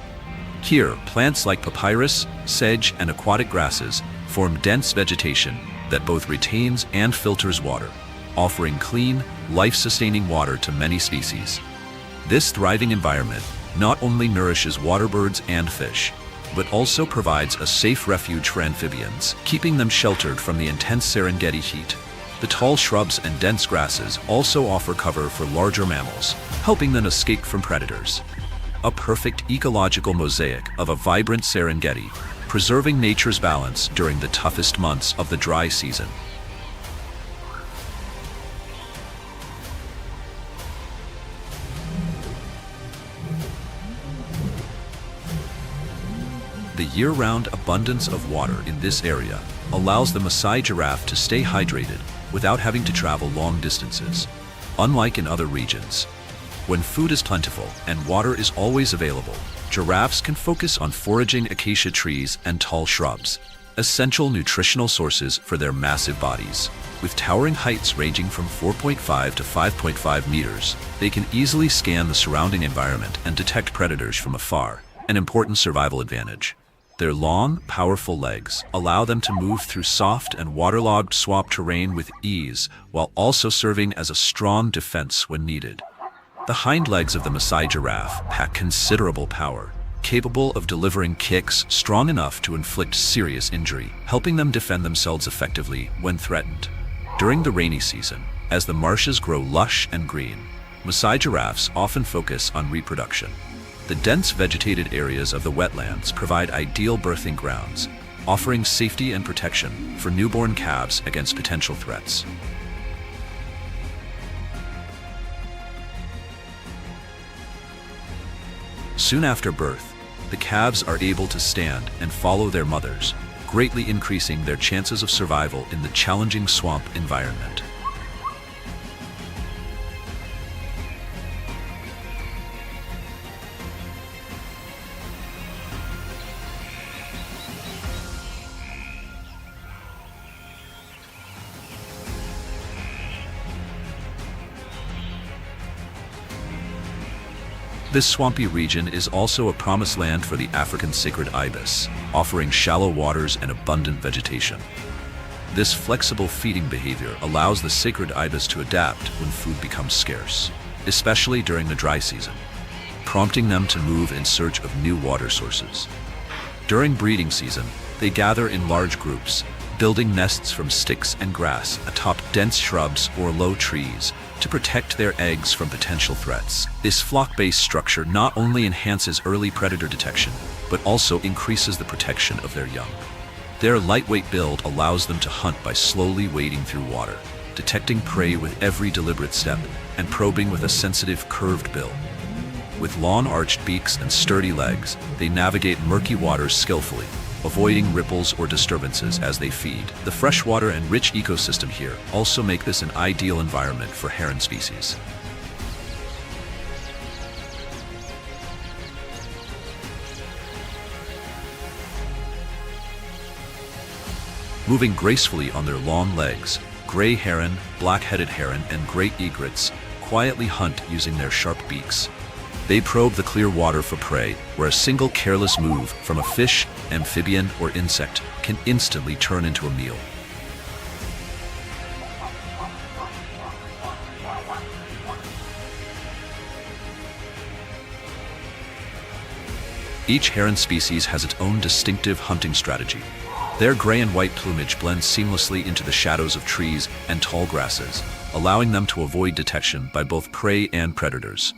Here, plants like papyrus, sedge, and aquatic grasses form dense vegetation that both retains and filters water, offering clean, life-sustaining water to many species. This thriving environment not only nourishes waterbirds and fish, but also provides a safe refuge for amphibians, keeping them sheltered from the intense Serengeti heat. The tall shrubs and dense grasses also offer cover for larger mammals, helping them escape from predators. A perfect ecological mosaic of a vibrant Serengeti, preserving nature's balance during the toughest months of the dry season. The year-round abundance of water in this area allows the Masai giraffe to stay hydrated without having to travel long distances, unlike in other regions. When food is plentiful and water is always available, giraffes can focus on foraging acacia trees and tall shrubs, essential nutritional sources for their massive bodies. With towering heights ranging from 4.5 to 5.5 meters, they can easily scan the surrounding environment and detect predators from afar, an important survival advantage. Their long, powerful legs allow them to move through soft and waterlogged swamp terrain with ease, while also serving as a strong defense when needed. The hind legs of the Masai giraffe pack considerable power, capable of delivering kicks strong enough to inflict serious injury, helping them defend themselves effectively when threatened. During the rainy season, as the marshes grow lush and green, Masai giraffes often focus on reproduction. The dense vegetated areas of the wetlands provide ideal birthing grounds, offering safety and protection for newborn calves against potential threats. Soon after birth, the calves are able to stand and follow their mothers, greatly increasing their chances of survival in the challenging swamp environment. This swampy region is also a promised land for the African sacred ibis, offering shallow waters and abundant vegetation. This flexible feeding behavior allows the sacred ibis to adapt when food becomes scarce, especially during the dry season, prompting them to move in search of new water sources. During breeding season, they gather in large groups, building nests from sticks and grass atop dense shrubs or low trees to protect their eggs from potential threats. This flock-based structure not only enhances early predator detection, but also increases the protection of their young. Their lightweight build allows them to hunt by slowly wading through water, detecting prey with every deliberate step, and probing with a sensitive, curved bill. With long arched beaks and sturdy legs, they navigate murky waters skillfully, avoiding ripples or disturbances as they feed. The freshwater and rich ecosystem here also make this an ideal environment for heron species. Moving gracefully on their long legs, gray heron, black-headed heron, and great egrets quietly hunt using their sharp beaks. They probe the clear water for prey, where a single careless move from a fish, amphibian, or insect can instantly turn into a meal. Each heron species has its own distinctive hunting strategy. Their gray and white plumage blends seamlessly into the shadows of trees and tall grasses, allowing them to avoid detection by both prey and predators.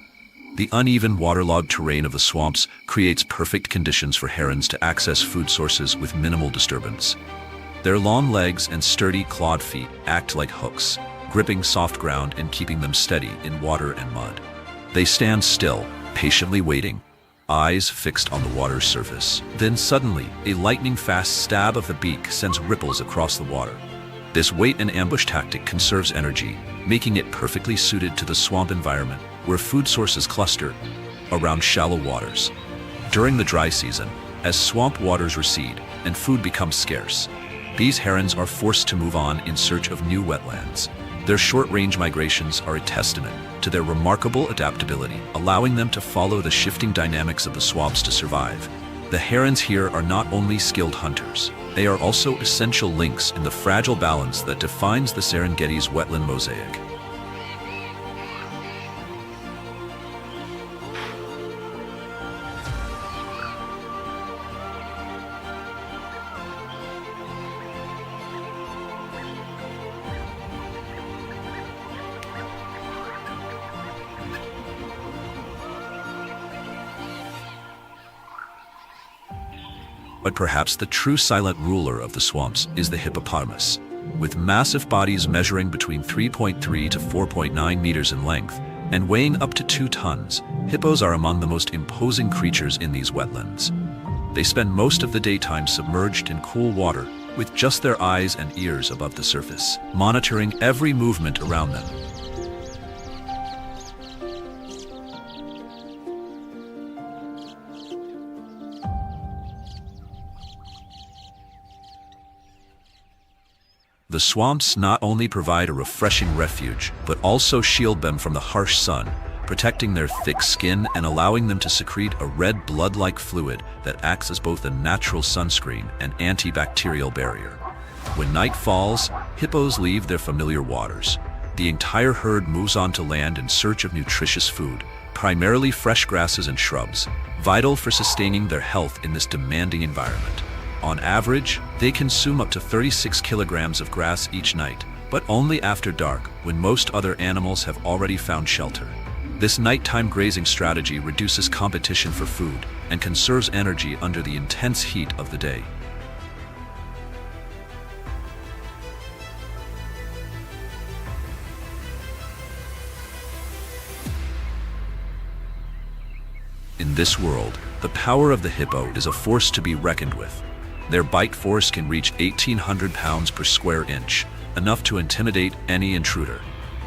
The uneven waterlogged terrain of the swamps creates perfect conditions for herons to access food sources with minimal disturbance. Their long legs and sturdy clawed feet act like hooks, gripping soft ground and keeping them steady in water and mud. They stand still, patiently waiting, eyes fixed on the water's surface. Then suddenly, a lightning-fast stab of the beak sends ripples across the water. This wait and ambush tactic conserves energy, making it perfectly suited to the swamp environment, where food sources cluster around shallow waters. During the dry season, as swamp waters recede and food becomes scarce, these herons are forced to move on in search of new wetlands. Their short-range migrations are a testament to their remarkable adaptability, allowing them to follow the shifting dynamics of the swamps to survive. The herons here are not only skilled hunters, they are also essential links in the fragile balance that defines the Serengeti's wetland mosaic. But perhaps the true silent ruler of the swamps is the hippopotamus. With massive bodies measuring between 3.3 to 4.9 meters in length and weighing up to 2 tons, hippos are among the most imposing creatures in these wetlands. They spend most of the daytime submerged in cool water, with just their eyes and ears above the surface, monitoring every movement around them. The swamps not only provide a refreshing refuge, but also shield them from the harsh sun, protecting their thick skin and allowing them to secrete a red blood-like fluid that acts as both a natural sunscreen and antibacterial barrier. When night falls, hippos leave their familiar waters. The entire herd moves on to land in search of nutritious food, primarily fresh grasses and shrubs, vital for sustaining their health in this demanding environment. On average, they consume up to 36 kilograms of grass each night, but only after dark, when most other animals have already found shelter. This nighttime grazing strategy reduces competition for food and conserves energy under the intense heat of the day. In this world, the power of the hippo is a force to be reckoned with. Their bite force can reach 1,800 pounds per square inch, enough to intimidate any intruder.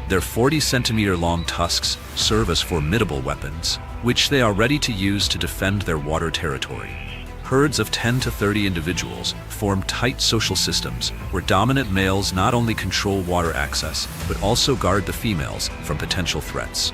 Their 40-centimeter-long tusks serve as formidable weapons, which they are ready to use to defend their water territory. Herds of 10 to 30 individuals form tight social systems where dominant males not only control water access, but also guard the females from potential threats.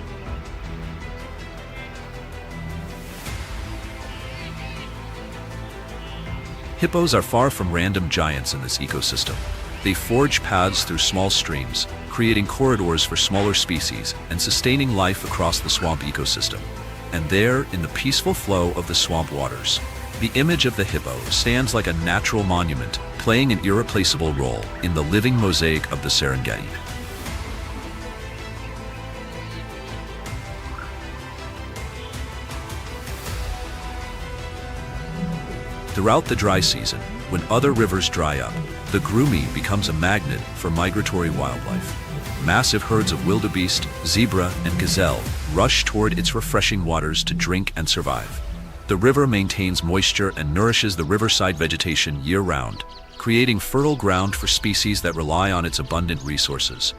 Hippos are far from random giants in this ecosystem. They forge paths through small streams, creating corridors for smaller species and sustaining life across the swamp ecosystem. And there, in the peaceful flow of the swamp waters, the image of the hippo stands like a natural monument, playing an irreplaceable role in the living mosaic of the Serengeti. Throughout the dry season, when other rivers dry up, the Grumi becomes a magnet for migratory wildlife. Massive herds of wildebeest, zebra, and gazelle rush toward its refreshing waters to drink and survive. The river maintains moisture and nourishes the riverside vegetation year-round, creating fertile ground for species that rely on its abundant resources.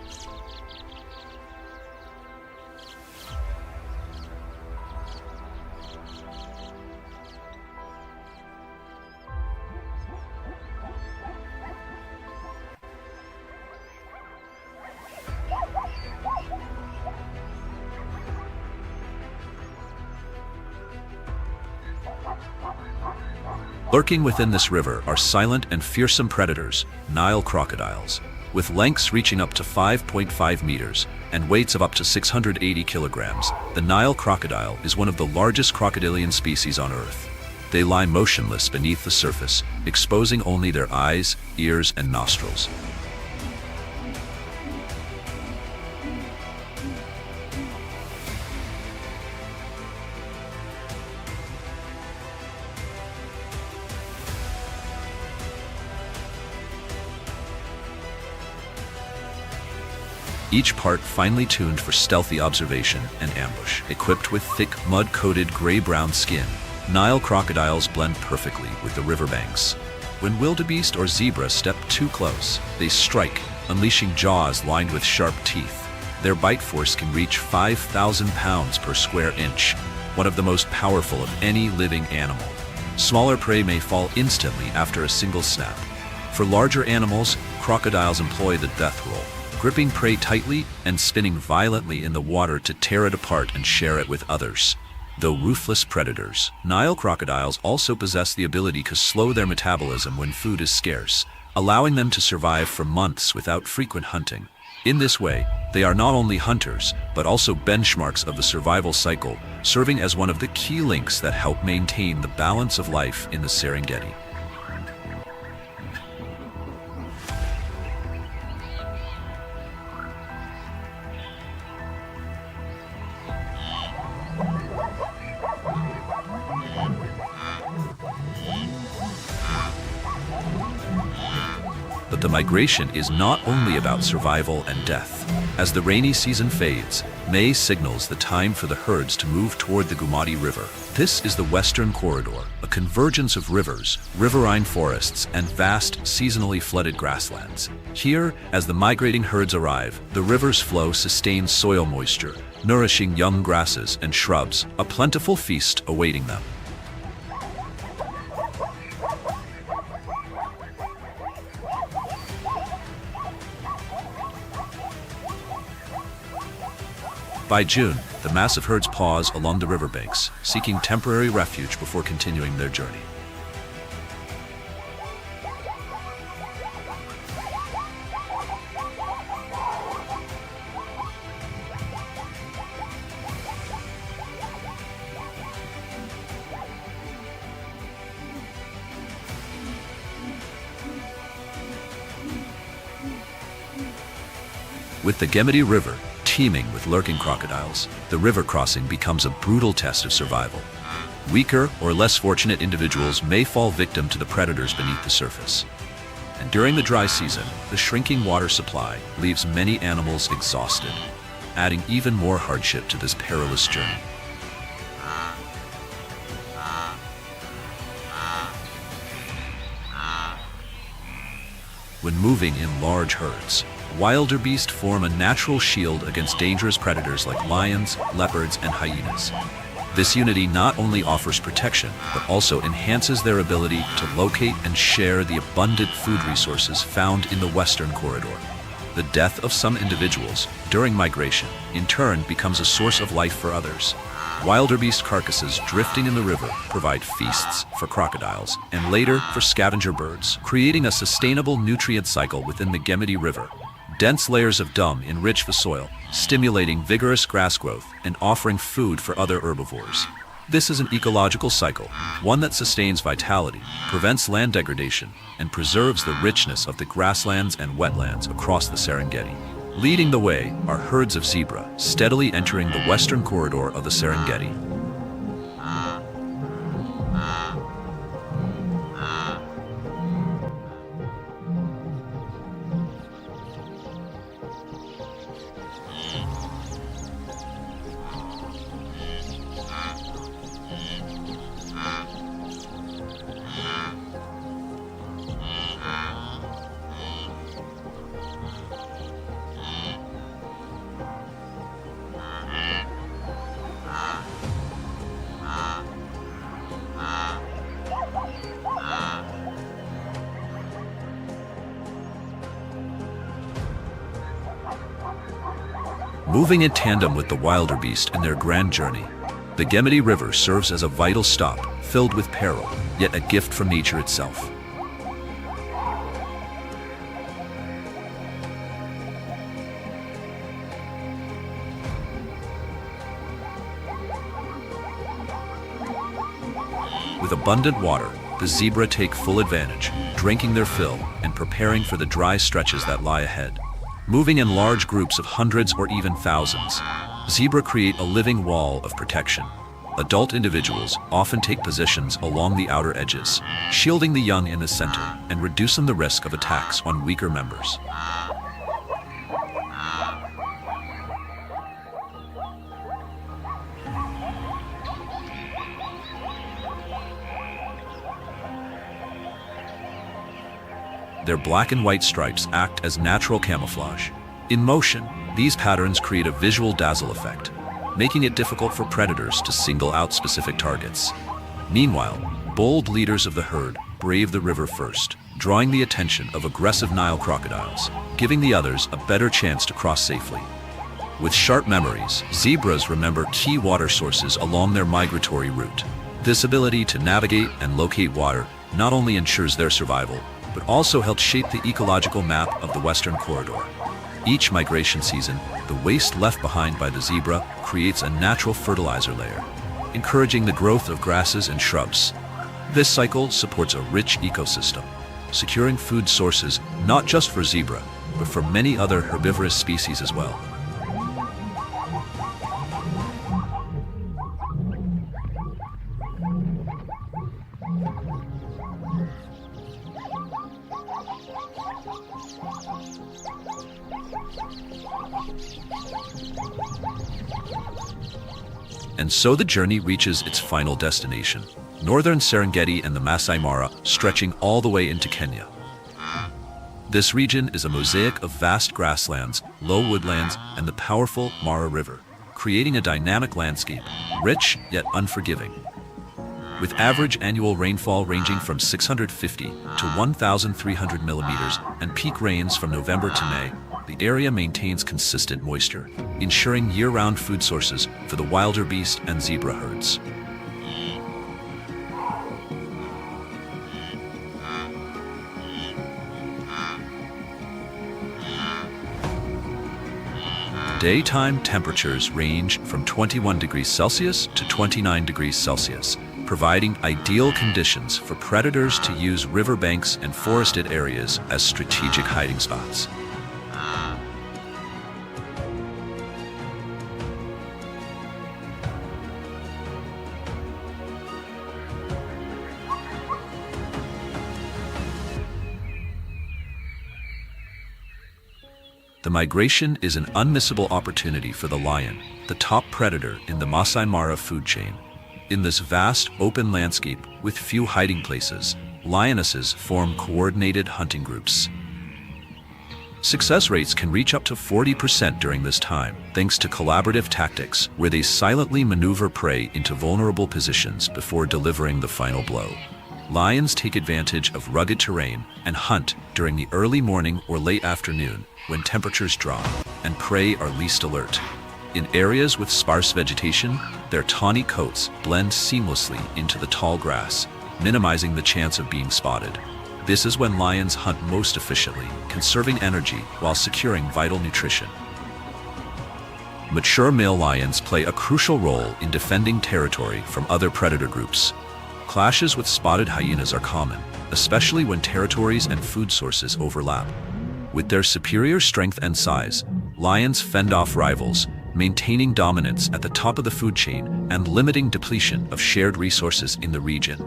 Lurking within this river are silent and fearsome predators, Nile crocodiles. With lengths reaching up to 5.5 meters and weights of up to 680 kilograms, the Nile crocodile is one of the largest crocodilian species on Earth. They lie motionless beneath the surface, exposing only their eyes, ears, and nostrils. Each part finely tuned for stealthy observation and ambush. Equipped with thick, mud-coated gray-brown skin, Nile crocodiles blend perfectly with the riverbanks. When wildebeest or zebra step too close, they strike, unleashing jaws lined with sharp teeth. Their bite force can reach 5,000 pounds per square inch, one of the most powerful of any living animal. Smaller prey may fall instantly after a single snap. For larger animals, crocodiles employ the death roll, gripping prey tightly and spinning violently in the water to tear it apart and share it with others. Though ruthless predators, Nile crocodiles also possess the ability to slow their metabolism when food is scarce, allowing them to survive for months without frequent hunting. In this way, they are not only hunters, but also benchmarks of the survival cycle, serving as one of the key links that help maintain the balance of life in the Serengeti. But the migration is not only about survival and death. As the rainy season fades, May signals the time for the herds to move toward the Gumati River. This is the Western Corridor, a convergence of rivers, riverine forests, and vast, seasonally flooded grasslands. Here, as the migrating herds arrive, the river's flow sustains soil moisture, nourishing young grasses and shrubs, a plentiful feast awaiting them. By June, the massive herds pause along the riverbanks, seeking temporary refuge before continuing their journey. With the Gumati River teeming with lurking crocodiles, the river crossing becomes a brutal test of survival. Weaker or less fortunate individuals may fall victim to the predators beneath the surface. And during the dry season, the shrinking water supply leaves many animals exhausted, adding even more hardship to this perilous journey. When moving in large herds, wildebeest form a natural shield against dangerous predators like lions, leopards, and hyenas. This unity not only offers protection, but also enhances their ability to locate and share the abundant food resources found in the Western Corridor. The death of some individuals during migration, in turn, becomes a source of life for others. Wildebeest carcasses drifting in the river provide feasts for crocodiles and later for scavenger birds, creating a sustainable nutrient cycle within the Gumati River. Dense layers of dung enrich the soil, stimulating vigorous grass growth and offering food for other herbivores. This is an ecological cycle, one that sustains vitality, prevents land degradation, and preserves the richness of the grasslands and wetlands across the Serengeti. Leading the way are herds of zebra, steadily entering the western corridor of the Serengeti. Moving in tandem with the wildebeest in their grand journey, the Gumati River serves as a vital stop, filled with peril, yet a gift from nature itself. With abundant water, the zebra take full advantage, drinking their fill and preparing for the dry stretches that lie ahead. Moving in large groups of hundreds or even thousands, zebra create a living wall of protection. Adult individuals often take positions along the outer edges, shielding the young in the center and reducing the risk of attacks on weaker members. Their black and white stripes act as natural camouflage. In motion, these patterns create a visual dazzle effect, making it difficult for predators to single out specific targets. Meanwhile, bold leaders of the herd brave the river first, drawing the attention of aggressive Nile crocodiles, giving the others a better chance to cross safely. With sharp memories, zebras remember key water sources along their migratory route. This ability to navigate and locate water not only ensures their survival, but also helps shape the ecological map of the Western Corridor. Each migration season, the waste left behind by the zebra creates a natural fertilizer layer, encouraging the growth of grasses and shrubs. This cycle supports a rich ecosystem, securing food sources not just for zebra, but for many other herbivorous species as well. And so the journey reaches its final destination, northern Serengeti and the Masai Mara, stretching all the way into Kenya. This region is a mosaic of vast grasslands, low woodlands, and the powerful Mara River, creating a dynamic landscape, rich yet unforgiving. With average annual rainfall ranging from 650 to 1,300 millimeters and peak rains from November to May, the area maintains consistent moisture, ensuring year-round food sources for the wildebeest and zebra herds. Daytime temperatures range from 21 degrees Celsius to 29 degrees Celsius, providing ideal conditions for predators to use riverbanks and forested areas as strategic hiding spots. The migration is an unmissable opportunity for the lion, the top predator in the Masai Mara food chain. In this vast, open landscape with few hiding places, lionesses form coordinated hunting groups. Success rates can reach up to 40% during this time, thanks to collaborative tactics where they silently maneuver prey into vulnerable positions before delivering the final blow. Lions take advantage of rugged terrain and hunt during the early morning or late afternoon when temperatures drop and prey are least alert. In areas with sparse vegetation, their tawny coats blend seamlessly into the tall grass, minimizing the chance of being spotted. This is when lions hunt most efficiently, conserving energy while securing vital nutrition. Mature male lions play a crucial role in defending territory from other predator groups. Clashes with spotted hyenas are common, especially when territories and food sources overlap. With their superior strength and size, lions fend off rivals, maintaining dominance at the top of the food chain and limiting depletion of shared resources in the region.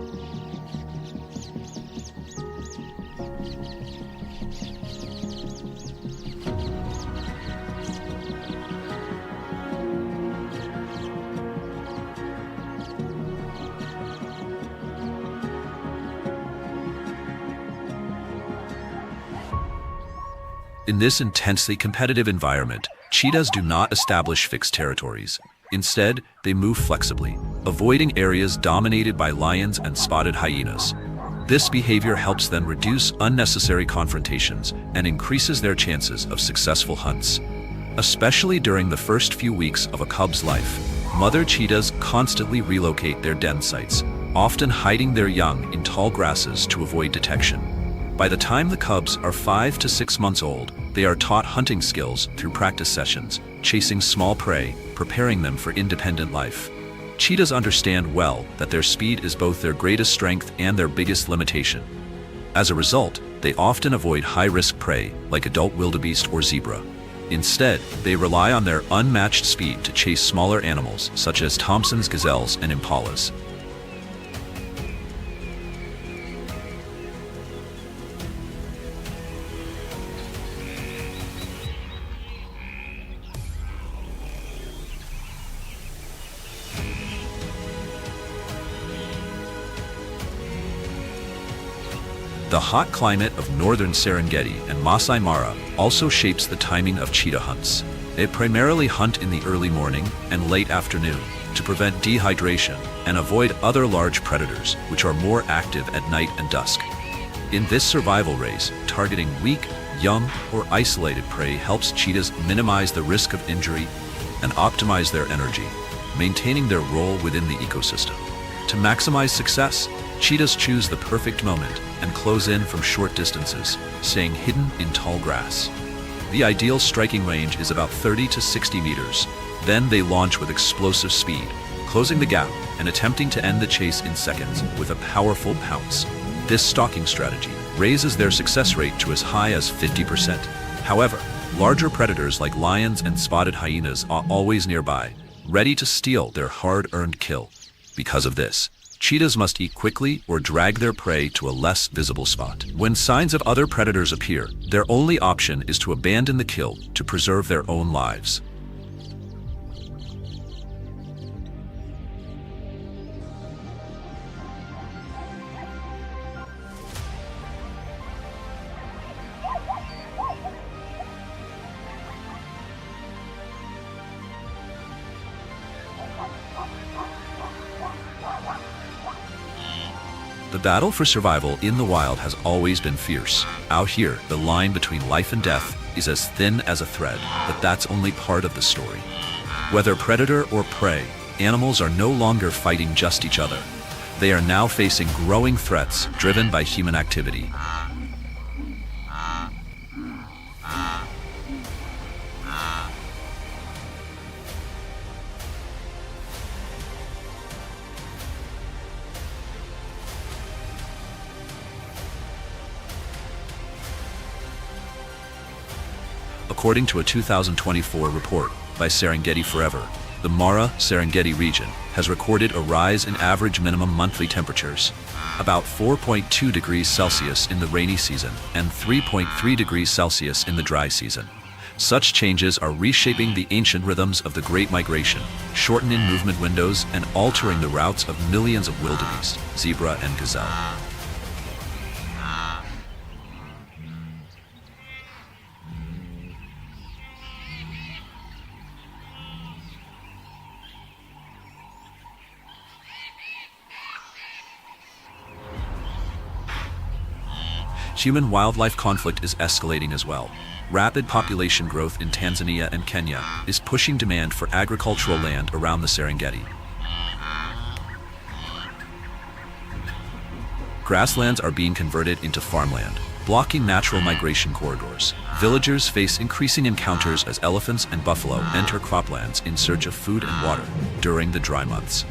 In this intensely competitive environment, cheetahs do not establish fixed territories. Instead, they move flexibly, avoiding areas dominated by lions and spotted hyenas. This behavior helps them reduce unnecessary confrontations and increases their chances of successful hunts. Especially during the first few weeks of a cub's life, mother cheetahs constantly relocate their den sites, often hiding their young in tall grasses to avoid detection. By the time the cubs are 5 to 6 months old, they are taught hunting skills through practice sessions, chasing small prey, preparing them for independent life. Cheetahs understand well that their speed is both their greatest strength and their biggest limitation. As a result, they often avoid high-risk prey like adult wildebeest or zebra. Instead, they rely on their unmatched speed to chase smaller animals such as Thompson's gazelles and impalas. The hot climate of northern Serengeti and Masai Mara also shapes the timing of cheetah hunts. They primarily hunt in the early morning and late afternoon to prevent dehydration and avoid other large predators, which are more active at night and dusk. In this survival race, targeting weak, young, or isolated prey helps cheetahs minimize the risk of injury and optimize their energy, maintaining their role within the ecosystem. To maximize success, cheetahs choose the perfect moment and close in from short distances, staying hidden in tall grass. The ideal striking range is about 30 to 60 meters. Then they launch with explosive speed, closing the gap and attempting to end the chase in seconds with a powerful pounce. This stalking strategy raises their success rate to as high as 50%. However, larger predators like lions and spotted hyenas are always nearby, ready to steal their hard-earned kill. Because of this, cheetahs must eat quickly or drag their prey to a less visible spot. When signs of other predators appear, their only option is to abandon the kill to preserve their own lives. The battle for survival in the wild has always been fierce. Out here, the line between life and death is as thin as a thread, but that's only part of the story. Whether predator or prey, animals are no longer fighting just each other. They are now facing growing threats driven by human activity. According to a 2024 report by Serengeti Forever, the Mara-Serengeti region has recorded a rise in average minimum monthly temperatures, about 4.2 degrees Celsius in the rainy season and 3.3 degrees Celsius in the dry season. Such changes are reshaping the ancient rhythms of the Great Migration, shortening movement windows and altering the routes of millions of wildebeest, zebra, and gazelle. Human-wildlife conflict is escalating as well. Rapid population growth in Tanzania and Kenya is pushing demand for agricultural land around the Serengeti. Grasslands are being converted into farmland, blocking natural migration corridors. Villagers face increasing encounters as elephants and buffalo enter croplands in search of food and water during the dry months.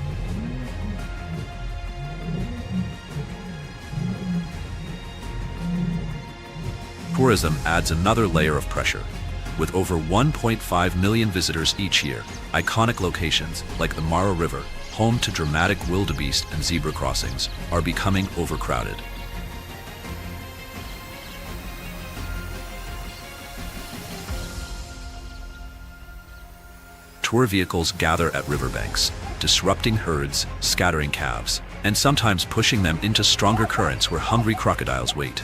Tourism adds another layer of pressure. With over 1.5 million visitors each year, iconic locations like the Mara River, home to dramatic wildebeest and zebra crossings, are becoming overcrowded. Tour vehicles gather at riverbanks, disrupting herds, scattering calves, and sometimes pushing them into stronger currents where hungry crocodiles wait.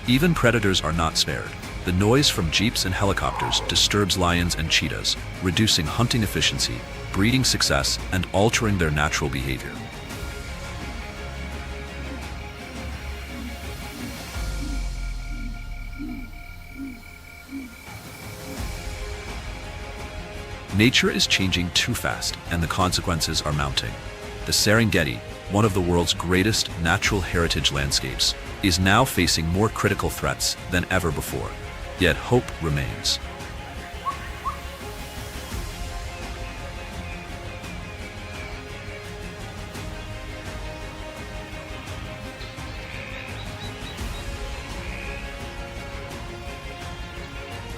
Even predators are not spared. The noise from jeeps and helicopters disturbs lions and cheetahs, reducing hunting efficiency, breeding success, and altering their natural behavior. Nature is changing too fast, and the consequences are mounting. The Serengeti, one of the world's greatest natural heritage landscapes, is now facing more critical threats than ever before. Yet hope remains.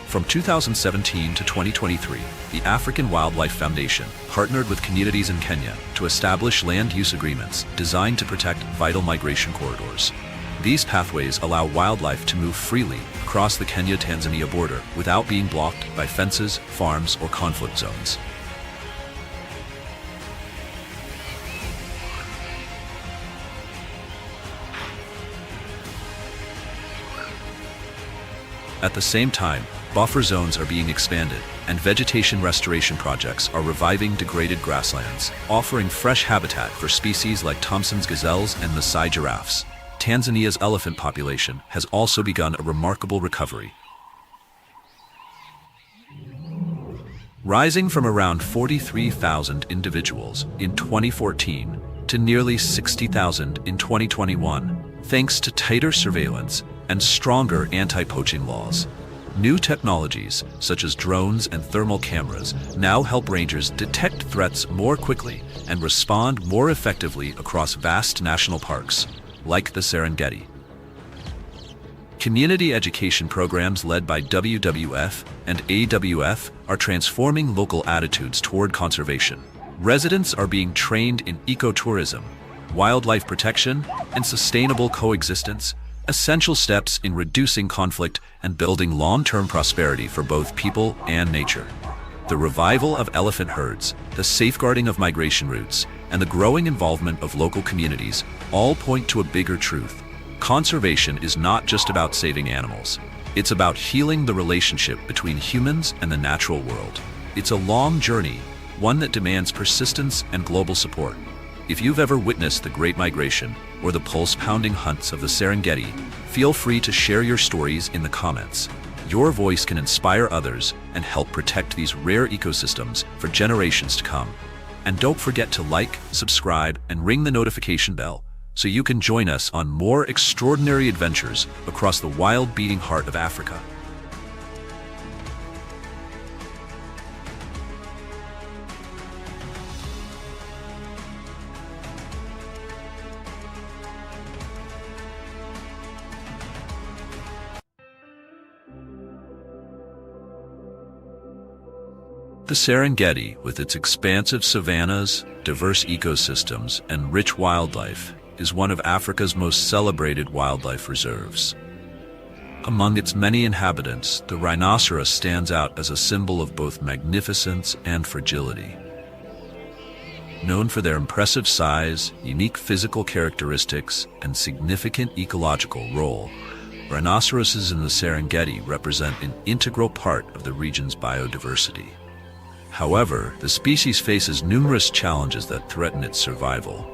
From 2017 to 2023, the African Wildlife Foundation partnered with communities in Kenya to establish land use agreements designed to protect vital migration corridors. These pathways allow wildlife to move freely across the Kenya-Tanzania border without being blocked by fences, farms, or conflict zones. At the same time, buffer zones are being expanded, and vegetation restoration projects are reviving degraded grasslands, offering fresh habitat for species like Thompson's gazelles and Masai giraffes. Tanzania's elephant population has also begun a remarkable recovery, rising from around 43,000 individuals in 2014 to nearly 60,000 in 2021, thanks to tighter surveillance and stronger anti-poaching laws. New technologies, such as drones and thermal cameras, now help rangers detect threats more quickly and respond more effectively across vast national parks, like the Serengeti. Community education programs led by WWF and AWF are transforming local attitudes toward conservation. Residents are being trained in ecotourism, wildlife protection, and sustainable coexistence, essential steps in reducing conflict and building long-term prosperity for both people and nature. The revival of elephant herds, the safeguarding of migration routes, and the growing involvement of local communities all point to a bigger truth. Conservation is not just about saving animals. It's about healing the relationship between humans and the natural world. It's a long journey, one that demands persistence and global support. If you've ever witnessed the Great Migration or the pulse-pounding hunts of the Serengeti, feel free to share your stories in the comments. Your voice can inspire others and help protect these rare ecosystems for generations to come. And don't forget to like, subscribe, and ring the notification bell so you can join us on more extraordinary adventures across the wild beating heart of Africa. The Serengeti, with its expansive savannas, diverse ecosystems, and rich wildlife, is one of Africa's most celebrated wildlife reserves. Among its many inhabitants, the rhinoceros stands out as a symbol of both magnificence and fragility. Known for their impressive size, unique physical characteristics, and significant ecological role, rhinoceroses in the Serengeti represent an integral part of the region's biodiversity. However, the species faces numerous challenges that threaten its survival.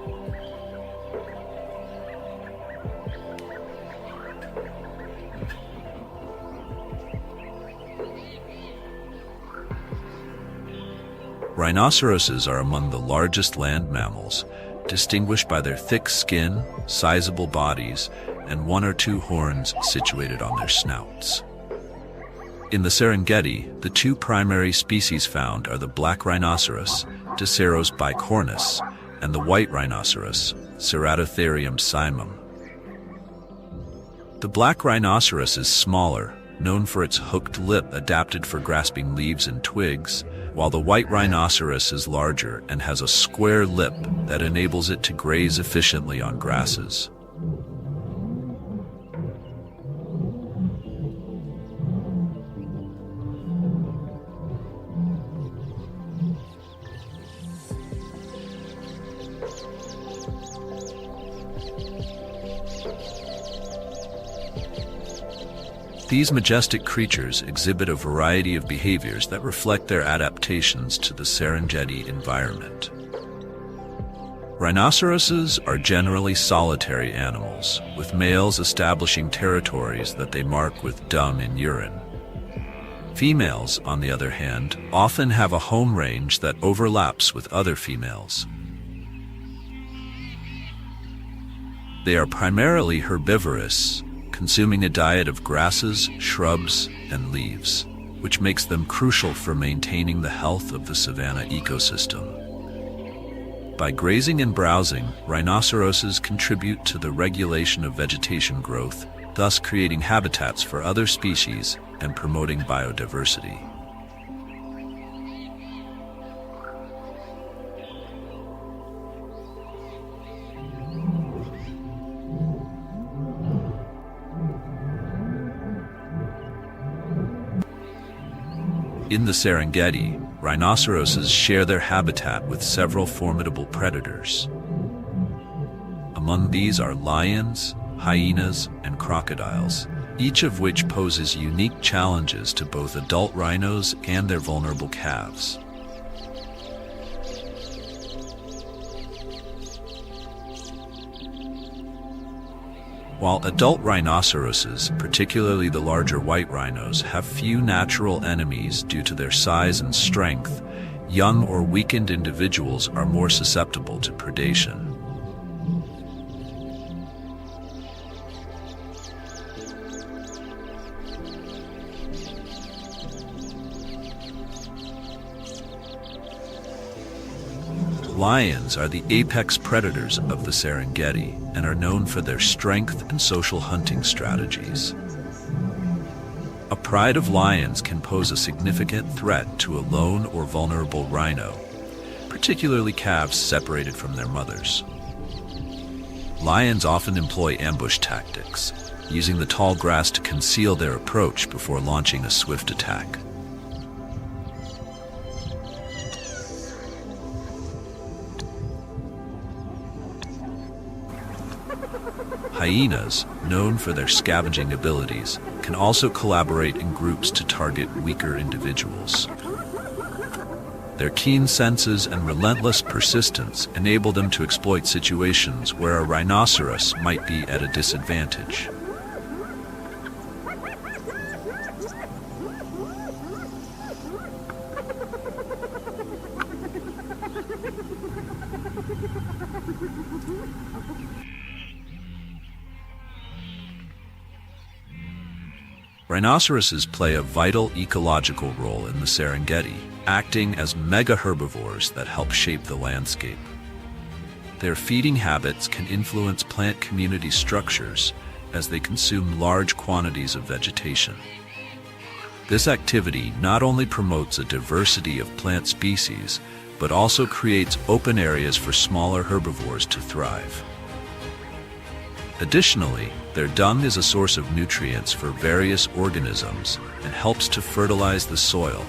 Rhinoceroses are among the largest land mammals, distinguished by their thick skin, sizable bodies, and one or two horns situated on their snouts. In the Serengeti, the two primary species found are the black rhinoceros, Diceros bicornis, and the white rhinoceros, Ceratotherium cymum. The black rhinoceros is smaller, known for its hooked lip adapted for grasping leaves and twigs, while the white rhinoceros is larger and has a square lip that enables it to graze efficiently on grasses. These majestic creatures exhibit a variety of behaviors that reflect their adaptations to the Serengeti environment. Rhinoceroses are generally solitary animals, with males establishing territories that they mark with dung and urine. Females, on the other hand, often have a home range that overlaps with other females. They are primarily herbivorous, consuming a diet of grasses, shrubs, and leaves, which makes them crucial for maintaining the health of the savanna ecosystem. By grazing and browsing, rhinoceroses contribute to the regulation of vegetation growth, thus creating habitats for other species and promoting biodiversity. In the Serengeti, rhinoceroses share their habitat with several formidable predators. Among these are lions, hyenas, and crocodiles, each of which poses unique challenges to both adult rhinos and their vulnerable calves. While adult rhinoceroses, particularly the larger white rhinos, have few natural enemies due to their size and strength, young or weakened individuals are more susceptible to predation. Lions are the apex predators of the Serengeti and are known for their strength and social hunting strategies. A pride of lions can pose a significant threat to a lone or vulnerable rhino, particularly calves separated from their mothers. Lions often employ ambush tactics, using the tall grass to conceal their approach before launching a swift attack. Hyenas, known for their scavenging abilities, can also collaborate in groups to target weaker individuals. Their keen senses and relentless persistence enable them to exploit situations where a rhinoceros might be at a disadvantage. Rhinoceroses play a vital ecological role in the Serengeti, acting as mega herbivores that help shape the landscape. Their feeding habits can influence plant community structures as they consume large quantities of vegetation. This activity not only promotes a diversity of plant species, but also creates open areas for smaller herbivores to thrive. Additionally, their dung is a source of nutrients for various organisms and helps to fertilize the soil,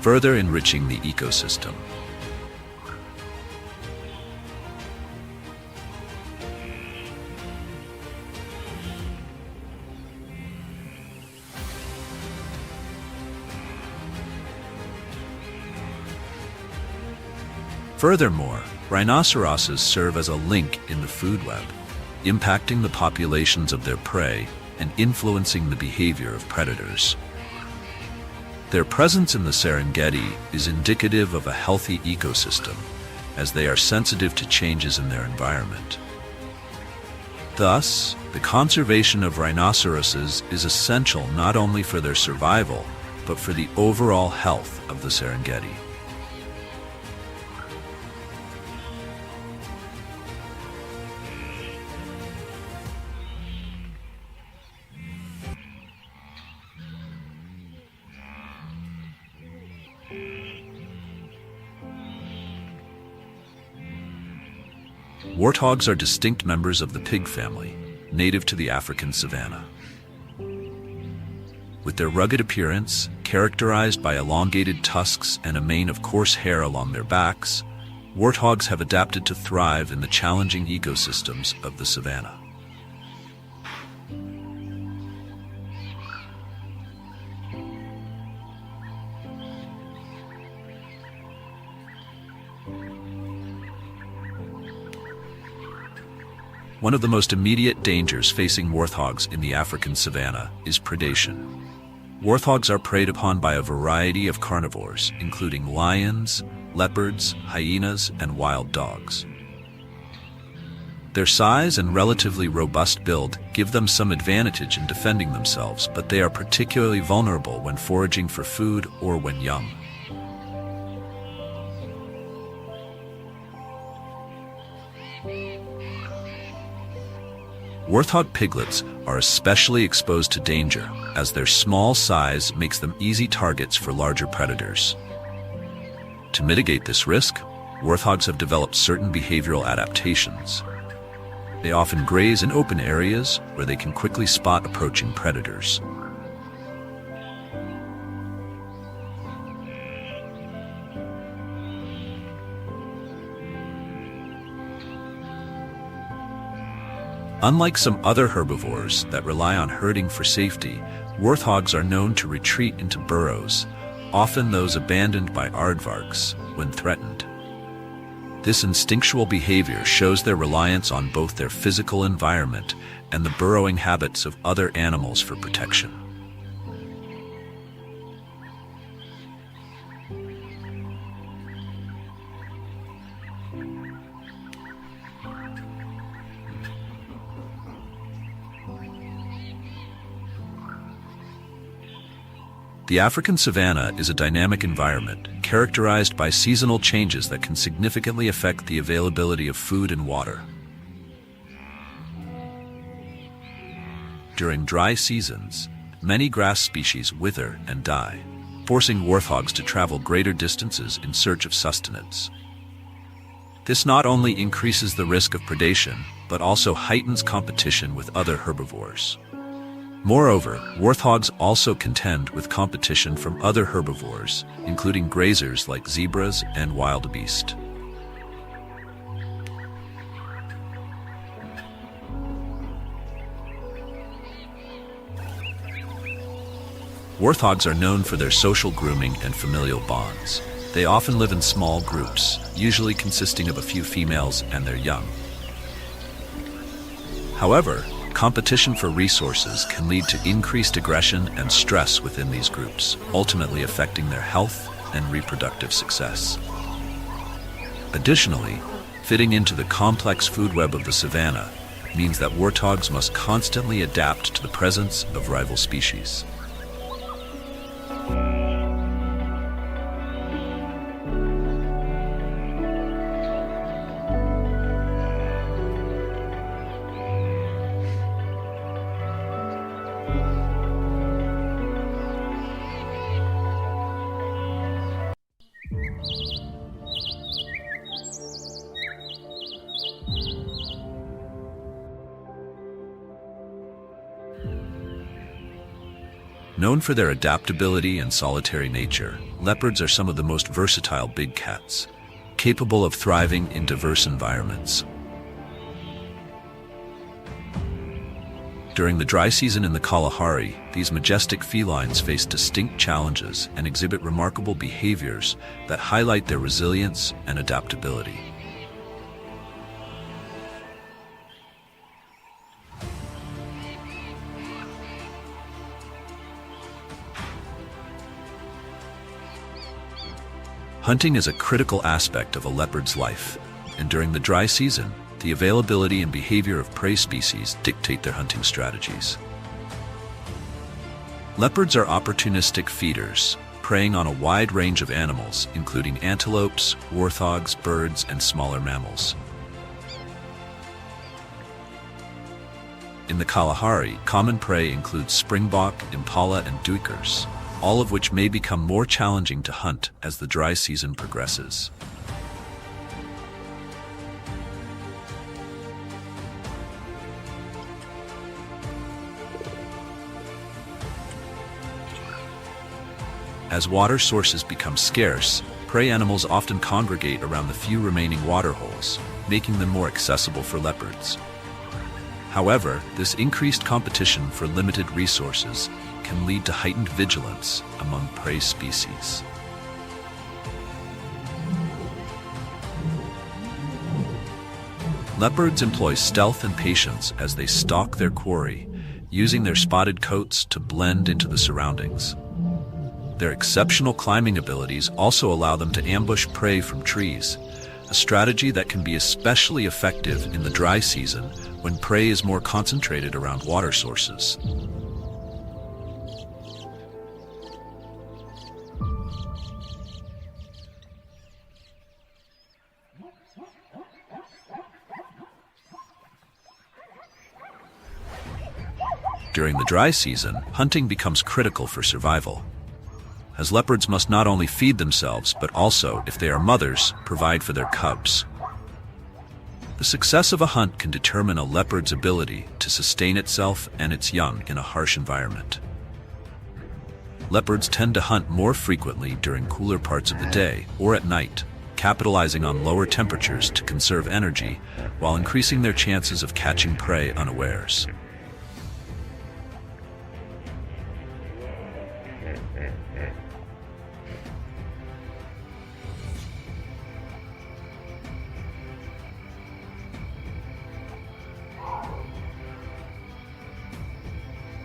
further enriching the ecosystem. Furthermore, rhinoceroses serve as a link in the food web, impacting the populations of their prey and influencing the behavior of predators. Their presence in the Serengeti is indicative of a healthy ecosystem, as they are sensitive to changes in their environment. Thus, the conservation of rhinoceroses is essential not only for their survival, but for the overall health of the Serengeti. Warthogs are distinct members of the pig family, native to the African savanna. With their rugged appearance, characterized by elongated tusks and a mane of coarse hair along their backs, warthogs have adapted to thrive in the challenging ecosystems of the savanna. One of the most immediate dangers facing warthogs in the African savanna is predation. Warthogs are preyed upon by a variety of carnivores, including lions, leopards, hyenas, and wild dogs. Their size and relatively robust build give them some advantage in defending themselves, but they are particularly vulnerable when foraging for food or when young. Warthog piglets are especially exposed to danger, as their small size makes them easy targets for larger predators. To mitigate this risk, warthogs have developed certain behavioral adaptations. They often graze in open areas where they can quickly spot approaching predators. Unlike some other herbivores that rely on herding for safety, warthogs are known to retreat into burrows, often those abandoned by aardvarks when threatened. This instinctual behavior shows their reliance on both their physical environment and the burrowing habits of other animals for protection. The African savanna is a dynamic environment characterized by seasonal changes that can significantly affect the availability of food and water. During dry seasons, many grass species wither and die, forcing warthogs to travel greater distances in search of sustenance. This not only increases the risk of predation, but also heightens competition with other herbivores. Moreover, warthogs also contend with competition from other herbivores, including grazers like zebras and wildebeest. Warthogs are known for their social grooming and familial bonds. They often live in small groups, usually consisting of a few females and their young. However, competition for resources can lead to increased aggression and stress within these groups, ultimately affecting their health and reproductive success. Additionally, fitting into the complex food web of the savanna means that warthogs must constantly adapt to the presence of rival species. Known for their adaptability and solitary nature, leopards are some of the most versatile big cats, capable of thriving in diverse environments. During the dry season in the Kalahari, these majestic felines face distinct challenges and exhibit remarkable behaviors that highlight their resilience and adaptability. Hunting is a critical aspect of a leopard's life, and during the dry season, the availability and behavior of prey species dictate their hunting strategies. Leopards are opportunistic feeders, preying on a wide range of animals, including antelopes, warthogs, birds, and smaller mammals. In the Kalahari, common prey includes springbok, impala, and duikers, all of which may become more challenging to hunt as the dry season progresses. As water sources become scarce, prey animals often congregate around the few remaining water holes, making them more accessible for leopards. However, this increased competition for limited resources can lead to heightened vigilance among prey species. Leopards employ stealth and patience as they stalk their quarry, using their spotted coats to blend into the surroundings. Their exceptional climbing abilities also allow them to ambush prey from trees, a strategy that can be especially effective in the dry season when prey is more concentrated around water sources. During the dry season, hunting becomes critical for survival, as leopards must not only feed themselves, but also, if they are mothers, provide for their cubs. The success of a hunt can determine a leopard's ability to sustain itself and its young in a harsh environment. Leopards tend to hunt more frequently during cooler parts of the day or at night, capitalizing on lower temperatures to conserve energy while increasing their chances of catching prey unawares.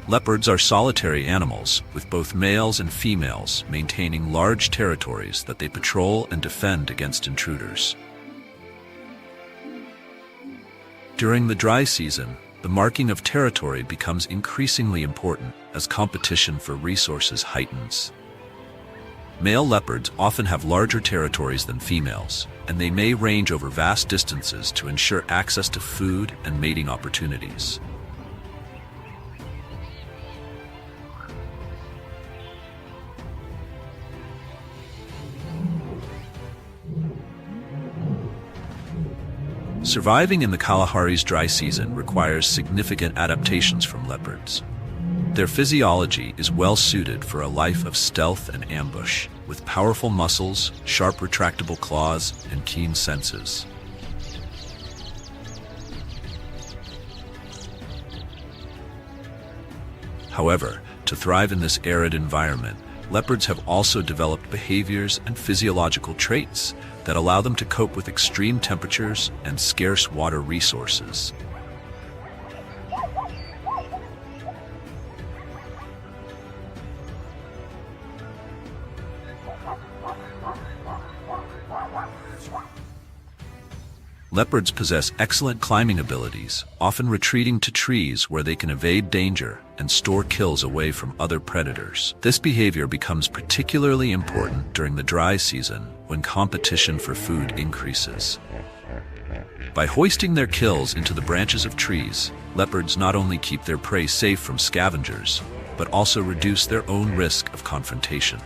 Leopards are solitary animals, with both males and females maintaining large territories that they patrol and defend against intruders. During the dry season, the marking of territory becomes increasingly important as competition for resources heightens. Male leopards often have larger territories than females, and they may range over vast distances to ensure access to food and mating opportunities. Surviving in the Kalahari's dry season requires significant adaptations from leopards. Their physiology is well suited for a life of stealth and ambush, with powerful muscles, sharp retractable claws, and keen senses. However, To thrive in this arid environment, leopards have also developed behaviors and physiological traits that allow them to cope with extreme temperatures and scarce water resources. Leopards possess excellent climbing abilities, often retreating to trees where they can evade danger and store kills away from other predators. This behavior becomes particularly important during the dry season when competition for food increases. By hoisting their kills into the branches of trees, leopards not only keep their prey safe from scavengers, but also reduce their own risk of confrontation.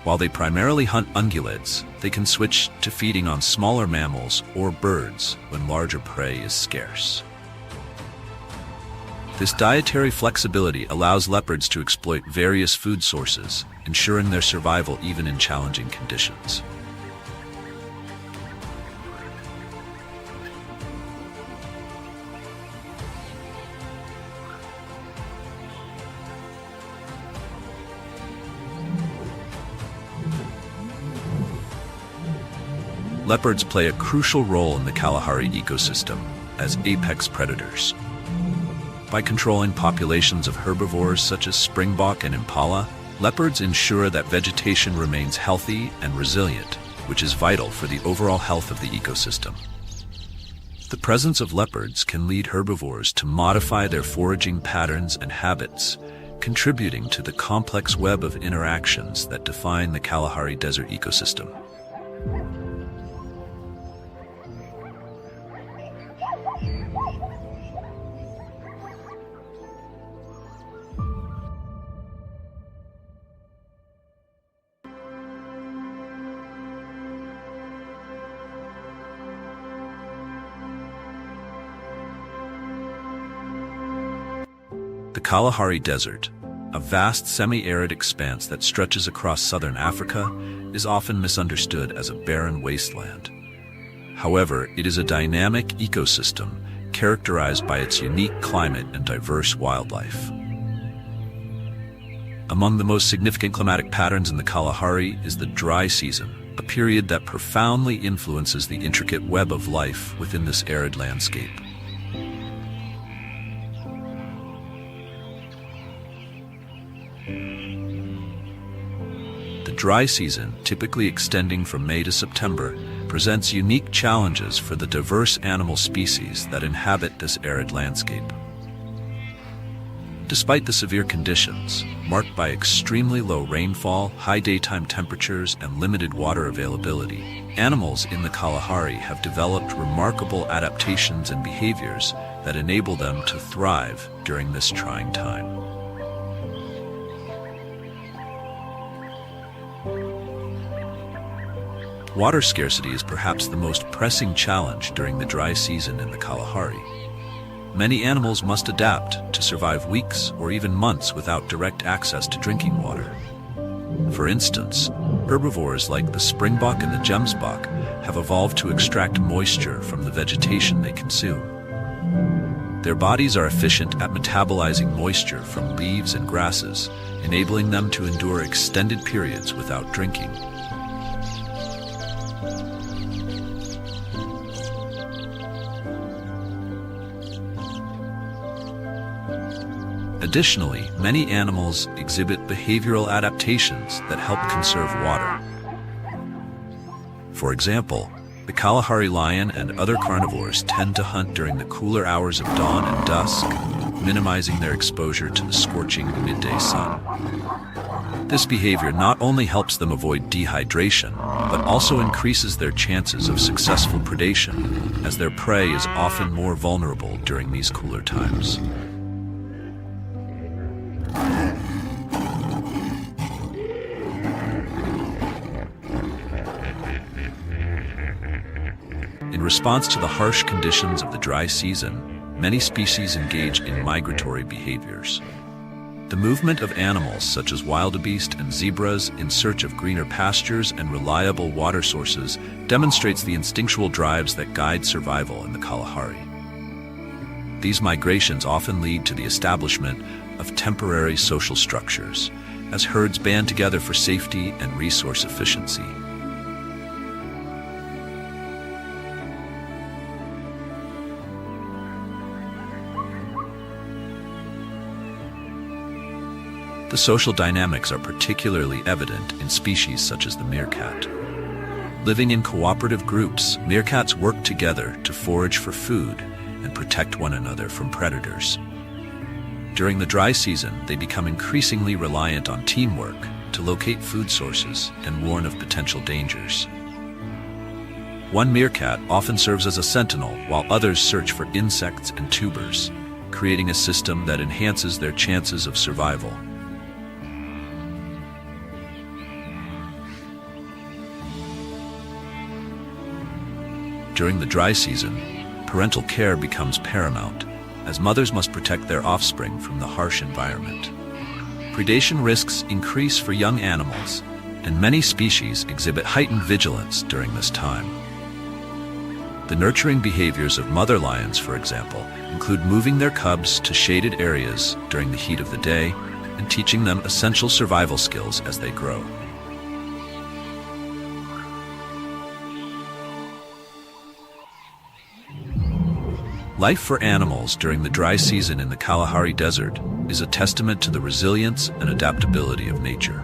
While they primarily hunt ungulates, they can switch to feeding on smaller mammals or birds when larger prey is scarce. This dietary flexibility allows leopards to exploit various food sources, ensuring their survival even in challenging conditions. Leopards play a crucial role in the Kalahari ecosystem as apex predators. By controlling populations of herbivores such as springbok and impala, leopards ensure that vegetation remains healthy and resilient, which is vital for the overall health of the ecosystem. The presence of leopards can lead herbivores to modify their foraging patterns and habits, contributing to the complex web of interactions that define the Kalahari Desert ecosystem. The Kalahari Desert, a vast semi-arid expanse that stretches across southern Africa, is often misunderstood as a barren wasteland. However, it is a dynamic ecosystem characterized by its unique climate and diverse wildlife. Among the most significant climatic patterns in the Kalahari is the dry season, a period that profoundly influences the intricate web of life within this arid landscape. The dry season, typically extending from May to September, presents unique challenges for the diverse animal species that inhabit this arid landscape. Despite the severe conditions, marked by extremely low rainfall, high daytime temperatures, and limited water availability, animals in the Kalahari have developed remarkable adaptations and behaviors that enable them to thrive during this trying time. Water scarcity is perhaps the most pressing challenge during the dry season in the Kalahari. Many animals must adapt to survive weeks or even months without direct access to drinking water. For instance, herbivores like the springbok and the gemsbok have evolved to extract moisture from the vegetation they consume. Their bodies are efficient at metabolizing moisture from leaves and grasses, enabling them to endure extended periods without drinking. Additionally, many animals exhibit behavioral adaptations that help conserve water. For example, the Kalahari lion and other carnivores tend to hunt during the cooler hours of dawn and dusk, minimizing their exposure to the scorching midday sun. This behavior not only helps them avoid dehydration, but also increases their chances of successful predation, as their prey is often more vulnerable during these cooler times. In response to the harsh conditions of the dry season, many species engage in migratory behaviors. The movement of animals such as wildebeest and zebras in search of greener pastures and reliable water sources demonstrates the instinctual drives that guide survival in the Kalahari. These migrations often lead to the establishment of temporary social structures, as herds band together for safety and resource efficiency. The social dynamics are particularly evident in species such as the meerkat. Living in cooperative groups, meerkats work together to forage for food and protect one another from predators. During the dry season, they become increasingly reliant on teamwork to locate food sources and warn of potential dangers. One meerkat often serves as a sentinel while others search for insects and tubers, creating a system that enhances their chances of survival. During the dry season, parental care becomes paramount, as mothers must protect their offspring from the harsh environment. Predation risks increase for young animals, and many species exhibit heightened vigilance during this time. The nurturing behaviors of mother lions, for example, include moving their cubs to shaded areas during the heat of the day and teaching them essential survival skills as they grow. Life for animals during the dry season in the Kalahari Desert is a testament to the resilience and adaptability of nature.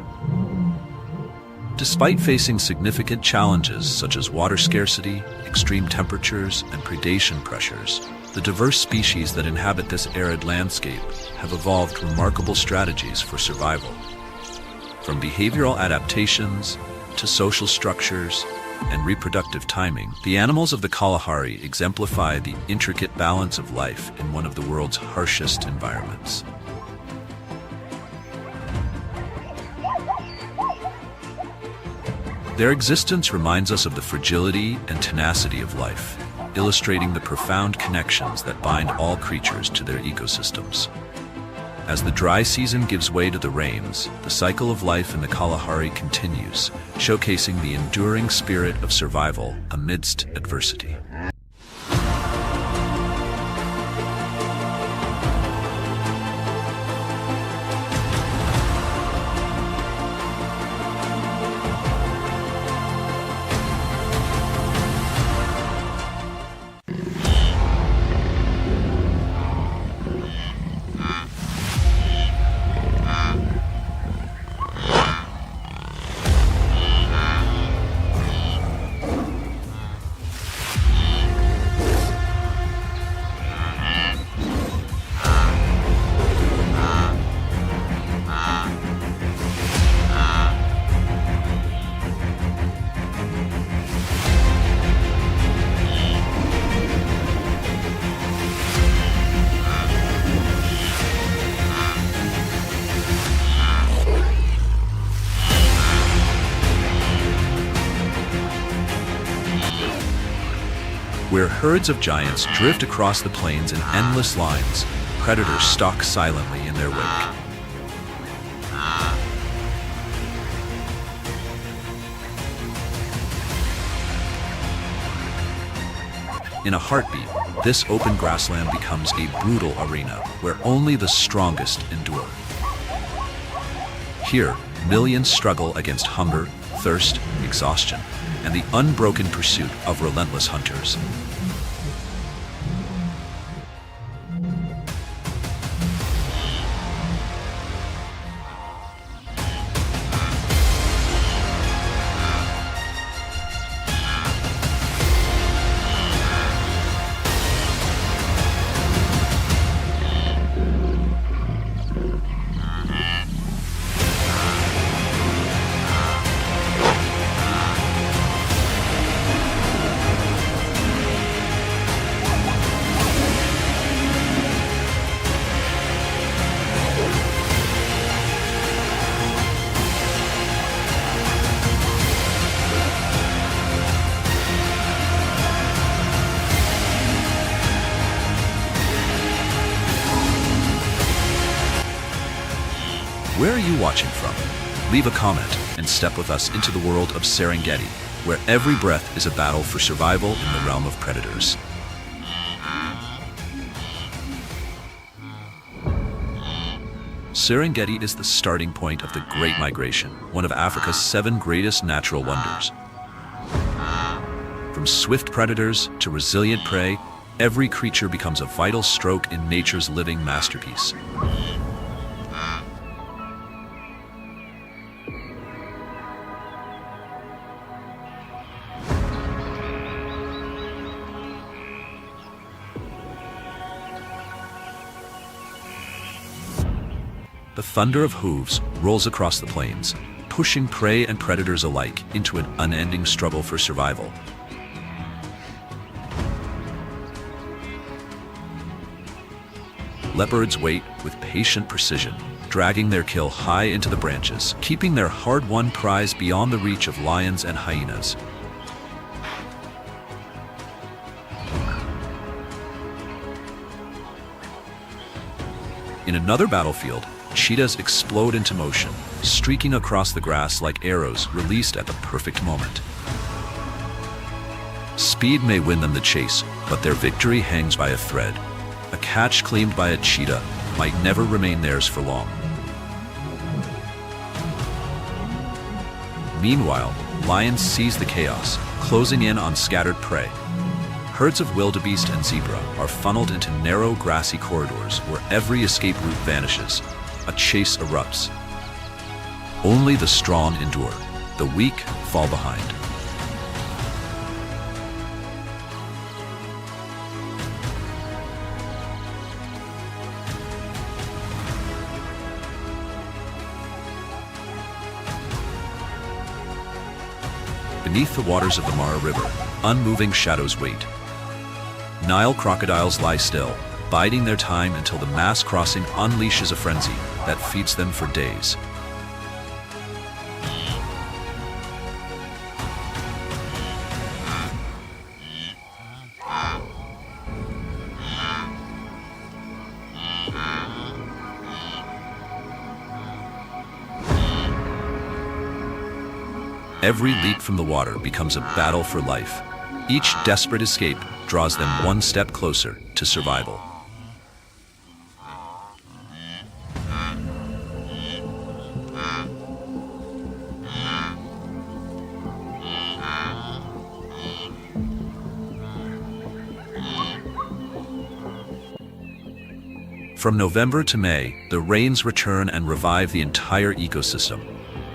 Despite facing significant challenges such as water scarcity, extreme temperatures, and predation pressures, the diverse species that inhabit this arid landscape have evolved remarkable strategies for survival. From behavioral adaptations to social structures and reproductive timing, the animals of the Kalahari exemplify the intricate balance of life in one of the world's harshest environments. Their existence reminds us of the fragility and tenacity of life, illustrating the profound connections that bind all creatures to their ecosystems. As the dry season gives way to the rains, the cycle of life in the Kalahari continues, showcasing the enduring spirit of survival amidst adversity. Where herds of giants drift across the plains in endless lines, predators stalk silently in their wake. In a heartbeat, this open grassland becomes a brutal arena where only the strongest endure. Here, millions struggle against hunger, thirst, exhaustion, and the unbroken pursuit of relentless hunters. Where are you watching from? Leave a comment and step with us into the world of Serengeti, where every breath is a battle for survival in the realm of predators. Serengeti is the starting point of the Great Migration, one of Africa's 7 greatest natural wonders. From swift predators to resilient prey, every creature becomes a vital stroke in nature's living masterpiece. The thunder of hooves rolls across the plains, pushing prey and predators alike into an unending struggle for survival. Leopards wait with patient precision, dragging their kill high into the branches, keeping their hard-won prize beyond the reach of lions and hyenas. In another battlefield, cheetahs explode into motion, streaking across the grass like arrows released at the perfect moment. Speed may win them the chase, but their victory hangs by a thread. A catch claimed by a cheetah might never remain theirs for long. Meanwhile, lions seize the chaos, closing in on scattered prey. Herds of wildebeest and zebra are funneled into narrow, grassy corridors where every escape route vanishes. A chase erupts. Only the strong endure. The weak fall behind. Beneath the waters of the Mara River, unmoving shadows wait. Nile crocodiles lie still, biding their time until the mass crossing unleashes a frenzy that feeds them for days. Every leap from the water becomes a battle for life. Each desperate escape draws them one step closer to survival. From November to May, the rains return and revive the entire ecosystem.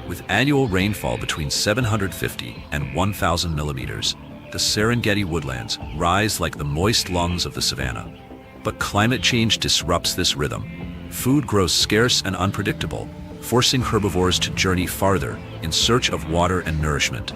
With annual rainfall between 750 and 1,000 millimeters, the Serengeti woodlands rise like the moist lungs of the Savannah. But climate change disrupts this rhythm. Food grows scarce and unpredictable, forcing herbivores to journey farther in search of water and nourishment.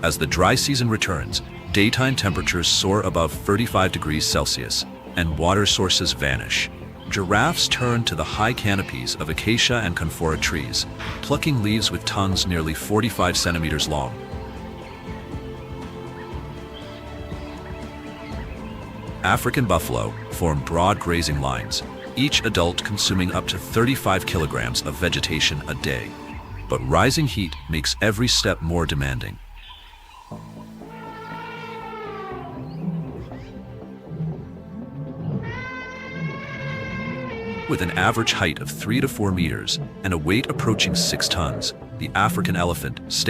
As the dry season returns, daytime temperatures soar above 35 degrees Celsius, and water sources vanish. Giraffes turn to the high canopies of acacia and conifera trees, plucking leaves with tongues nearly 45 centimeters long. African buffalo form broad grazing lines, each adult consuming up to 35 kilograms of vegetation a day. But rising heat makes every step more demanding. With an average height of 3 to 4 meters and a weight approaching 6 tons, the African elephant stands